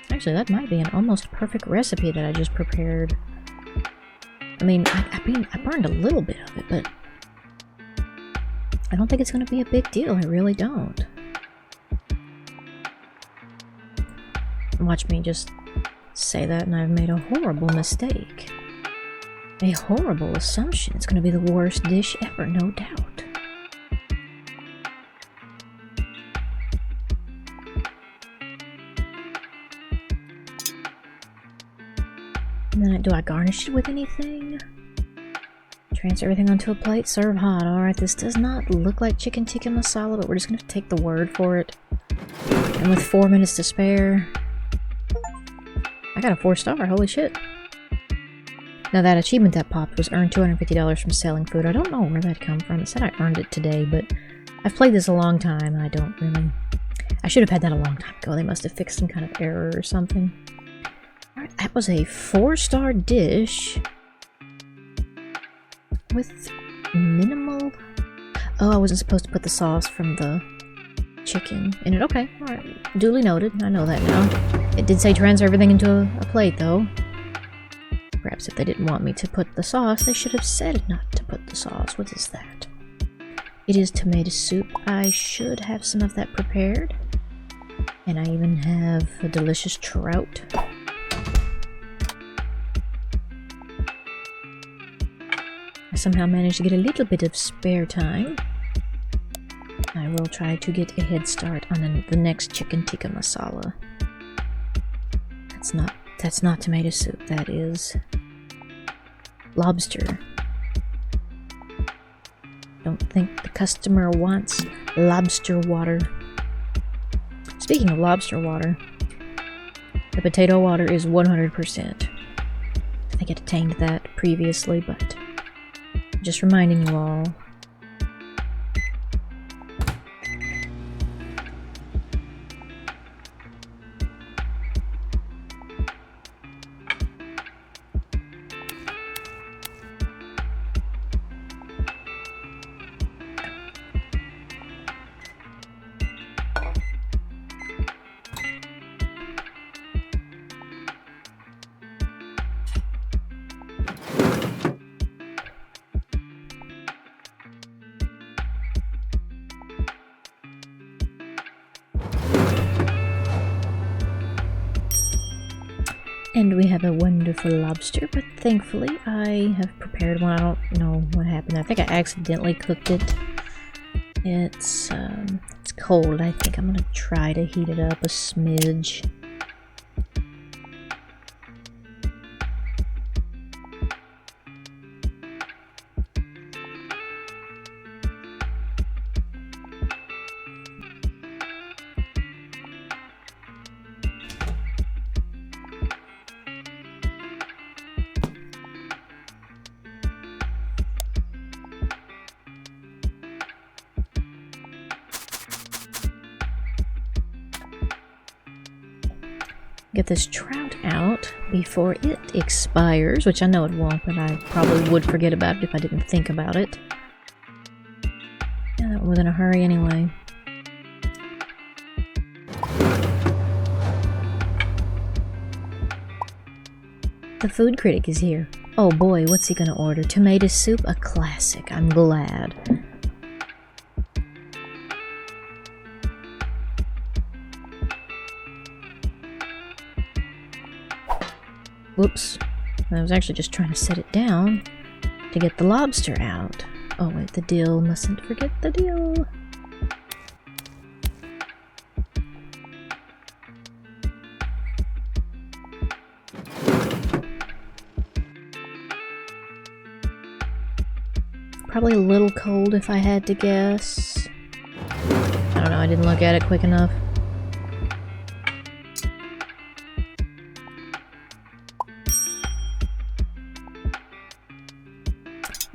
Actually, that might be an almost perfect recipe that I just prepared. I mean, I burned a little bit of it, but I don't think it's going to be a big deal. I really don't. Watch me just say that and I've made a horrible mistake. A horrible assumption. It's going to be the worst dish ever, no doubt. And then do I garnish it with anything? Transfer everything onto a plate, serve hot. Alright, this does not look like chicken tikka masala, but we're just going to take the word for it. And with 4 minutes to spare... I got a 4-star, holy shit. Now that achievement that popped was earned $250 from selling food. I don't know where that come from. It said I earned it today, but I've played this a long time and I don't really... I should have had that a long time ago. They must have fixed some kind of error or something. Alright, that was a 4-star dish with minimal... Oh, I wasn't supposed to put the sauce from the chicken in it. Okay, alright. Duly noted. I know that now. It did say transfer everything into a plate, though. Perhaps if they didn't want me to put the sauce, they should have said not to put the sauce. What is that? It is tomato soup. I should have some of that prepared. And I even have a delicious trout. I somehow managed to get a little bit of spare time. I will try to get a head start on the next chicken tikka masala. That's not tomato soup, that is lobster. Don't think the customer wants lobster water. Speaking of lobster water, the potato water is 100%. I think I attained that previously, but just reminding you all. we have a wonderful lobster, but thankfully I have prepared one. I don't know what happened. I think I accidentally cooked it. It's cold. I think I'm gonna try to heat it up a smidge. Get this trout out before it expires, which I know it won't, but I probably would forget about it if I didn't think about it. Yeah, that one was in a hurry anyway. The food critic is here. Oh boy, what's he gonna order? Tomato soup? A classic. I'm glad. Whoops. I was actually just trying to set it down to get the lobster out. Oh wait, the dill. Mustn't forget the dill. Probably a little cold if I had to guess. I don't know, I didn't look at it quick enough.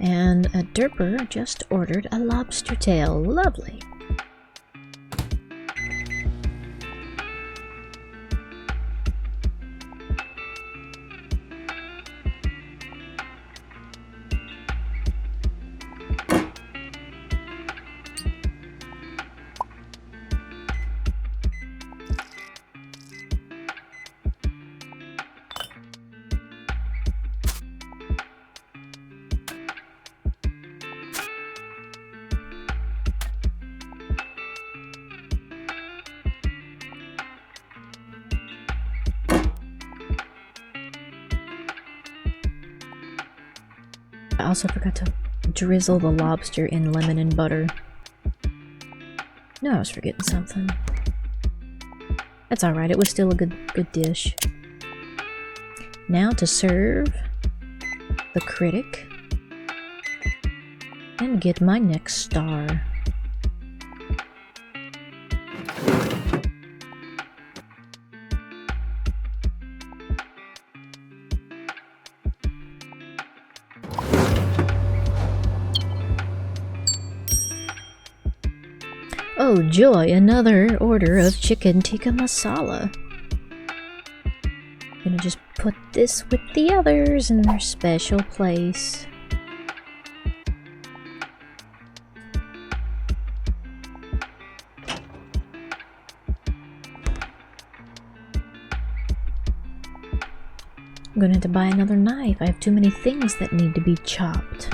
And a derper just ordered a lobster tail. Lovely. I also forgot to drizzle the lobster in lemon and butter. No, I was forgetting something. That's alright, it was still a good dish. Now to serve the critic and get my next star. Oh joy, another order of chicken tikka masala. Gonna just put this with the others in their special place. I'm gonna have to buy another knife. I have too many things that need to be chopped.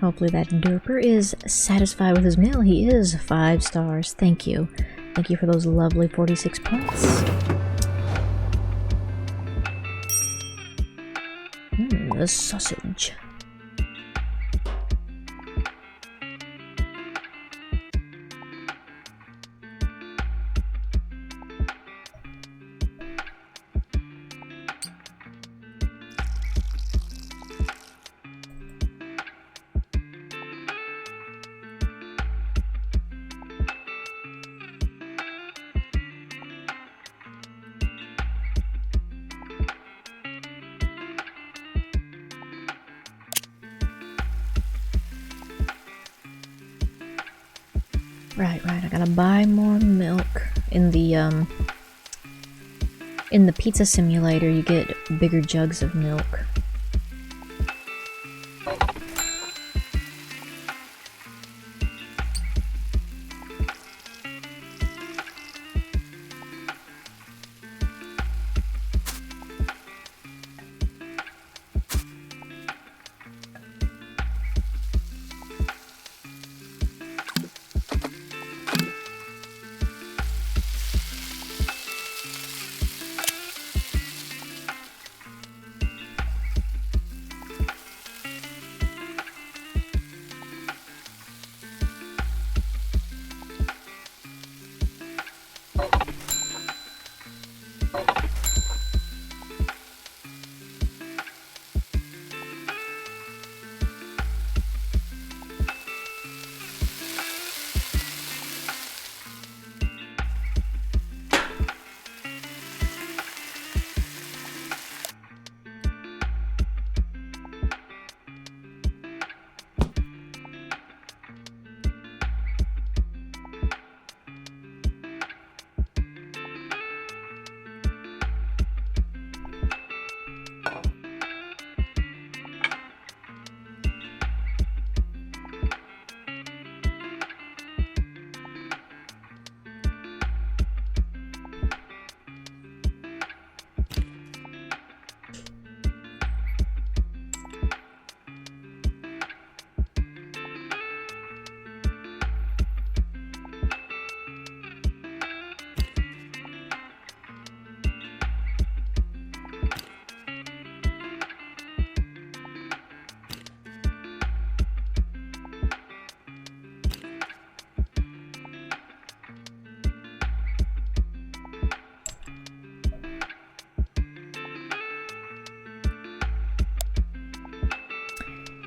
Hopefully that derper is satisfied with his meal. He is 5 stars. Thank you. Thank you for those lovely 46 points. The sausage. Right, I gotta buy more milk. In the pizza simulator, you get bigger jugs of milk.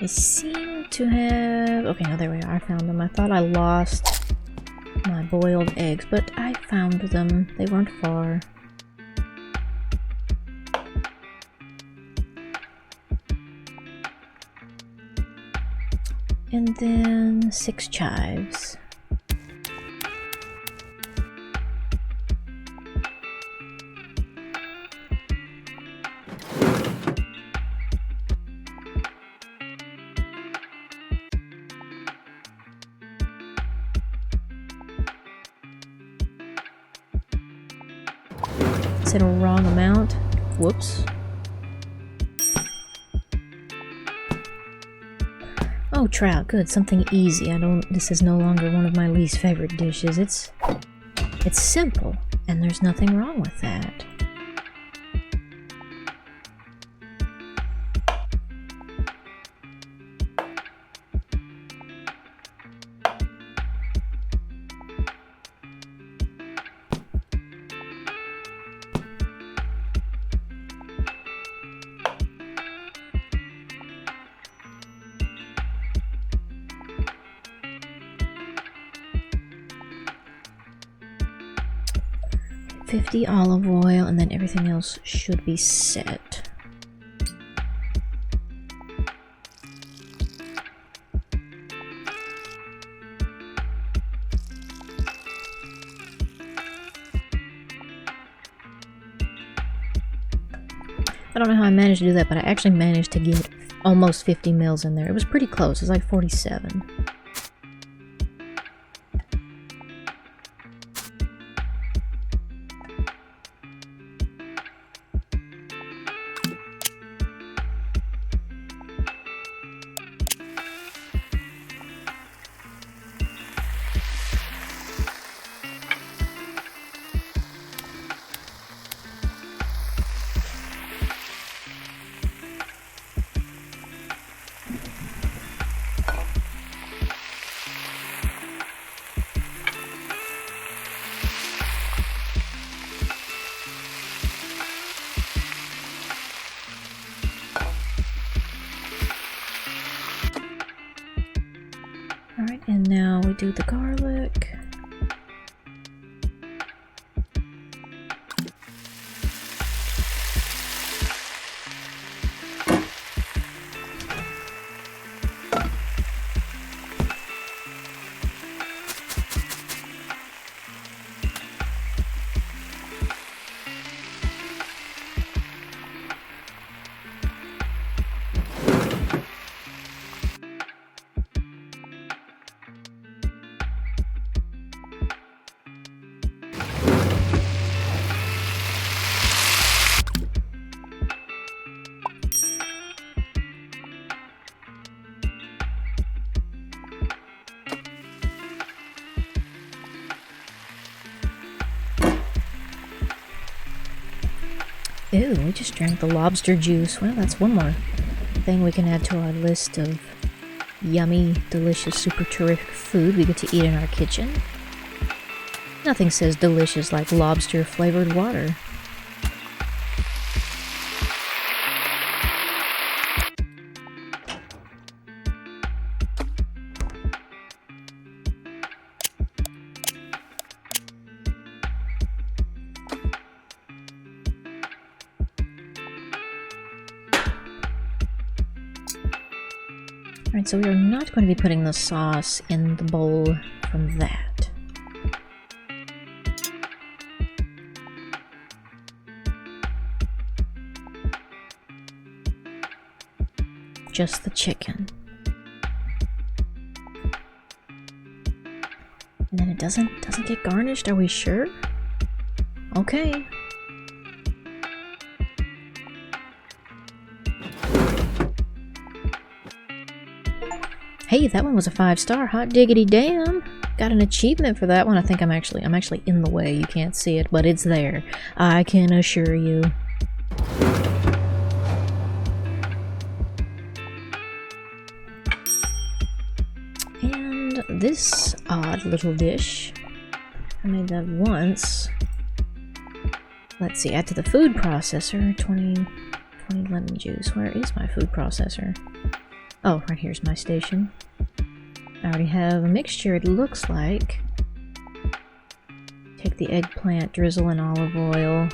I seem to have... Okay, now there we are. I found them. I thought I lost my boiled eggs, but I found them. They weren't far. And then 6 chives. Said a wrong amount. Whoops. Oh, trout. Good. Something easy. This is no longer one of my least favorite dishes. It's simple, and there's nothing wrong with that. $50 olive oil, and then everything else should be set. I don't know how I managed to do that, but I actually managed to get almost 50 mils in there. It was pretty close. It was like 47. Alright, and now we do the garlic. Ew, we just drank the lobster juice. Well, that's one more thing we can add to our list of yummy, delicious, super terrific food we get to eat in our kitchen. Nothing says delicious like lobster-flavored water. Alright, so we are not going to be putting the sauce in the bowl from that. Just the chicken. And then it doesn't get garnished, are we sure? Okay. Hey, that one was a 5-star. Hot diggity damn. Got an achievement for that one. I think I'm actually in the way. You can't see it, but it's there. I can assure you. And this odd little dish. I made that once. Let's see, add to the food processor. 20 lemon juice. Where is my food processor? Oh, right here's my station. I already have a mixture, it looks like. Take the eggplant, drizzle in olive oil.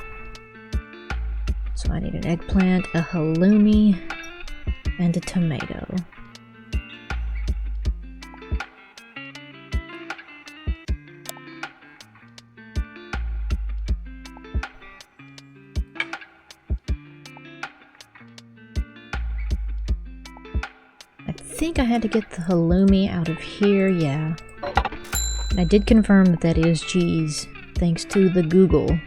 So I need an eggplant, a halloumi, and a tomato. I think I had to get the halloumi out of here, yeah. And I did confirm that that is cheese, thanks to the Google.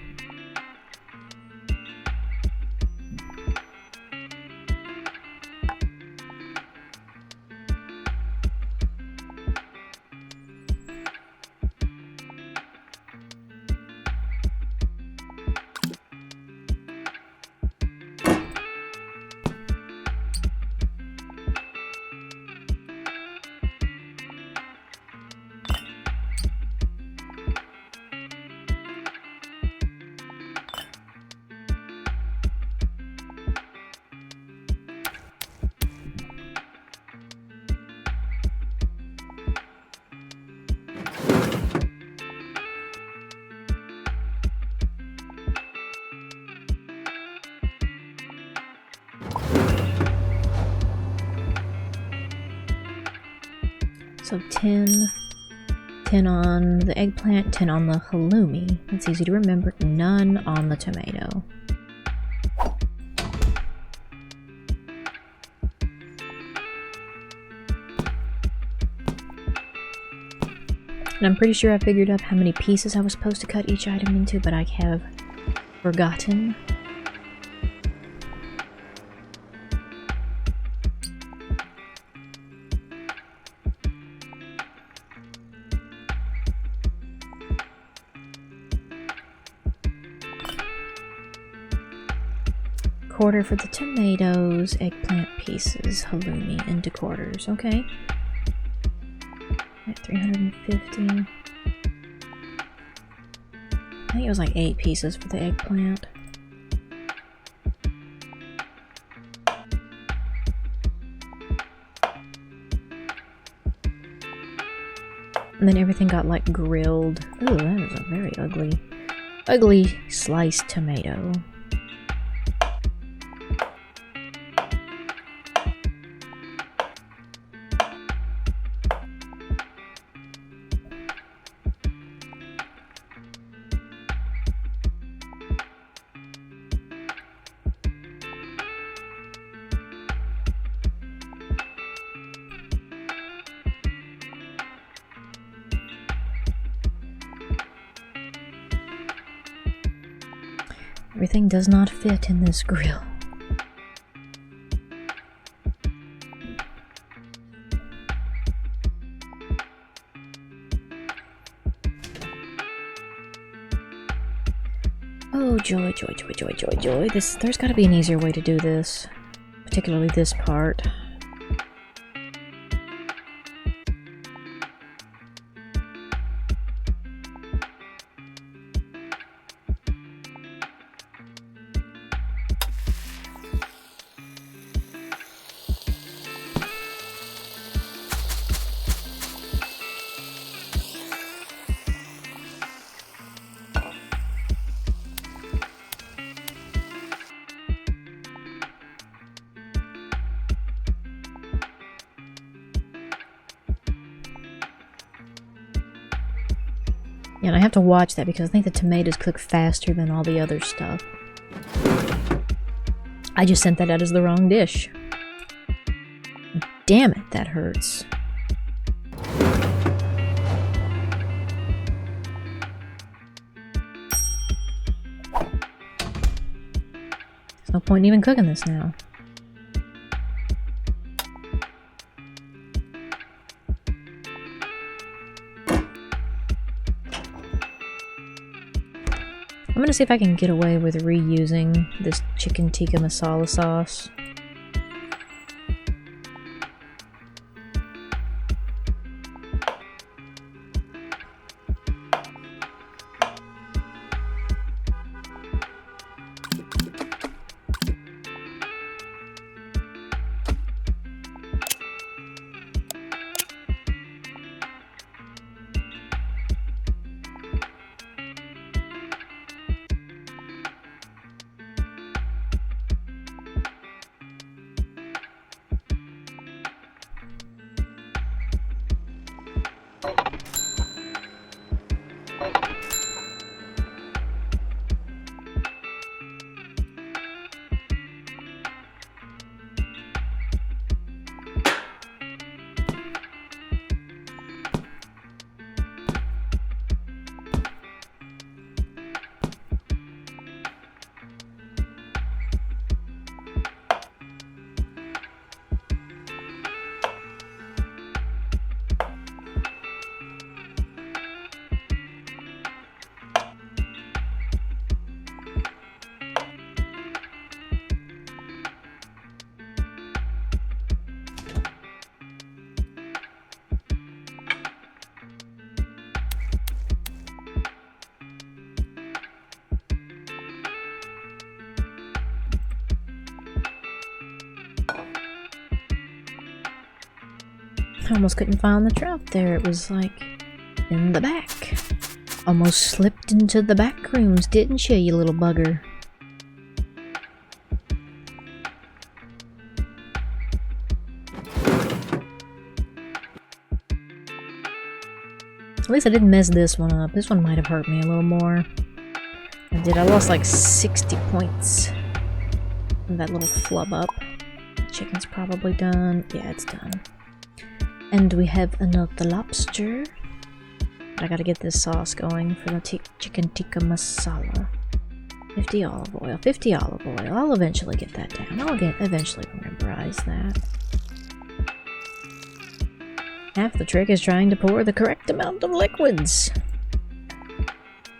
So 10 on the eggplant, 10 on the halloumi. That's easy to remember. None on the tomato. And I'm pretty sure I figured out how many pieces I was supposed to cut each item into, but I have forgotten. Quarter for the tomatoes, eggplant pieces, halloumi into quarters. Okay. At 350. I think it was like 8 pieces for the eggplant. And then everything got like grilled. Ooh, that is a very ugly sliced tomato. Everything does not fit in this grill. Oh, joy, joy, joy, joy, joy, joy. There's gotta be an easier way to do this. Particularly this part. Yeah, and I have to watch that because I think the tomatoes cook faster than all the other stuff. I just sent that out as the wrong dish. Damn it, that hurts. There's no point in even cooking this now. I'm gonna see if I can get away with reusing this chicken tikka masala sauce. I almost couldn't find the trout there. It was like in the back. Almost slipped into the back rooms, didn't you little bugger? At least I didn't mess this one up. This one might have hurt me a little more. I did. I lost like 60 points from that little flub up. Chicken's probably done. Yeah, it's done. And we have another lobster. But I gotta get this sauce going for the chicken tikka masala. 50 olive oil. 50 olive oil. I'll eventually get that down. I'll eventually memorize that. Half the trick is trying to pour the correct amount of liquids.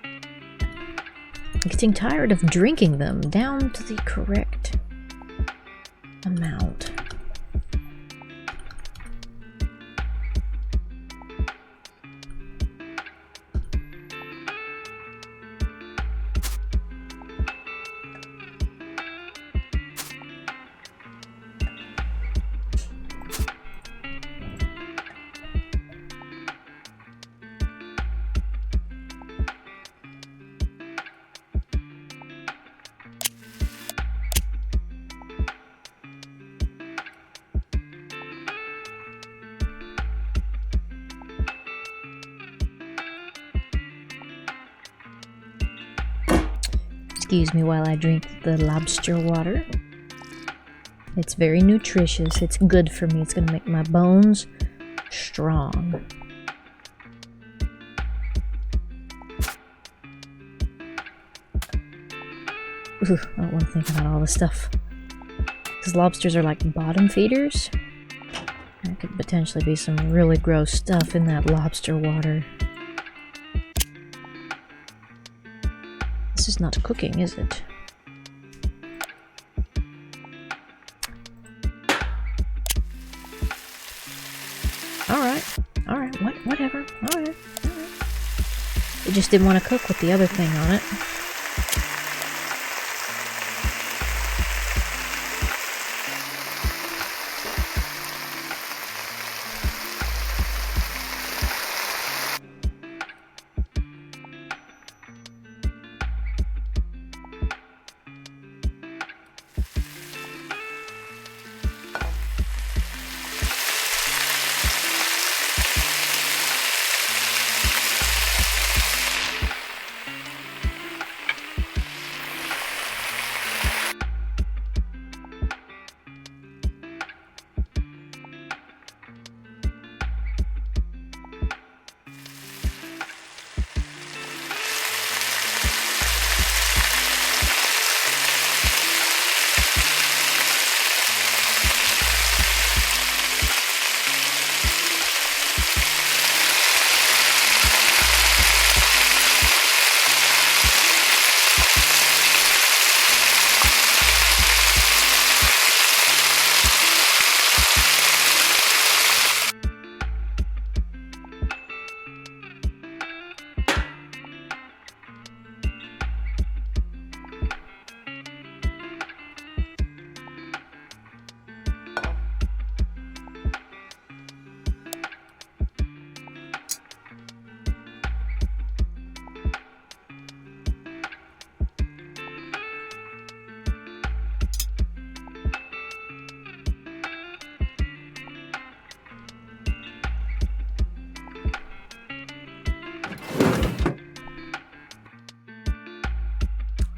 I'm getting tired of drinking them down to the correct amount. Excuse me while I drink the lobster water. It's very nutritious. It's good for me. It's gonna make my bones strong. Ooh, I don't want to think about all this stuff. Because lobsters are like bottom feeders. There could potentially be some really gross stuff in that lobster water. This This is not cooking, is it? Alright, whatever. Alright. It just didn't want to cook with the other thing on it.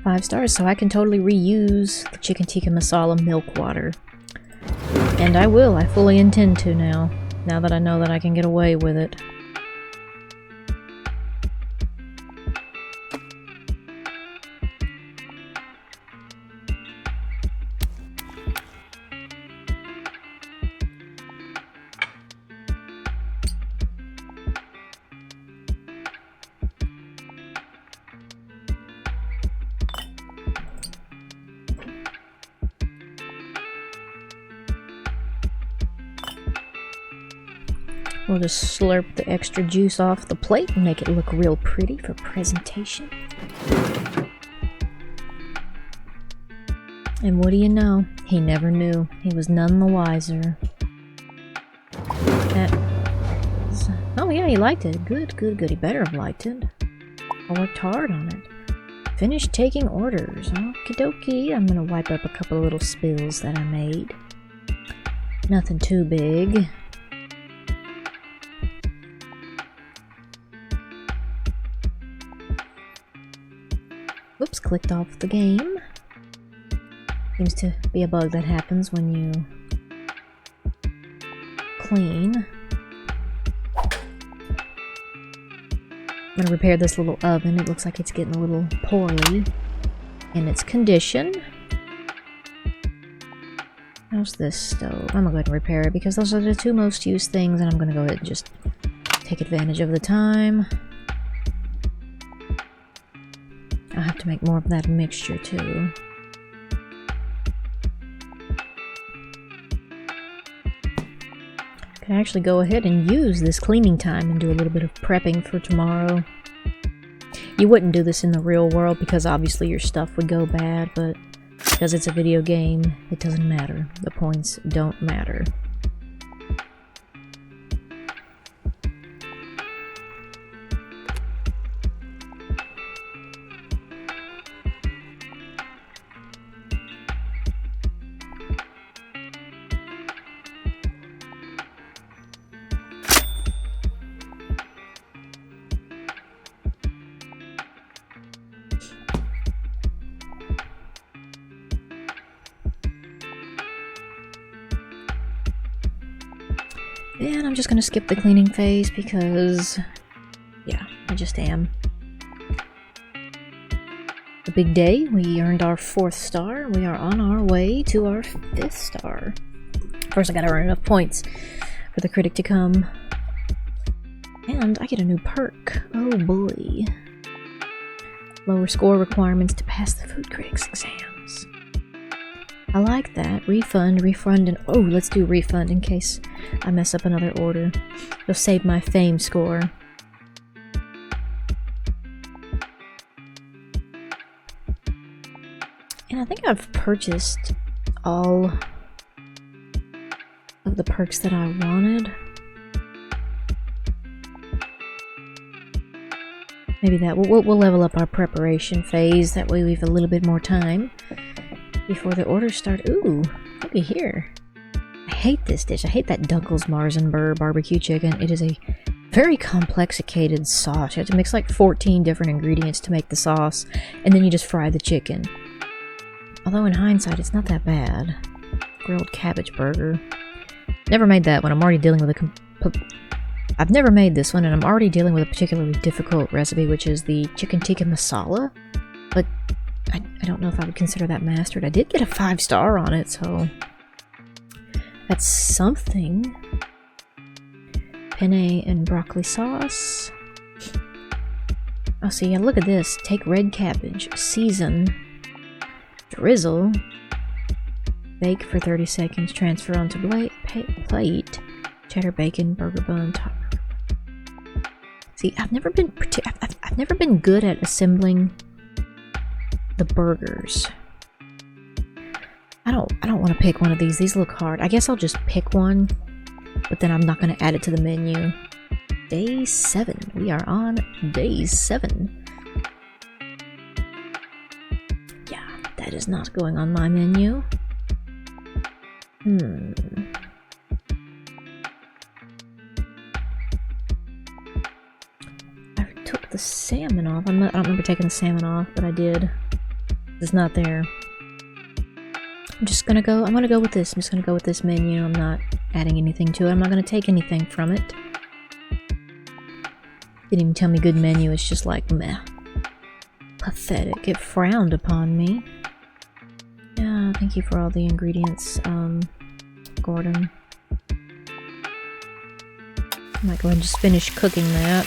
Five stars, so I can totally reuse the chicken tikka masala milk water. And I will, I fully intend to now that I know that I can get away with it. We'll just slurp the extra juice off the plate and make it look real pretty for presentation. And what do you know? He never knew. He was none the wiser. Oh yeah, he liked it. Good, good, good. He better have liked it. I worked hard on it. Finished taking orders. Okie dokie. I'm gonna wipe up a couple of little spills that I made. Nothing too big. Oops, clicked off the game. Seems to be a bug that happens when you clean. I'm gonna repair this little oven. It looks like it's getting a little poorly in its condition. How's this stove? I'm gonna go ahead and repair it because those are the two most used things, and I'm gonna go ahead and just take advantage of the time. I'll have to make more of that mixture too. Can actually go ahead and use this cleaning time and do a little bit of prepping for tomorrow. You wouldn't do this in the real world because obviously your stuff would go bad, but because it's a video game, it doesn't matter. The points don't matter. And I'm just gonna skip the cleaning phase because, yeah, I just am. A big day. We earned our 4th star. We are on our way to our 5th star. First, I gotta earn enough points for the critic to come. And I get a new perk. Oh boy. Lower score requirements to pass the food critics exams. I like that. Refund, and oh, let's do refund in case I mess up another order. It'll save my fame score. And I think I've purchased all of the perks that I wanted. Maybe that we'll level up our preparation phase. That way we have a little bit more time before the orders start. Ooh, looky here. I hate this dish. I hate that Dunkel's Marzenburg barbecue chicken. It is a very complicated sauce. You have to mix like 14 different ingredients to make the sauce, and then you just fry the chicken. Although in hindsight, it's not that bad. Grilled cabbage burger. Never made that one. I'm already dealing with I've never made this one, and I'm already dealing with a particularly difficult recipe, which is the chicken tikka masala. But I don't know if I would consider that mastered. I did get a 5-star on it, so that's something. Penne and broccoli sauce. Oh, see, yeah, look at this. Take red cabbage, season, drizzle, bake for 30 seconds, transfer onto plate, cheddar bacon, burger bun, top. See, I've never been good at assembling the burgers. I don't want to pick one of these. These look hard. I guess I'll just pick one, but then I'm not going to add it to the menu. Day 7. We are on day 7. Yeah, that is not going on my menu. I took the salmon off. I don't remember taking the salmon off, but I did. It's not there. I'm gonna go with this. I'm just gonna go with this menu. I'm not adding anything to it. I'm not gonna take anything from it. Didn't even tell me good menu. It's just like, meh. Pathetic. It frowned upon me. Yeah, thank you for all the ingredients, Gordon. I might go ahead and just finish cooking that.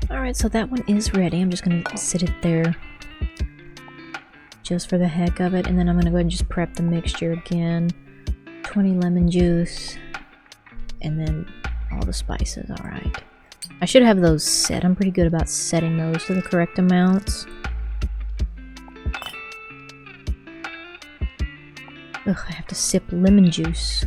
Alright, so that one is ready. I'm just gonna sit it there just for the heck of it, and then I'm gonna go ahead and just prep the mixture again. 20 lemon juice, and then all the spices. Alright. I should have those set. I'm pretty good about setting those to the correct amounts. Ugh, I have to sip lemon juice.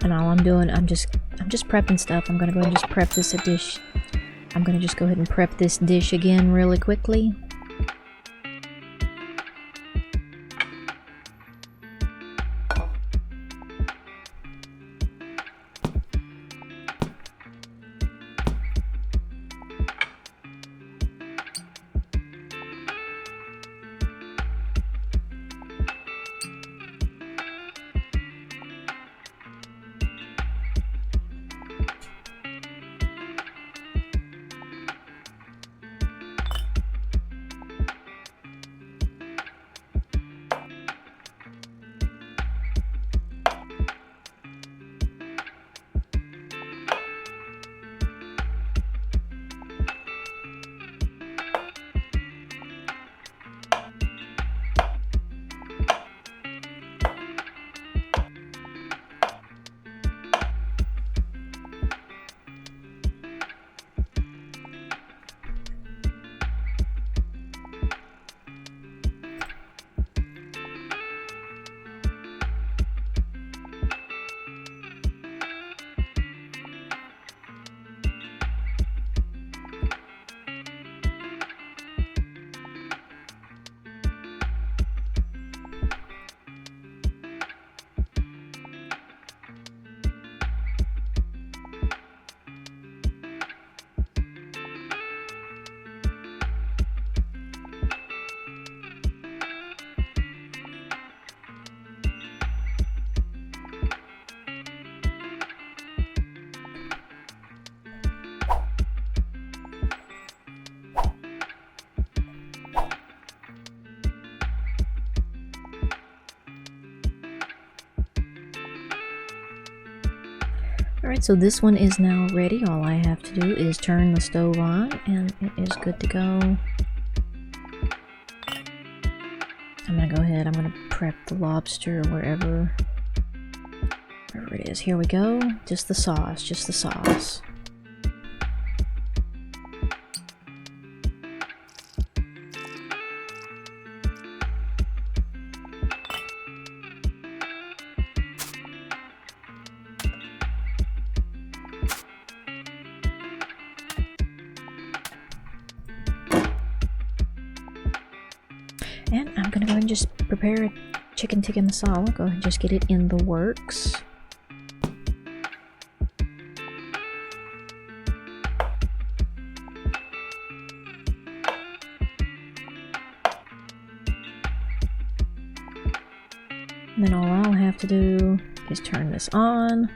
And all I'm doing, I'm just prepping stuff. I'm gonna go ahead and just prep this dish. I'm gonna just go ahead and prep this dish again really quickly. Alright, so this one is now ready. All I have to do is turn the stove on and it is good to go. I'm gonna go ahead, I'm gonna prep the lobster wherever it is. Here we go. Just the sauce, just the sauce. And I'm gonna go ahead and just prepare a chicken tikka masala. Go ahead and just get it in the works. And then all I'll have to do is turn this on.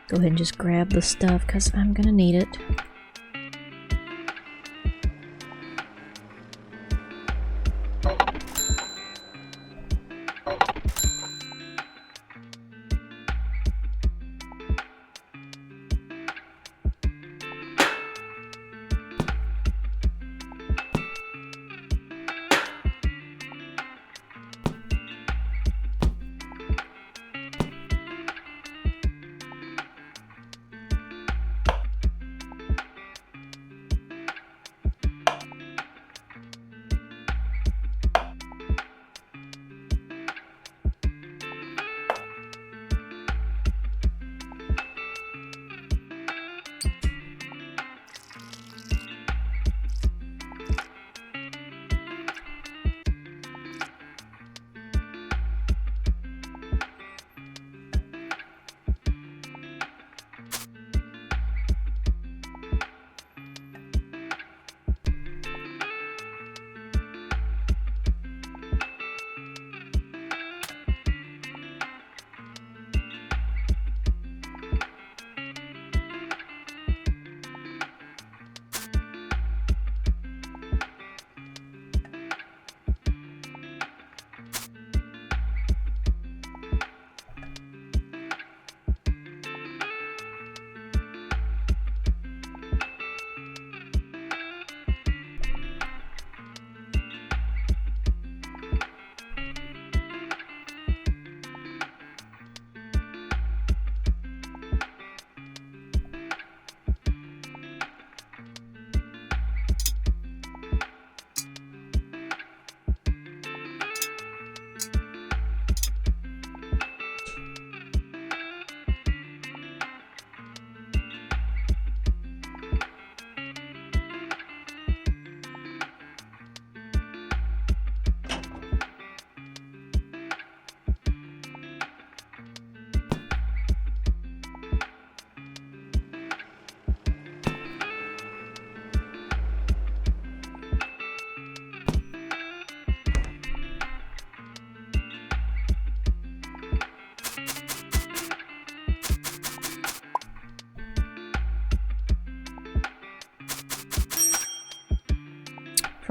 Go ahead and just grab the stuff because I'm gonna need it.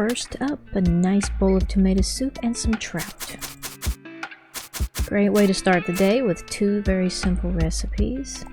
first up, a nice bowl of tomato soup and some trout. Great way to start the day with two very simple recipes.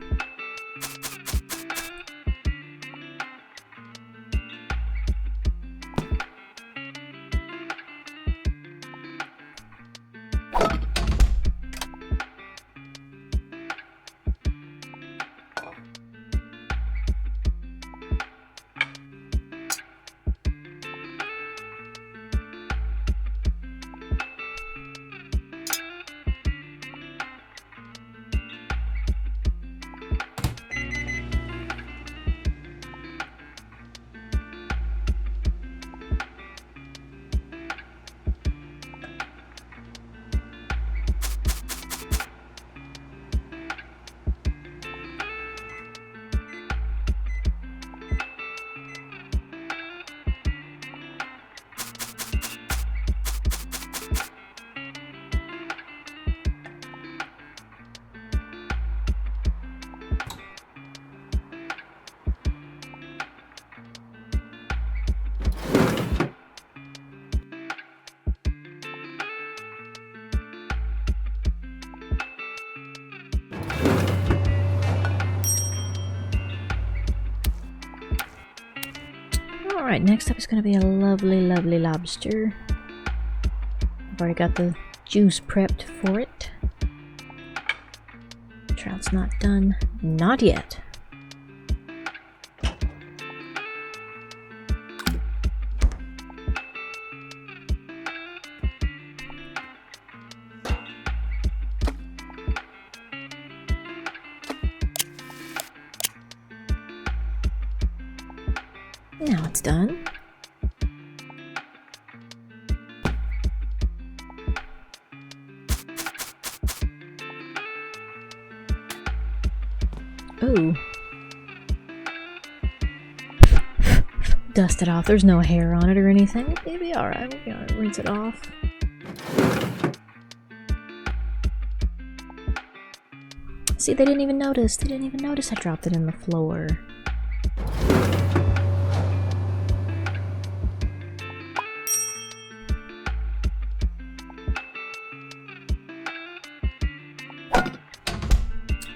Alright, next up is going to be a lovely, lovely lobster. I've already got the juice prepped for it. Trout's not done. Not yet. Now it's done. Ooh. Dust it off. There's no hair on it or anything. It'll be alright. We'll be alright. Rinse it off. See, they didn't even notice. They didn't even notice I dropped it in the floor.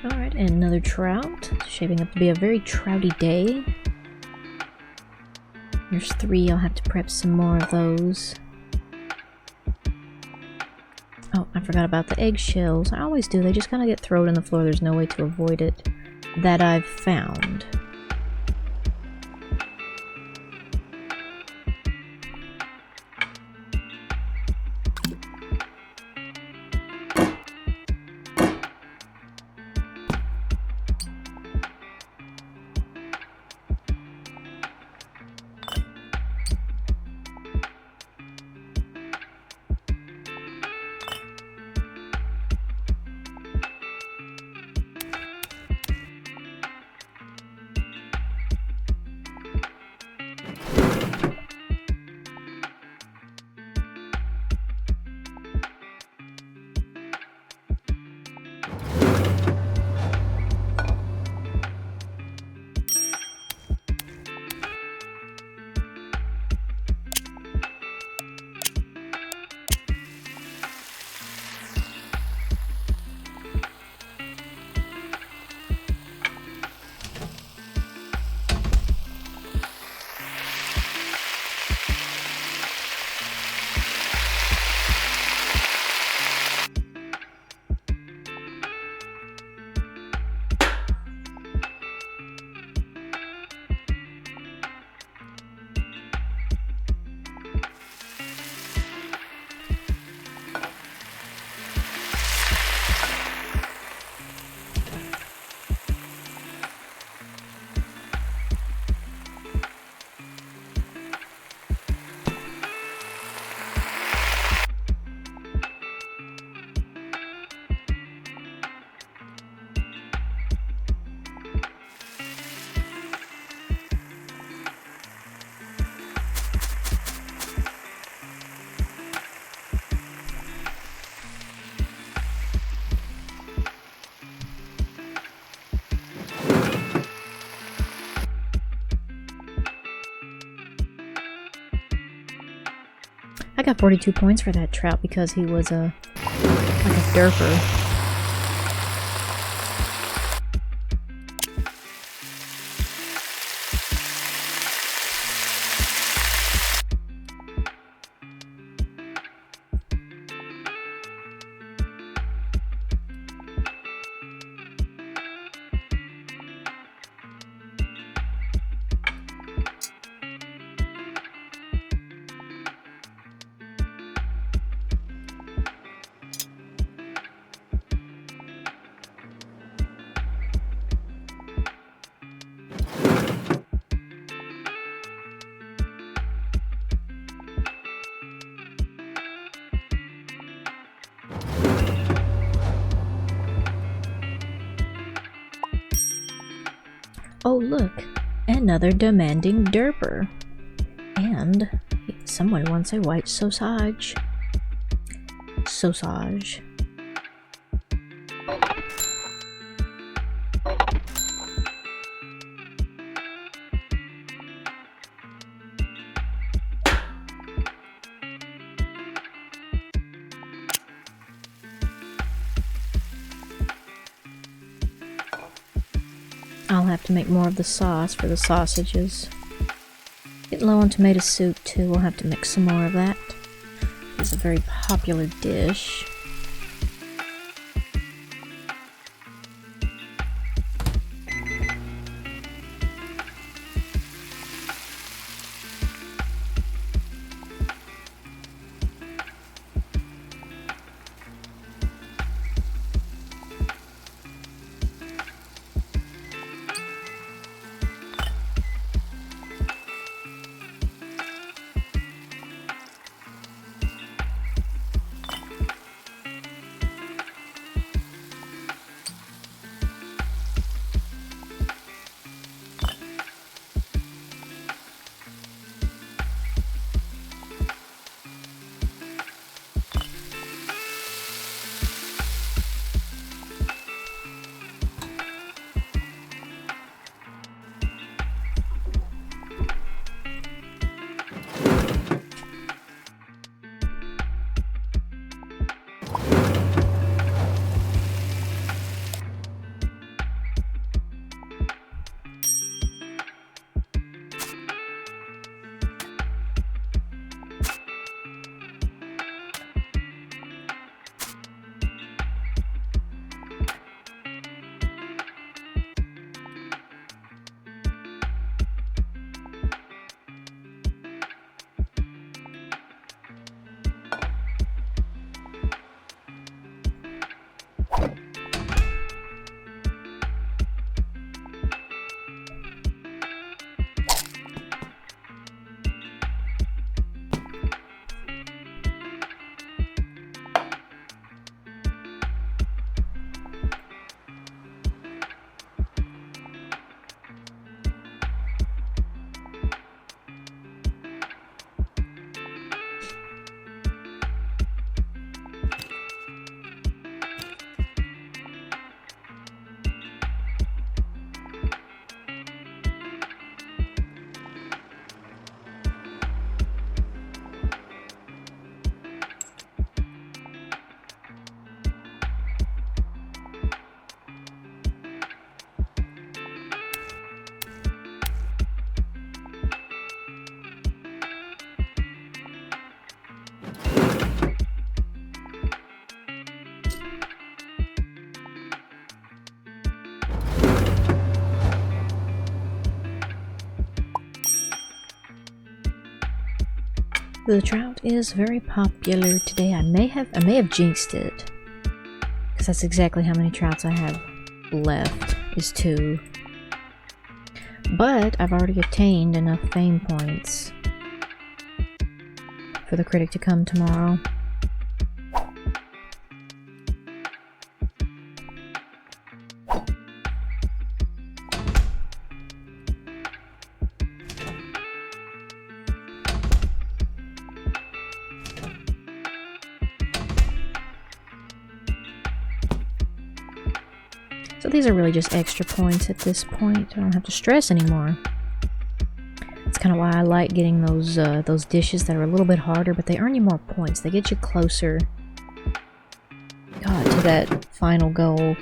Alright, and another trout. Shaping up to be a very trouty day. There's 3. I'll have to prep some more of those. Oh, I forgot about the eggshells. I always do. They just kind of get thrown in the floor. There's no way to avoid it that I've found. I got 42 points for that trout because he was like a derper. Oh look, another demanding derper. And someone wants a white sausage. Sausage. I'll have to make more of the sauce for the sausages. Getting low on tomato soup too, we'll have to mix some more of that. It's a very popular dish. The trout is very popular today. I may have jinxed it, because that's exactly how many trouts I have left, is 2. But I've already obtained enough fame points for the critic to come tomorrow. So these are really just extra points at this point. I don't have to stress anymore. It's kind of why I like getting those dishes that are a little bit harder, but they earn you more points. They get you closer, God, to that final goal.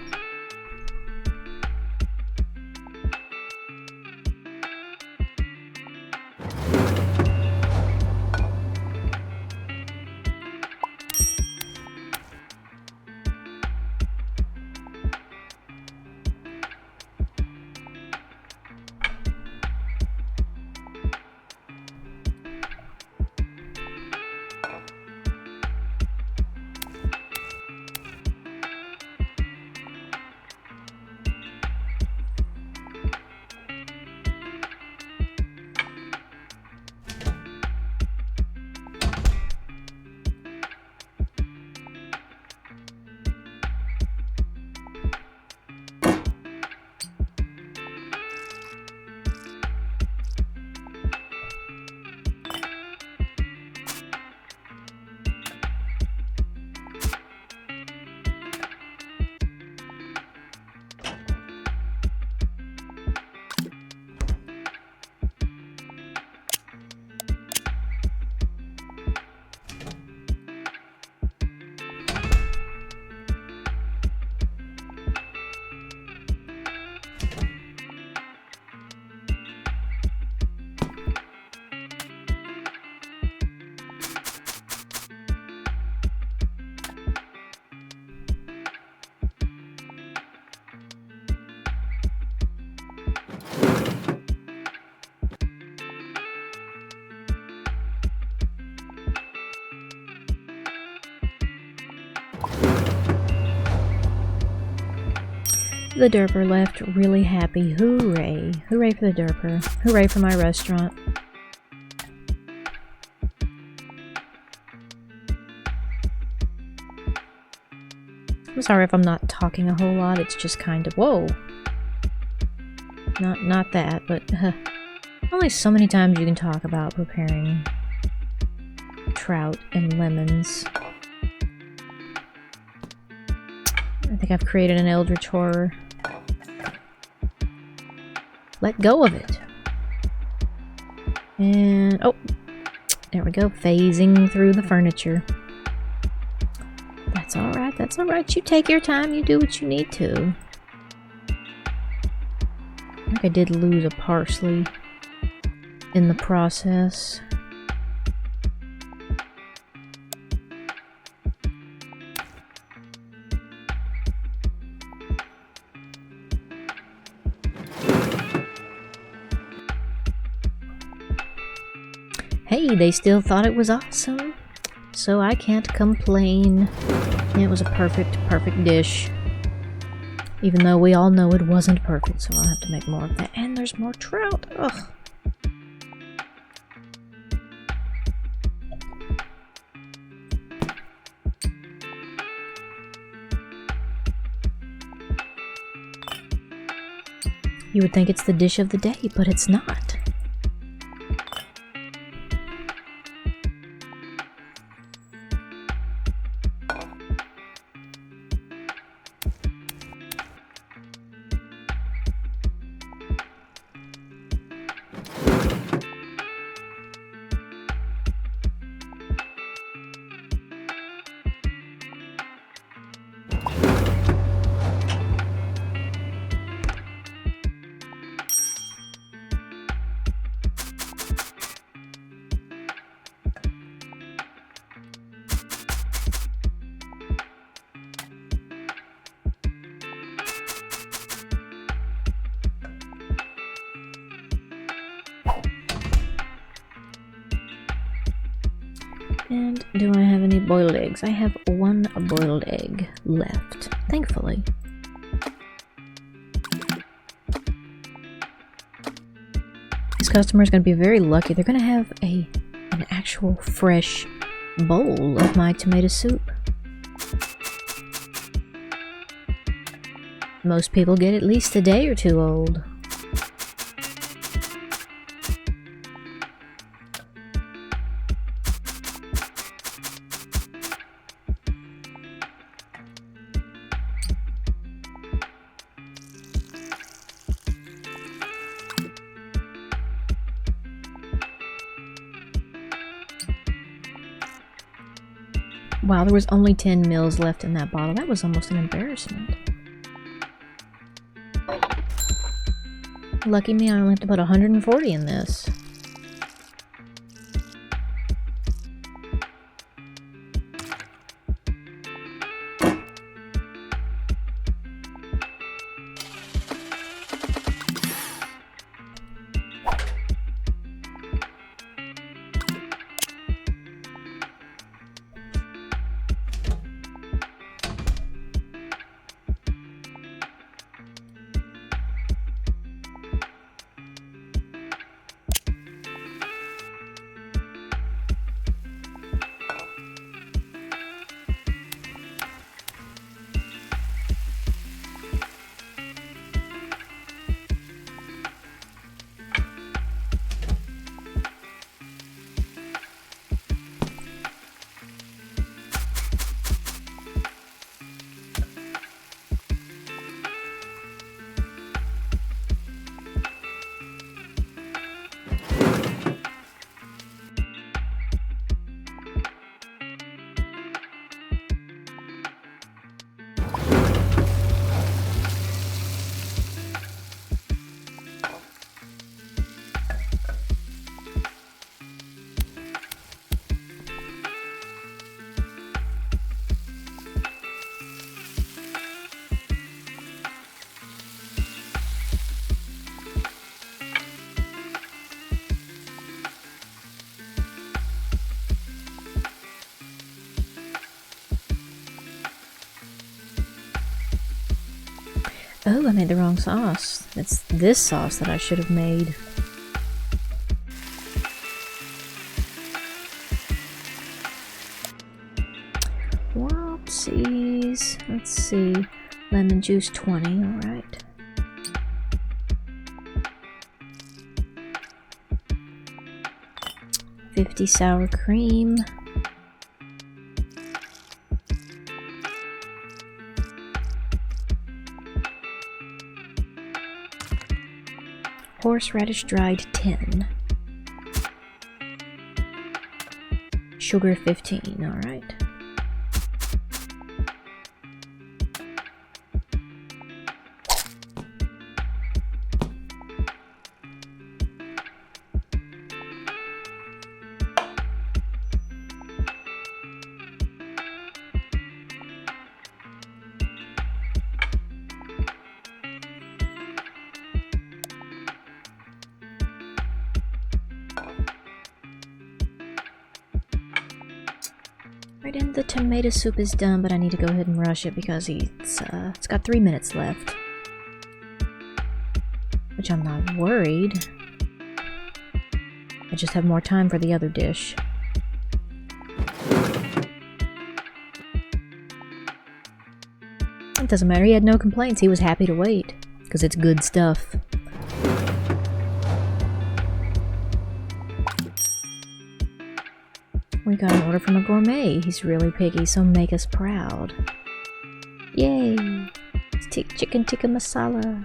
The derper left really happy. Hooray. Hooray for the derper. Hooray for my restaurant. I'm sorry if I'm not talking a whole lot. It's just kind of... Whoa! Not that, but... only so many times you can talk about preparing trout and lemons. I think I've created an eldritch horror. Let go of it. And... oh! There we go. Phasing through the furniture. That's alright, that's alright. You take your time, you do what you need to. I think I did lose a parsley in the process. Hey, they still thought it was awesome, so I can't complain. It was a perfect dish. Even though we all know it wasn't perfect, so I'll have to make more of that. And there's more trout. Ugh. You would think it's the dish of the day, but it's not. And do I have any boiled eggs? I have one boiled egg left, thankfully. This customer is going to be very lucky. They're going to have an actual fresh bowl of my tomato soup. Most people get at least a day or two old. Wow, there was only 10 mils left in that bottle. That was almost an embarrassment. Lucky me, I only have to put 140 in this. Oh, I made the wrong sauce. It's this sauce that I should have made. Whoopsies. Let's see. Lemon juice 20, alright. $50 sour cream. Horseradish dried 10. Sugar 15, alright. Right, and the tomato soup is done, but I need to go ahead and rush it because it's got 3 minutes left. Which I'm not worried. I just have more time for the other dish. It doesn't matter, he had no complaints. He was happy to wait, because it's good stuff. We got an order from a gourmet. He's really picky, so make us proud. Yay! It's chicken tikka masala.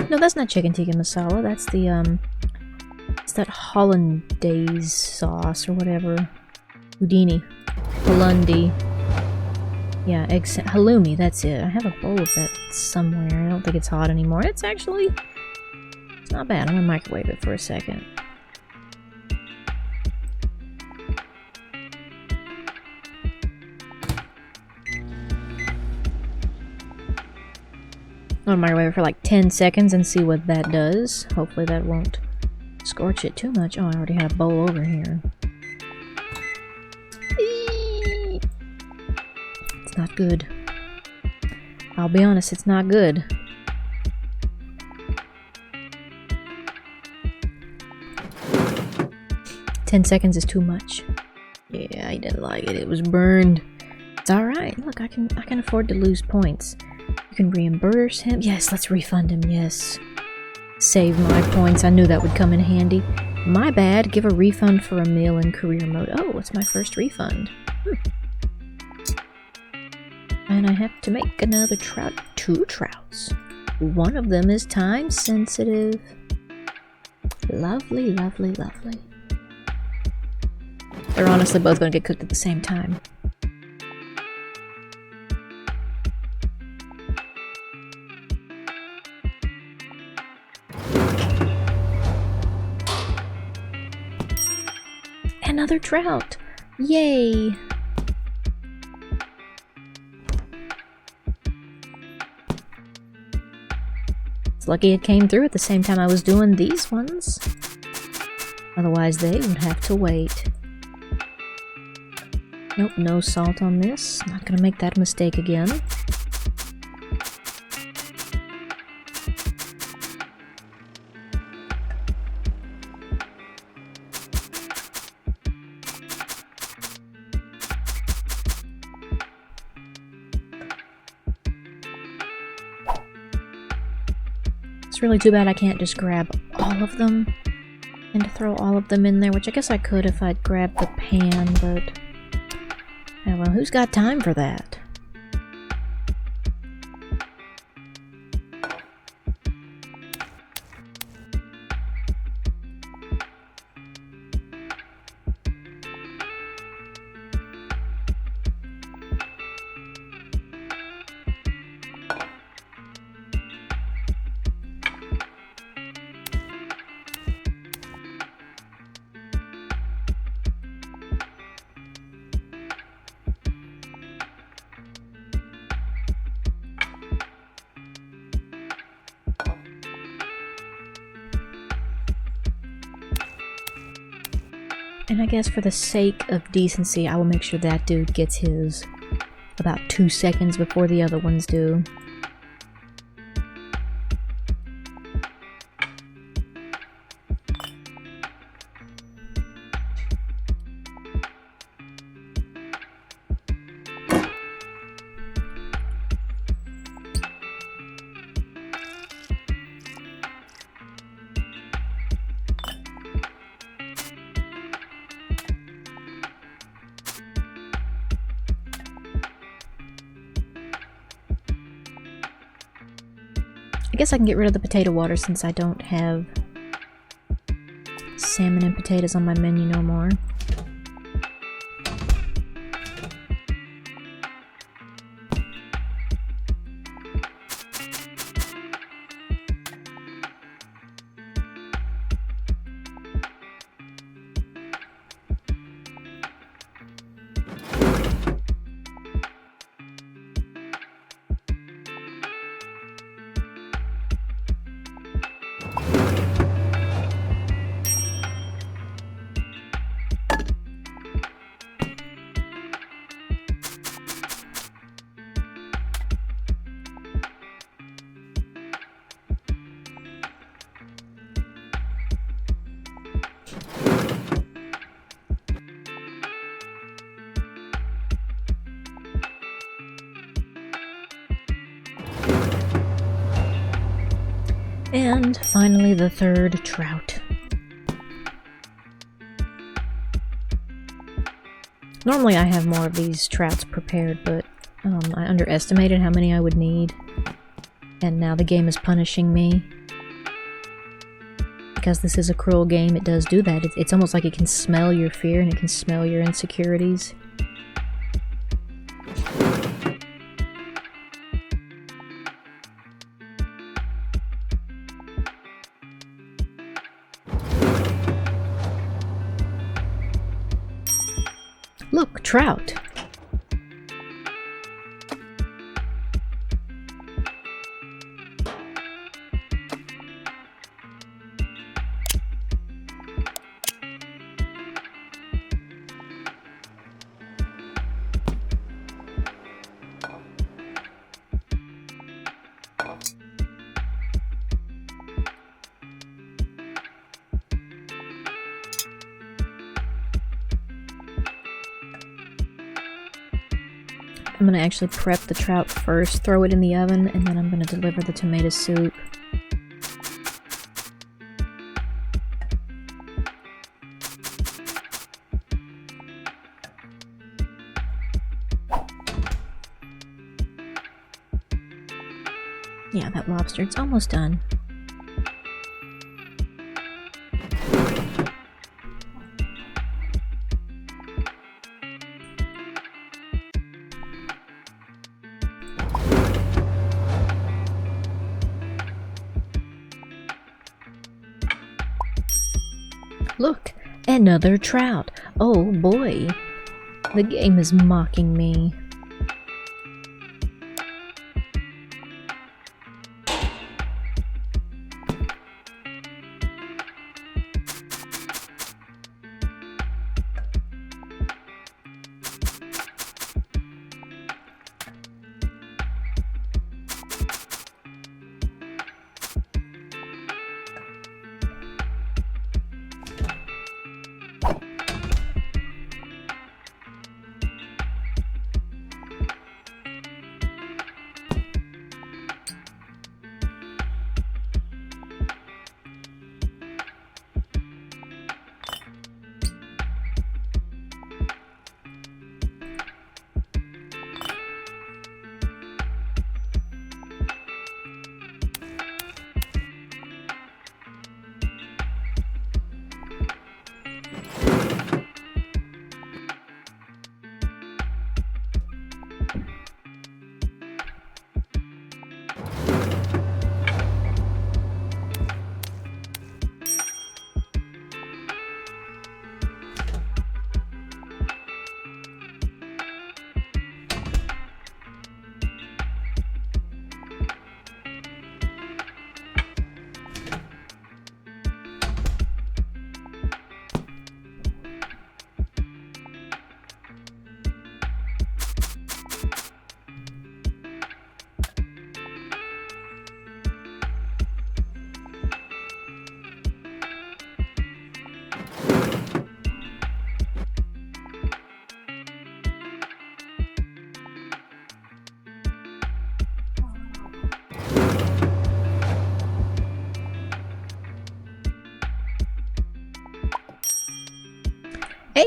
No, that's not chicken tikka masala. That's the, it's that hollandaise sauce or whatever. Houdini. Holundi. Yeah, halloumi, that's it. I have a bowl of that somewhere. I don't think it's hot anymore. It's actually... It's not bad. I'm gonna microwave it for a second. I'm gonna microwave it for like 10 seconds and see what that does. Hopefully that won't scorch it too much. Oh, I already have a bowl over here. It's not good. I'll be honest, it's not good. "10 seconds is too much." Yeah, I didn't like it. It was burned. It's alright. Look, I can afford to lose points. You can reimburse him. Yes, let's refund him, yes. Save my points. I knew that would come in handy. My bad. Give a refund for a meal in career mode. Oh, it's my first refund. And I have to make another trout. 2 trouts. One of them is time sensitive. Lovely, lovely, lovely. They're honestly both going to get cooked at the same time. Another trout! Yay! It's lucky it came through at the same time I was doing these ones. Otherwise they would have to wait. Nope, no salt on this. Not gonna make that mistake again. It's really too bad I can't just grab all of them and throw all of them in there, which I guess I could if I'd grabbed the pan, but... yeah, well, who's got time for that? And I guess for the sake of decency, I will make sure that dude gets his about 2 seconds before the other ones do. I guess I can get rid of the potato water since I don't have salmon and potatoes on my menu no more. And finally the third trout. Normally I have more of these trouts prepared, but I underestimated how many I would need. And now the game is punishing me. Because this is a cruel game, it does do that. It's almost like it can smell your fear and it can smell your insecurities. Look, trout! I'm gonna actually prep the trout first, throw it in the oven, and then I'm gonna deliver the tomato soup. Yeah, that lobster, it's almost done. Look, another trout. Oh boy, the game is mocking me.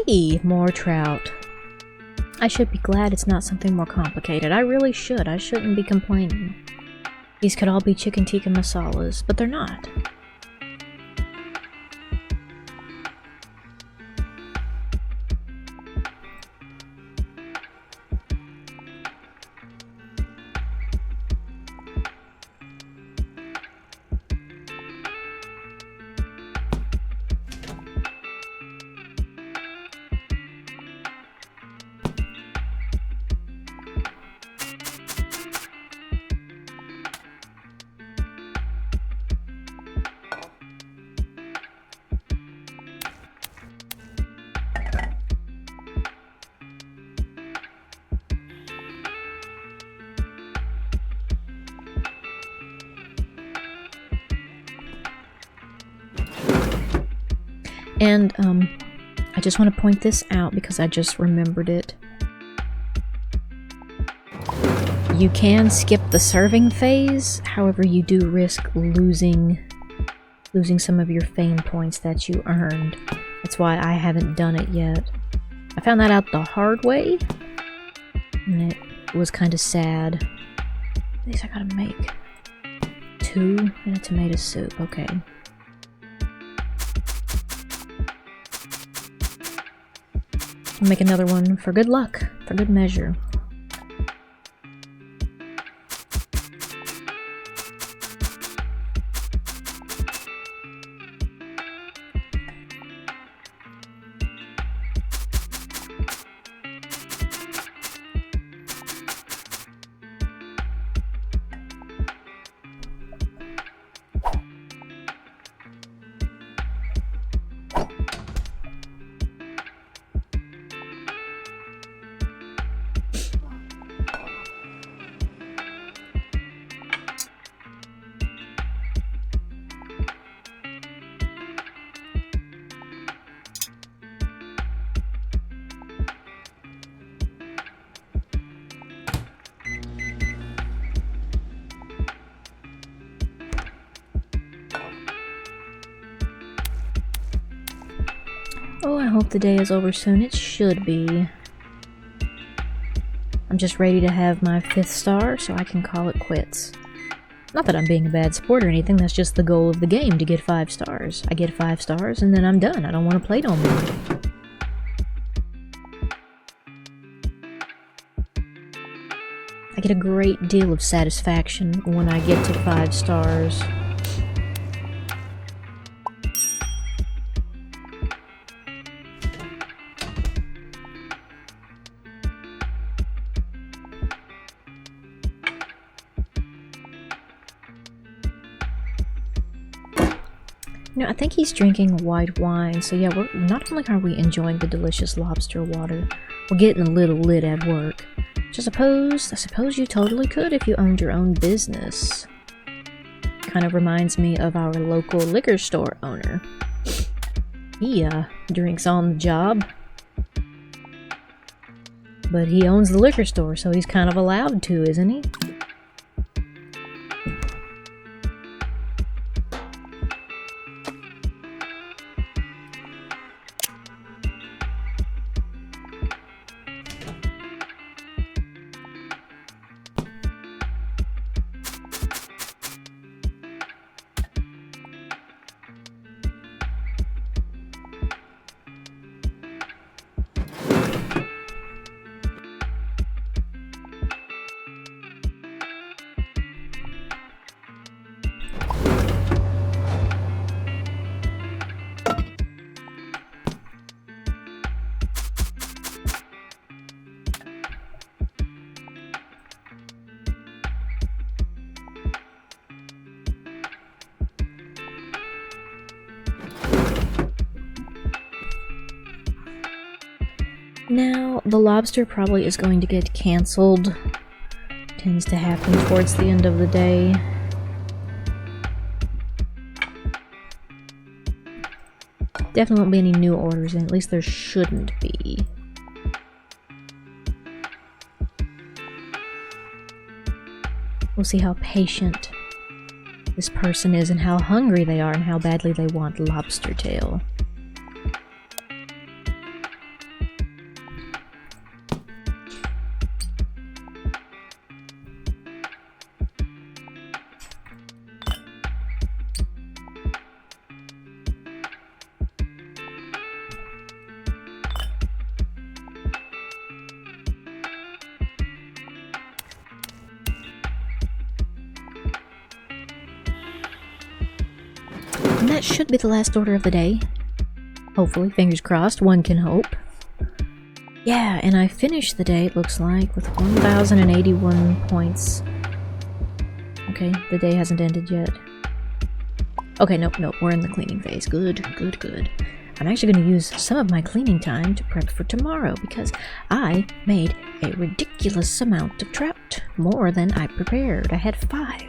Hey, more trout. I should be glad it's not something more complicated. I really should. I shouldn't be complaining. These could all be chicken tikka masalas, but they're not. And, I just want to point this out because I just remembered it. You can skip the serving phase, however you do risk losing some of your fame points that you earned. That's why I haven't done it yet. I found that out the hard way, and it was kind of sad. These I gotta make 2 and a tomato soup, okay. I'll make another one for good luck, for good measure. hope the day is over soon. It should be. I'm just ready to have my 5th star so I can call it quits. Not that I'm being a bad sport or anything, that's just the goal of the game, to get 5 stars. I get 5 stars and then I'm done. I don't want to play no more. I get a great deal of satisfaction when I get to 5 stars. You know, I think he's drinking white wine, so yeah, not only are we enjoying the delicious lobster water, we're getting a little lit at work. Which I suppose you totally could if you owned your own business. Kind of reminds me of our local liquor store owner. He drinks on the job, but he owns the liquor store, so he's kind of allowed to, isn't he? Now, the lobster probably is going to get cancelled. Tends to happen towards the end of the day. Definitely won't be any new orders in, at least there shouldn't be. We'll see how patient this person is and how hungry they are and how badly they want lobster tail. And that should be the last order of the day. Hopefully, fingers crossed, one can hope. Yeah, and I finished the day, it looks like, with 1,081 points. Okay, the day hasn't ended yet. Okay, nope, we're in the cleaning phase. Good. I'm actually going to use some of my cleaning time to prep for tomorrow because I made a ridiculous amount of trout. More than I prepared. I had 5.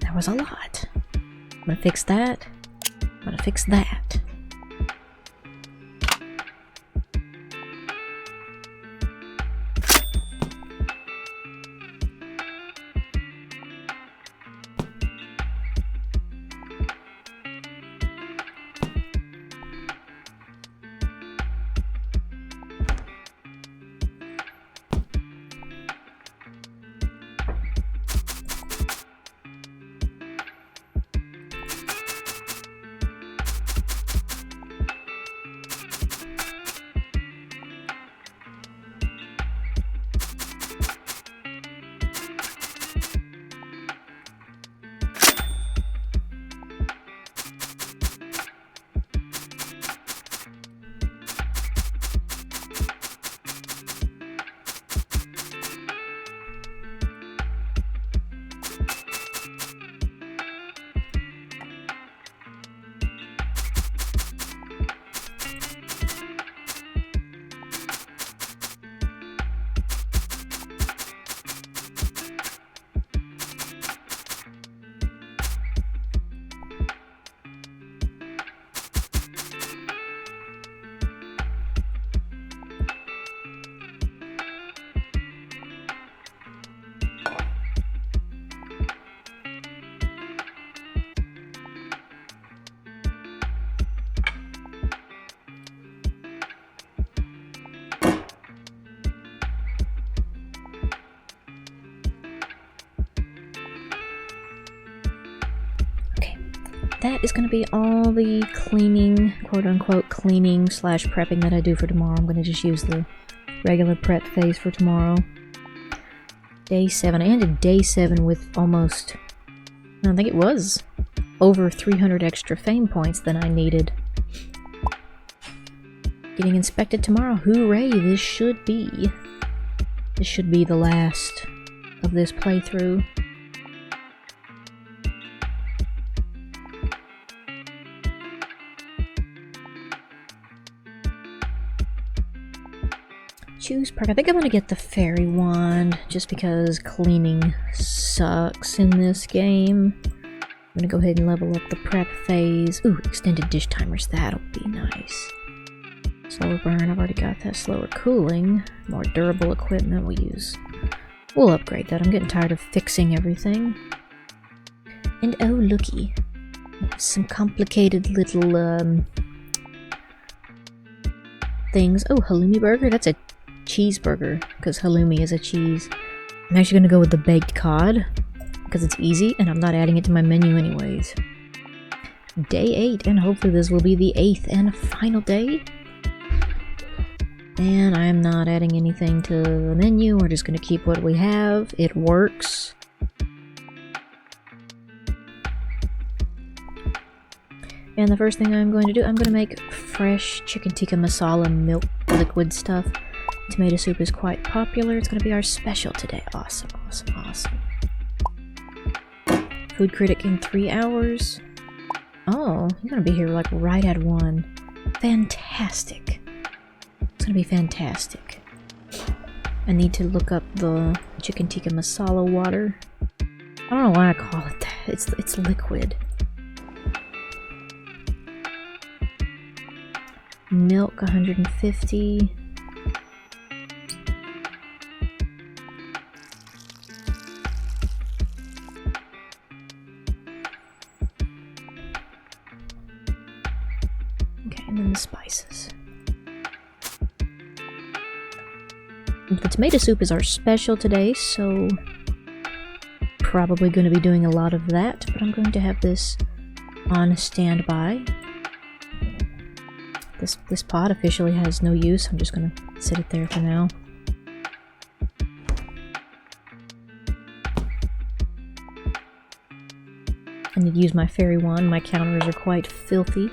That was a lot. I'm gonna fix that. I'm gonna fix that. that is going to be all the cleaning, quote-unquote cleaning slash prepping that I do for tomorrow. I'm going to just use the regular prep phase for tomorrow. Day 7. I ended day 7 with almost, I think it was over 300 extra fame points than I needed. Getting inspected tomorrow. Hooray! This should be the last of this playthrough. Choose perk. I think I'm gonna get the fairy wand just because cleaning sucks in this game. I'm gonna go ahead and level up the prep phase. Ooh, extended dish timers. That'll be nice. Slower burn. I've already got that. Slower cooling. More durable equipment. We'll upgrade that. I'm getting tired of fixing everything. And oh, looky. We have some complicated little things. Oh, halloumi burger. That's a cheeseburger, because halloumi is a cheese. I'm actually going to go with the baked cod, because it's easy, and I'm not adding it to my menu anyways. Day 8, and hopefully this will be the 8th and final day. And I'm not adding anything to the menu, we're just going to keep what we have. It works. And the first thing I'm going to do, I'm going to make fresh chicken tikka masala milk liquid stuff. Tomato soup is quite popular. It's going to be our special today. Awesome, awesome, awesome. Food critic in 3 hours. Oh, you're going to be here like right at 1. Fantastic. It's going to be fantastic. I need to look up the chicken tikka masala water. I don't know why I call it that. It's liquid. Milk 150. Okay, and then the spices. The tomato soup is our special today, so probably going to be doing a lot of that, but I'm going to have this on standby. This pot officially has no use. I'm just gonna sit it there for now. I need to use my fairy wand. My counters are quite filthy.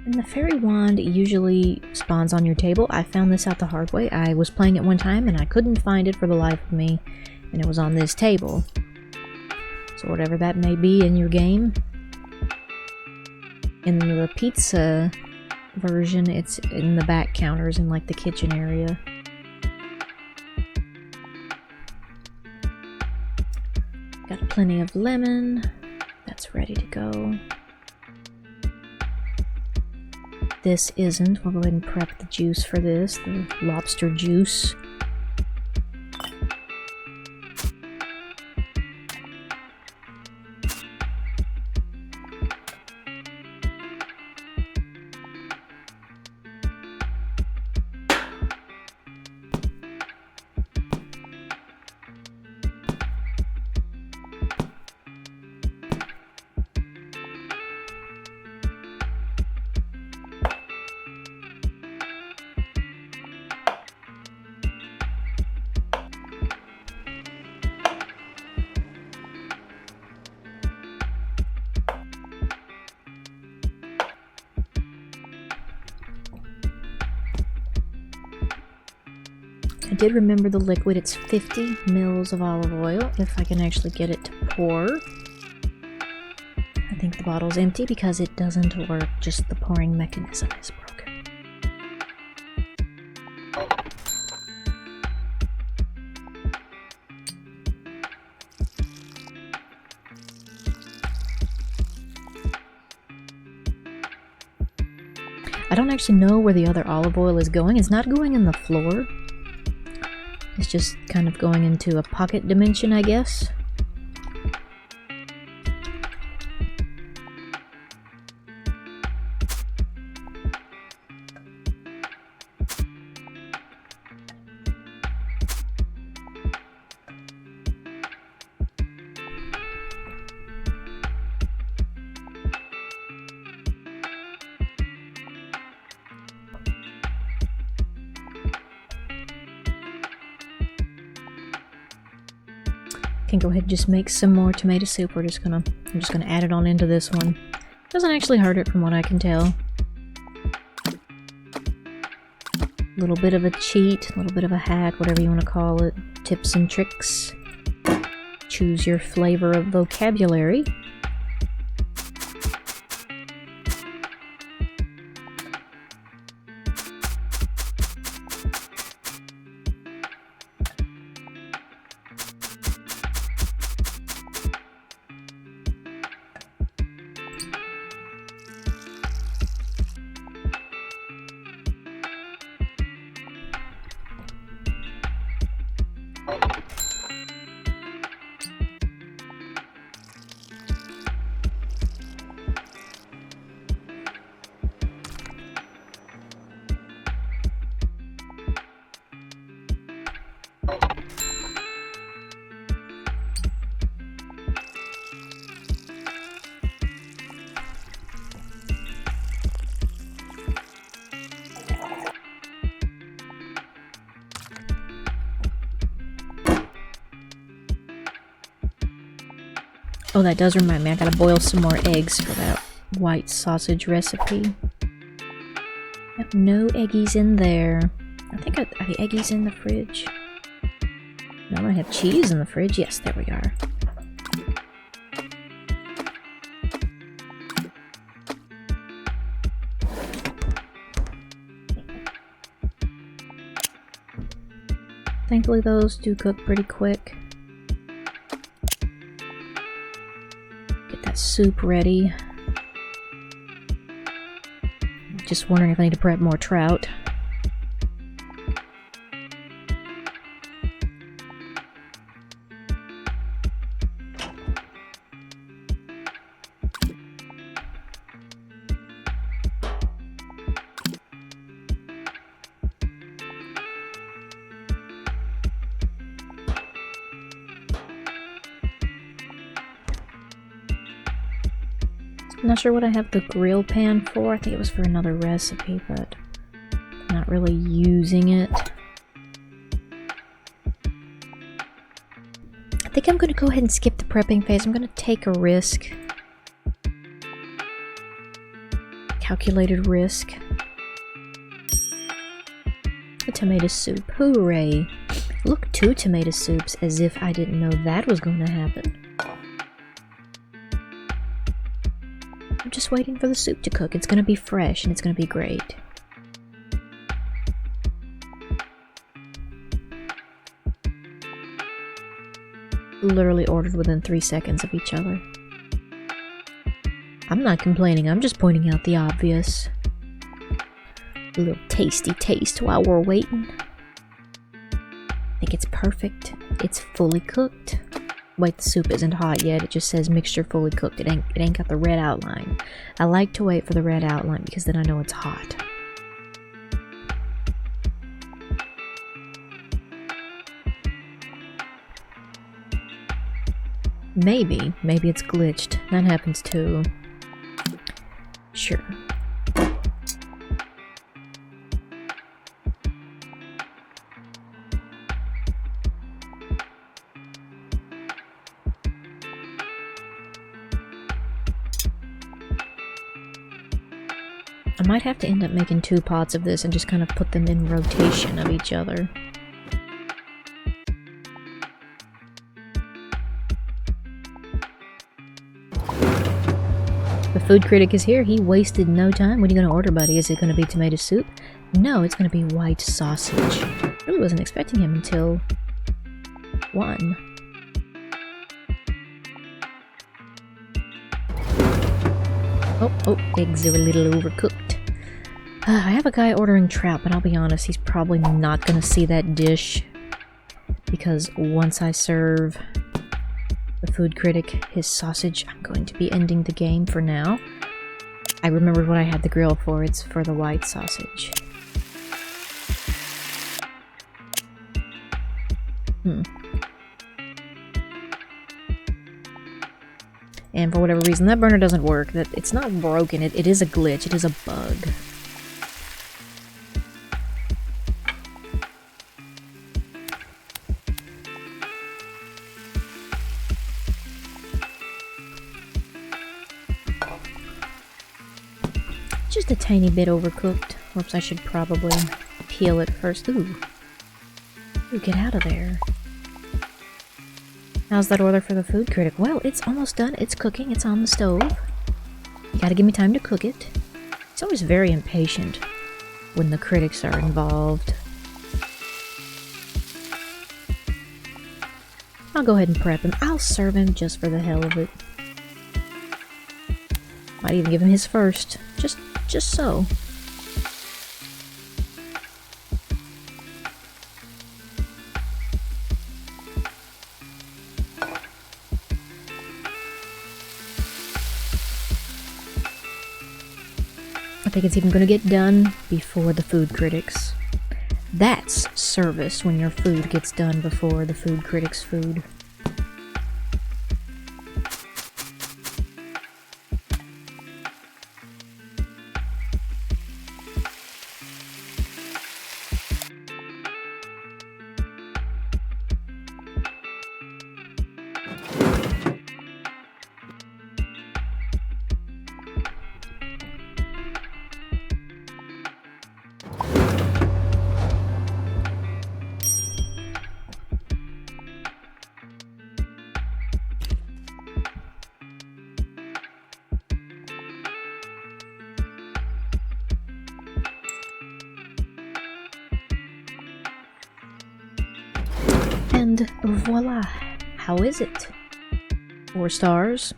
And the fairy wand usually spawns on your table. I found this out the hard way. I was playing it one time and I couldn't find it for the life of me, and it was on this table. So whatever that may be in your game. In the pizza version, it's in the back counters in like the kitchen area. Got plenty of lemon. That's ready to go. This isn't. We'll go ahead and prep the juice for this, the lobster juice. I did remember the liquid. It's 50 mils of olive oil, if I can actually get it to pour. I think the bottle's empty because it doesn't work, just the pouring mechanism is broken. I don't actually know where the other olive oil is going. It's not going in the floor. It's just kind of going into a pocket dimension, I guess. Can go ahead and just make some more tomato soup. I'm just gonna add it on into this one. Doesn't actually hurt it from what I can tell. A little bit of a cheat, a little bit of a hack, whatever you want to call it. Tips and tricks. Choose your flavor of vocabulary. Oh, that does remind me, I gotta boil some more eggs for that white sausage recipe. Yep, no eggies in there. I think are the eggies in the fridge? No, I have cheese in the fridge. Yes, there we are. Thankfully those do cook pretty quick. Get that soup ready. Just wondering if I need to prep more trout. I'm not sure what I have the grill pan for. I think it was for another recipe, but I'm not really using it. I think I'm going to go ahead and skip the prepping phase. I'm going to take a risk. Calculated risk. A tomato soup. Hooray! Look, 2 tomato soups, as if I didn't know that was going to happen. I'm just waiting for the soup to cook. It's gonna be fresh and it's gonna be great. Literally ordered within 3 seconds of each other. I'm not complaining, I'm just pointing out the obvious. A little tasty taste while we're waiting. I think it's perfect. It's fully cooked. Wait, the soup isn't hot yet. It just says mixture fully cooked. It ain't got the red outline. I like to wait for the red outline because then I know it's hot. Maybe it's glitched. That happens too. Sure. I might have to end up making 2 pots of this and just kind of put them in rotation of each other. The food critic is here. He wasted no time. What are you going to order, buddy? Is it going to be tomato soup? No, it's going to be white sausage. I really wasn't expecting him until 1. Oh, eggs are a little overcooked. I have a guy ordering trout, but I'll be honest, he's probably not going to see that dish. Because once I serve the food critic his sausage, I'm going to be ending the game for now. I remembered what I had the grill for. It's for the white sausage. And for whatever reason, that burner doesn't work. It's not broken. It is a glitch. It is a bug. just a tiny bit overcooked. Whoops, I should probably peel it first. Ooh. Ooh, get out of there. How's that order for the food critic? Well, it's almost done. It's cooking. It's on the stove. You gotta give me time to cook it. It's always very impatient when the critics are involved. I'll go ahead and prep him. I'll serve him just for the hell of it. Might even give him his first. Just so. I think it's even going to get done before the food critics. That's service, when your food gets done before the food critics' food. And voila! How is it? 4 stars?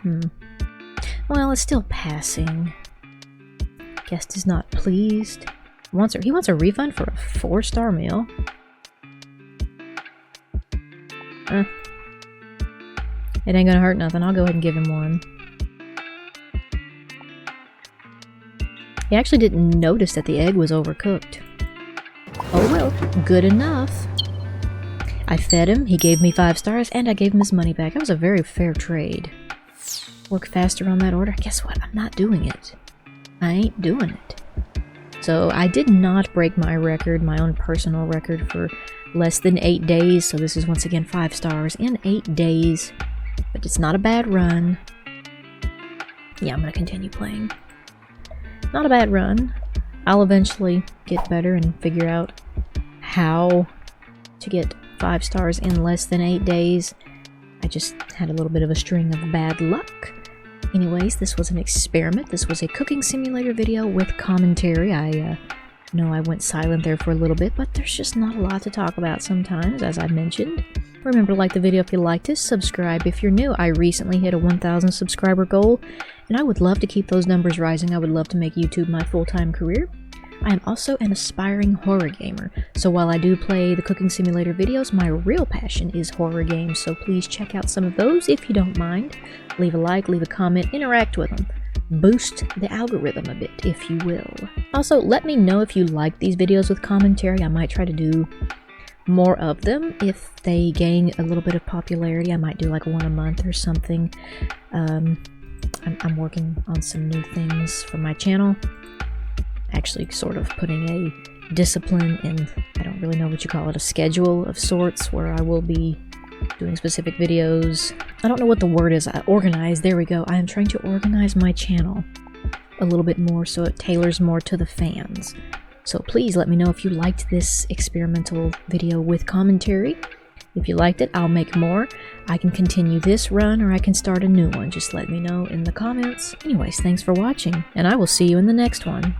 Well, it's still passing. Guest is not pleased. He wants a refund for a 4-star meal. It ain't gonna hurt nothing. I'll go ahead and give him 1. He actually didn't notice that the egg was overcooked. Oh well, good enough. I fed him, he gave me 5 stars, and I gave him his money back. That was a very fair trade. Work faster on that order? Guess what? I'm not doing it. I ain't doing it. So I did not break my record, my own personal record, for less than 8 days. So this is once again 5 stars in 8 days. But it's not a bad run. Yeah, I'm going to continue playing. Not a bad run. I'll eventually get better and figure out how to get 5 stars in less than 8 days. I just had a little bit of a string of bad luck. Anyways, this was an experiment. This was a cooking simulator video with commentary. I know I went silent there for a little bit, but there's just not a lot to talk about sometimes, as I mentioned. Remember to like the video if you liked it, subscribe if you're new. I recently hit a 1,000 subscriber goal, and I would love to keep those numbers rising. I would love to make YouTube my full-time career. I am also an aspiring horror gamer, so while I do play the cooking simulator videos, my real passion is horror games, so please check out some of those if you don't mind. Leave a like, leave a comment, interact with them. Boost the algorithm a bit, if you will. Also, let me know if you like these videos with commentary. I might try to do more of them. If they gain a little bit of popularity, I might do like 1 a month or something. I'm working on some new things for my channel. Actually sort of putting a discipline in, I don't really know what you call it, a schedule of sorts, where I will be doing specific videos. I don't know what the word is. Organize, there we go. I am trying to organize my channel a little bit more so it tailors more to the fans. So please let me know if you liked this experimental video with commentary. If you liked it, I'll make more. I can continue this run or I can start a new one. Just let me know in the comments. Anyways, thanks for watching, and I will see you in the next one.